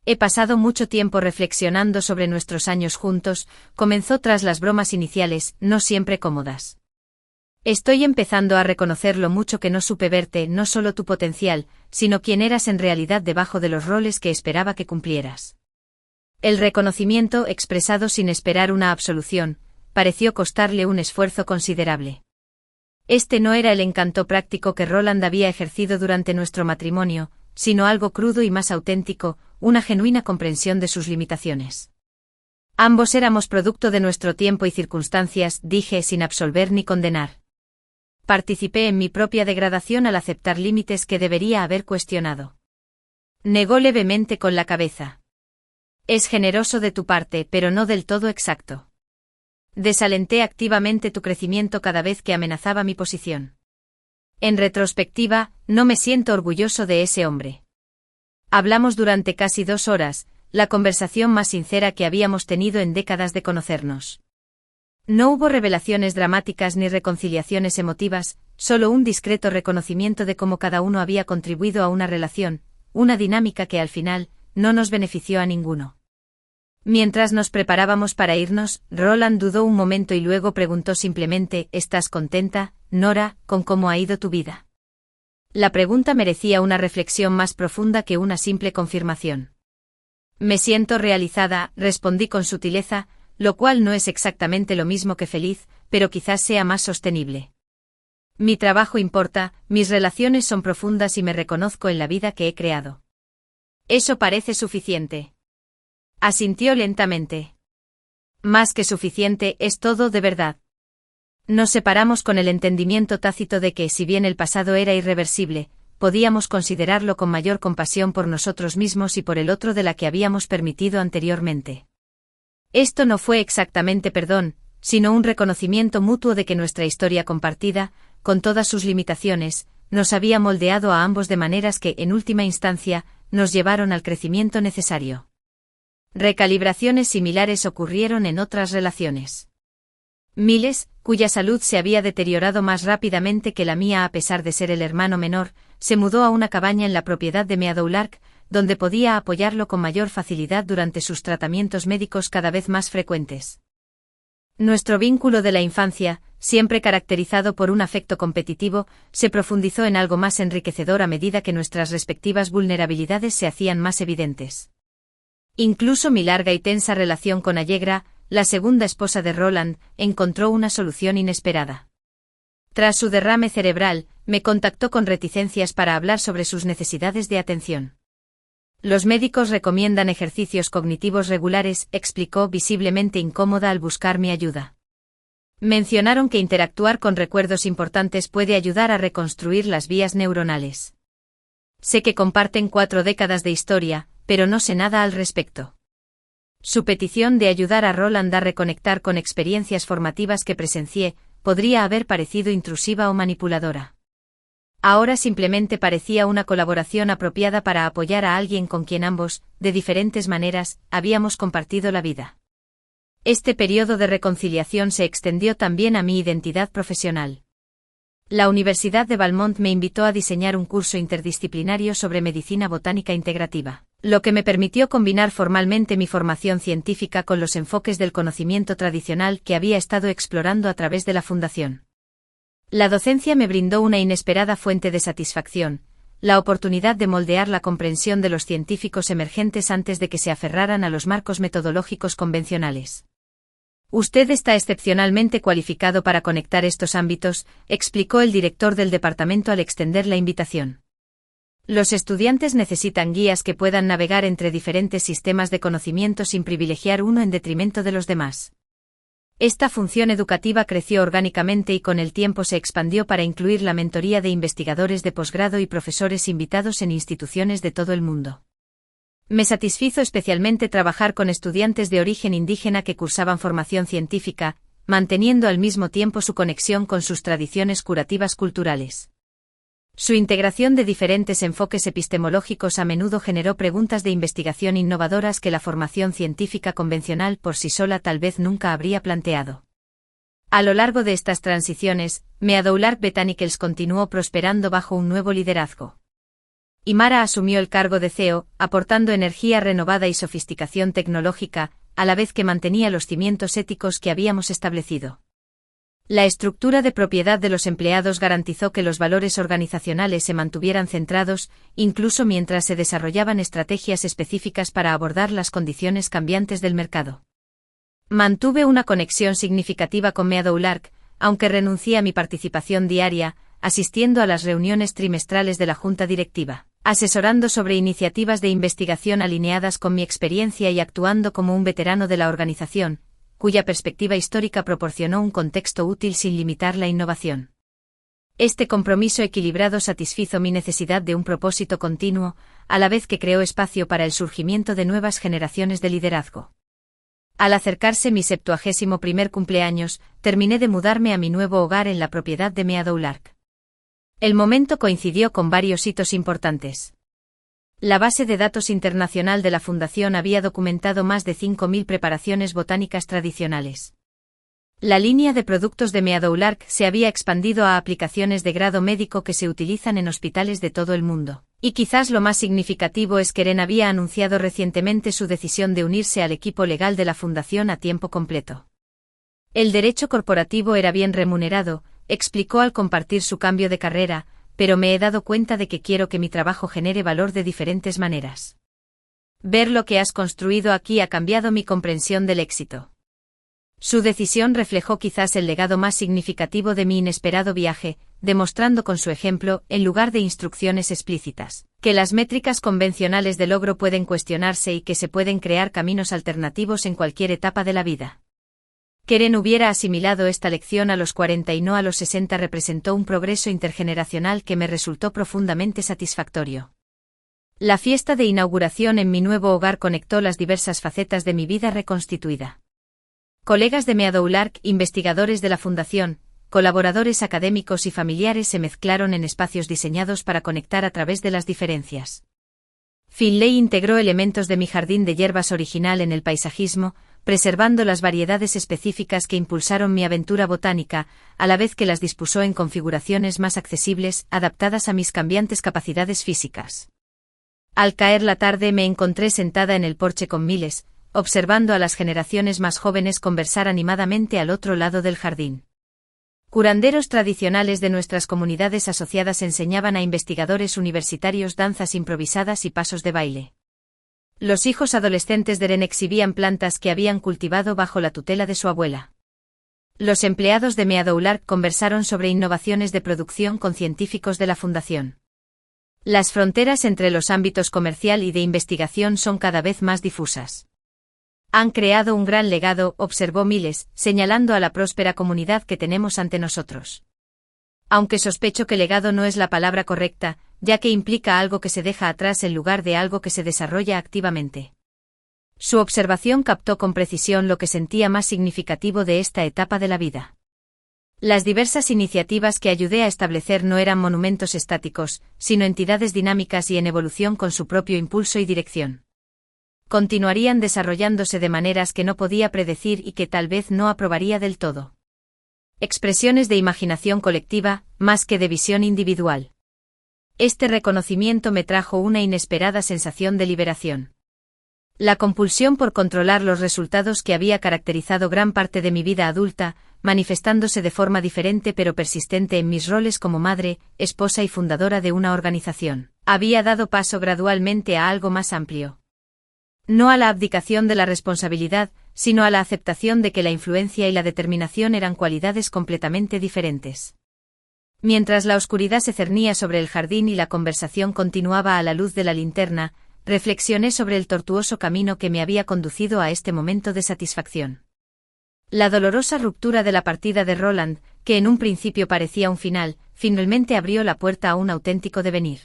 He pasado mucho tiempo reflexionando sobre nuestros años juntos, comenzó tras las bromas iniciales, no siempre cómodas. Estoy empezando a reconocer lo mucho que no supe verte, no solo tu potencial, sino quién eras en realidad debajo de los roles que esperaba que cumplieras. El reconocimiento, expresado sin esperar una absolución, pareció costarle un esfuerzo considerable. Este no era el encanto práctico que Roland había ejercido durante nuestro matrimonio, sino algo crudo y más auténtico, una genuina comprensión de sus limitaciones. Ambos éramos producto de nuestro tiempo y circunstancias, dije sin absolver ni condenar. Participé en mi propia degradación al aceptar límites que debería haber cuestionado. Negó levemente con la cabeza. Es generoso de tu parte, pero no del todo exacto. Desalenté activamente tu crecimiento cada vez que amenazaba mi posición. En retrospectiva, no me siento orgulloso de ese hombre. Hablamos durante casi 2 horas, la conversación más sincera que habíamos tenido en décadas de conocernos. No hubo revelaciones dramáticas ni reconciliaciones emotivas, solo un discreto reconocimiento de cómo cada uno había contribuido a una relación, una dinámica que al final, no nos benefició a ninguno. Mientras nos preparábamos para irnos, Roland dudó un momento y luego preguntó simplemente, ¿estás contenta, Nora, con cómo ha ido tu vida? La pregunta merecía una reflexión más profunda que una simple confirmación. Me siento realizada, respondí con sutileza, lo cual no es exactamente lo mismo que feliz, pero quizás sea más sostenible. Mi trabajo importa, mis relaciones son profundas y me reconozco en la vida que he creado. Eso parece suficiente. Asintió lentamente. Más que suficiente, es todo de verdad. Nos separamos con el entendimiento tácito de que, si bien el pasado era irreversible, podíamos considerarlo con mayor compasión por nosotros mismos y por el otro de la que habíamos permitido anteriormente. Esto no fue exactamente perdón, sino un reconocimiento mutuo de que nuestra historia compartida, con todas sus limitaciones, nos había moldeado a ambos de maneras que, en última instancia, nos llevaron al crecimiento necesario. Recalibraciones similares ocurrieron en otras relaciones. Miles, cuya salud se había deteriorado más rápidamente que la mía a pesar de ser el hermano menor, se mudó a una cabaña en la propiedad de Meadowlark, donde podía apoyarlo con mayor facilidad durante sus tratamientos médicos cada vez más frecuentes. Nuestro vínculo de la infancia, siempre caracterizado por un afecto competitivo, se profundizó en algo más enriquecedor a medida que nuestras respectivas vulnerabilidades se hacían más evidentes. Incluso mi larga y tensa relación con Allegra, la segunda esposa de Roland, encontró una solución inesperada. Tras su derrame cerebral, me contactó con reticencias para hablar sobre sus necesidades de atención. Los médicos recomiendan ejercicios cognitivos regulares, explicó visiblemente incómoda al buscar mi ayuda. Mencionaron que interactuar con recuerdos importantes puede ayudar a reconstruir las vías neuronales. Sé que comparten 4 décadas de historia, pero no sé nada al respecto. Su petición de ayudar a Roland a reconectar con experiencias formativas que presencié, podría haber parecido intrusiva o manipuladora. Ahora simplemente parecía una colaboración apropiada para apoyar a alguien con quien ambos, de diferentes maneras, habíamos compartido la vida. Este periodo de reconciliación se extendió también a mi identidad profesional. La Universidad de Valmont me invitó a diseñar un curso interdisciplinario sobre medicina botánica integrativa, lo que me permitió combinar formalmente mi formación científica con los enfoques del conocimiento tradicional que había estado explorando a través de la Fundación. La docencia me brindó una inesperada fuente de satisfacción, la oportunidad de moldear la comprensión de los científicos emergentes antes de que se aferraran a los marcos metodológicos convencionales. Usted está excepcionalmente cualificado para conectar estos ámbitos, explicó el director del departamento al extender la invitación. Los estudiantes necesitan guías que puedan navegar entre diferentes sistemas de conocimiento sin privilegiar uno en detrimento de los demás. Esta función educativa creció orgánicamente y con el tiempo se expandió para incluir la mentoría de investigadores de posgrado y profesores invitados en instituciones de todo el mundo. Me satisfizo especialmente trabajar con estudiantes de origen indígena que cursaban formación científica, manteniendo al mismo tiempo su conexión con sus tradiciones curativas culturales. Su integración de diferentes enfoques epistemológicos a menudo generó preguntas de investigación innovadoras que la formación científica convencional por sí sola tal vez nunca habría planteado. A lo largo de estas transiciones, Meadowlark Botanicals continuó prosperando bajo un nuevo liderazgo. Imara asumió el cargo de CEO, aportando energía renovada y sofisticación tecnológica, a la vez que mantenía los cimientos éticos que habíamos establecido. La estructura de propiedad de los empleados garantizó que los valores organizacionales se mantuvieran centrados, incluso mientras se desarrollaban estrategias específicas para abordar las condiciones cambiantes del mercado. Mantuve una conexión significativa con Meadowlark, aunque renuncié a mi participación diaria, asistiendo a las reuniones trimestrales de la junta directiva, asesorando sobre iniciativas de investigación alineadas con mi experiencia y actuando como un veterano de la organización, cuya perspectiva histórica proporcionó un contexto útil sin limitar la innovación. Este compromiso equilibrado satisfizo mi necesidad de un propósito continuo, a la vez que creó espacio para el surgimiento de nuevas generaciones de liderazgo. Al acercarse mi 71º cumpleaños, terminé de mudarme a mi nuevo hogar en la propiedad de Meadowlark. El momento coincidió con varios hitos importantes. La base de datos internacional de la Fundación había documentado más de 5.000 preparaciones botánicas tradicionales. La línea de productos de Meadowlark se había expandido a aplicaciones de grado médico que se utilizan en hospitales de todo el mundo. Y quizás lo más significativo es que Ren había anunciado recientemente su decisión de unirse al equipo legal de la Fundación a tiempo completo. El derecho corporativo era bien remunerado, explicó al compartir su cambio de carrera, pero me he dado cuenta de que quiero que mi trabajo genere valor de diferentes maneras. Ver lo que has construido aquí ha cambiado mi comprensión del éxito. Su decisión reflejó quizás el legado más significativo de mi inesperado viaje, demostrando con su ejemplo, en lugar de instrucciones explícitas, que las métricas convencionales de logro pueden cuestionarse y que se pueden crear caminos alternativos en cualquier etapa de la vida. Que Ren hubiera asimilado esta lección a los 40 y no a los 60 representó un progreso intergeneracional que me resultó profundamente satisfactorio. La fiesta de inauguración en mi nuevo hogar conectó las diversas facetas de mi vida reconstituida. Colegas de Meadowlark, investigadores de la Fundación, colaboradores académicos y familiares se mezclaron en espacios diseñados para conectar a través de las diferencias. Finlay integró elementos de mi jardín de hierbas original en el paisajismo, preservando las variedades específicas que impulsaron mi aventura botánica, a la vez que las dispuso en configuraciones más accesibles, adaptadas a mis cambiantes capacidades físicas. Al caer la tarde me encontré sentada en el porche con Miles, observando a las generaciones más jóvenes conversar animadamente al otro lado del jardín. Curanderos tradicionales de nuestras comunidades asociadas enseñaban a investigadores universitarios danzas improvisadas y pasos de baile. Los hijos adolescentes de Ren exhibían plantas que habían cultivado bajo la tutela de su abuela. Los empleados de Meadowlark conversaron sobre innovaciones de producción con científicos de la Fundación. Las fronteras entre los ámbitos comercial y de investigación son cada vez más difusas. Han creado un gran legado, observó Miles, señalando a la próspera comunidad que tenemos ante nosotros. Aunque sospecho que legado no es la palabra correcta, ya que implica algo que se deja atrás en lugar de algo que se desarrolla activamente. Su observación captó con precisión lo que sentía más significativo de esta etapa de la vida. Las diversas iniciativas que ayudé a establecer no eran monumentos estáticos, sino entidades dinámicas y en evolución con su propio impulso y dirección. Continuarían desarrollándose de maneras que no podía predecir y que tal vez no aprobaría del todo. Expresiones de imaginación colectiva, más que de visión individual. Este reconocimiento me trajo una inesperada sensación de liberación. La compulsión por controlar los resultados que había caracterizado gran parte de mi vida adulta, manifestándose de forma diferente pero persistente en mis roles como madre, esposa y fundadora de una organización, había dado paso gradualmente a algo más amplio. No a la abdicación de la responsabilidad, sino a la aceptación de que la influencia y la determinación eran cualidades completamente diferentes. Mientras la oscuridad se cernía sobre el jardín y la conversación continuaba a la luz de la linterna, reflexioné sobre el tortuoso camino que me había conducido a este momento de satisfacción. La dolorosa ruptura de la partida de Roland, que en un principio parecía un final, finalmente abrió la puerta a un auténtico devenir.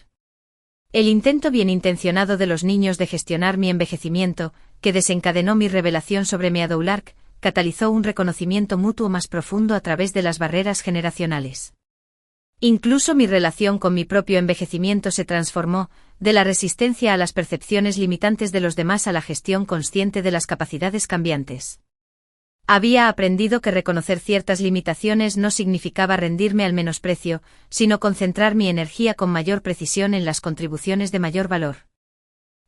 El intento bien intencionado de los niños de gestionar mi envejecimiento, que desencadenó mi revelación sobre Meadowlark, catalizó un reconocimiento mutuo más profundo a través de las barreras generacionales. Incluso mi relación con mi propio envejecimiento se transformó, de la resistencia a las percepciones limitantes de los demás a la gestión consciente de las capacidades cambiantes. Había aprendido que reconocer ciertas limitaciones no significaba rendirme al menosprecio, sino concentrar mi energía con mayor precisión en las contribuciones de mayor valor.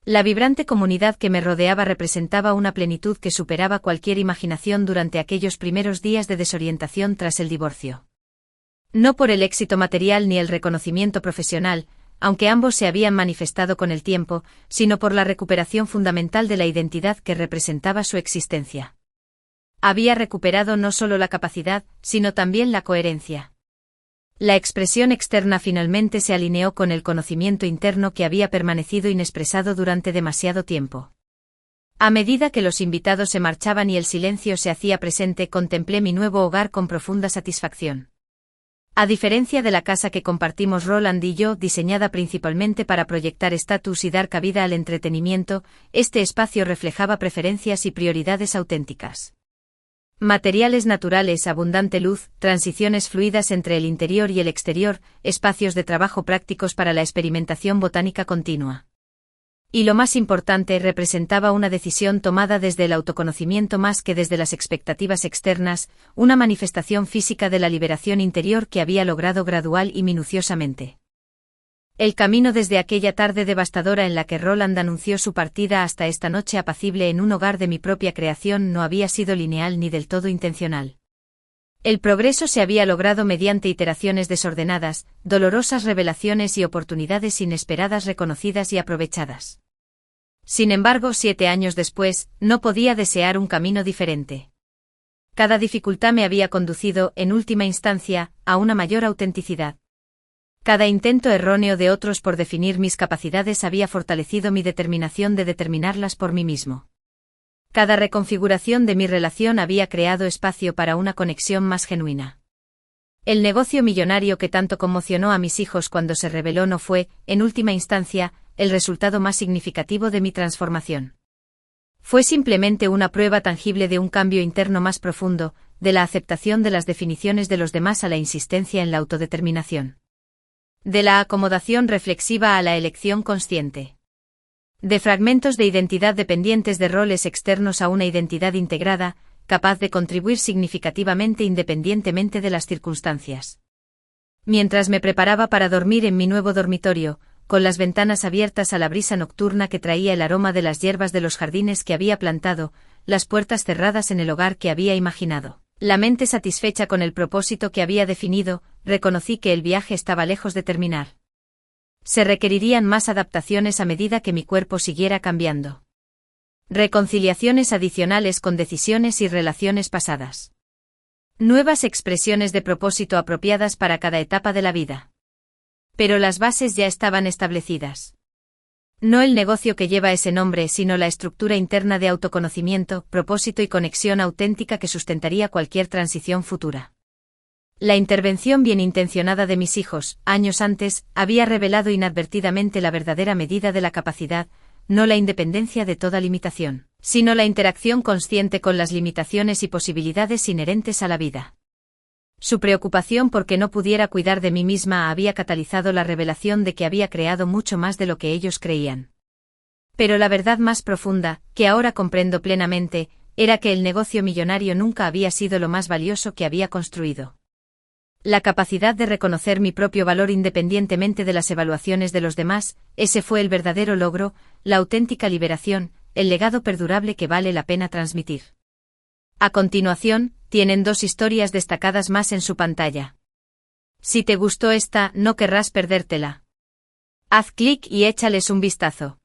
La vibrante comunidad que me rodeaba representaba una plenitud que superaba cualquier imaginación durante aquellos primeros días de desorientación tras el divorcio. No por el éxito material ni el reconocimiento profesional, aunque ambos se habían manifestado con el tiempo, sino por la recuperación fundamental de la identidad que representaba su existencia. Había recuperado no solo la capacidad, sino también la coherencia. La expresión externa finalmente se alineó con el conocimiento interno que había permanecido inexpresado durante demasiado tiempo. A medida que los invitados se marchaban y el silencio se hacía presente, contemplé mi nuevo hogar con profunda satisfacción. A diferencia de la casa que compartimos Roland y yo, diseñada principalmente para proyectar estatus y dar cabida al entretenimiento, este espacio reflejaba preferencias y prioridades auténticas. Materiales naturales, abundante luz, transiciones fluidas entre el interior y el exterior, espacios de trabajo prácticos para la experimentación botánica continua. Y lo más importante, representaba una decisión tomada desde el autoconocimiento más que desde las expectativas externas, una manifestación física de la liberación interior que había logrado gradual y minuciosamente. El camino desde aquella tarde devastadora en la que Roland anunció su partida hasta esta noche apacible en un hogar de mi propia creación no había sido lineal ni del todo intencional. El progreso se había logrado mediante iteraciones desordenadas, dolorosas revelaciones y oportunidades inesperadas reconocidas y aprovechadas. Sin embargo, 7 años después, no podía desear un camino diferente. Cada dificultad me había conducido, en última instancia, a una mayor autenticidad. Cada intento erróneo de otros por definir mis capacidades había fortalecido mi determinación de determinarlas por mí mismo. Cada reconfiguración de mi relación había creado espacio para una conexión más genuina. El negocio millonario que tanto conmocionó a mis hijos cuando se reveló no fue, en última instancia, el resultado más significativo de mi transformación. Fue simplemente una prueba tangible de un cambio interno más profundo, de la aceptación de las definiciones de los demás a la insistencia en la autodeterminación. De la acomodación reflexiva a la elección consciente. De fragmentos de identidad dependientes de roles externos a una identidad integrada, capaz de contribuir significativamente independientemente de las circunstancias. Mientras me preparaba para dormir en mi nuevo dormitorio, con las ventanas abiertas a la brisa nocturna que traía el aroma de las hierbas de los jardines que había plantado, las puertas cerradas en el hogar que había imaginado, la mente satisfecha con el propósito que había definido, reconocí que el viaje estaba lejos de terminar. Se requerirían más adaptaciones a medida que mi cuerpo siguiera cambiando. Reconciliaciones adicionales con decisiones y relaciones pasadas. Nuevas expresiones de propósito apropiadas para cada etapa de la vida. Pero las bases ya estaban establecidas. No el negocio que lleva ese nombre, sino la estructura interna de autoconocimiento, propósito y conexión auténtica que sustentaría cualquier transición futura. La intervención bien intencionada de mis hijos, años antes, había revelado inadvertidamente la verdadera medida de la capacidad, no la independencia de toda limitación, sino la interacción consciente con las limitaciones y posibilidades inherentes a la vida. Su preocupación porque no pudiera cuidar de mí misma había catalizado la revelación de que había creado mucho más de lo que ellos creían. Pero la verdad más profunda, que ahora comprendo plenamente, era que el negocio millonario nunca había sido lo más valioso que había construido. La capacidad de reconocer mi propio valor independientemente de las evaluaciones de los demás, ese fue el verdadero logro, la auténtica liberación, el legado perdurable que vale la pena transmitir. A continuación, tienen 2 historias destacadas más en su pantalla. Si te gustó esta, no querrás perdértela. Haz clic y échales un vistazo.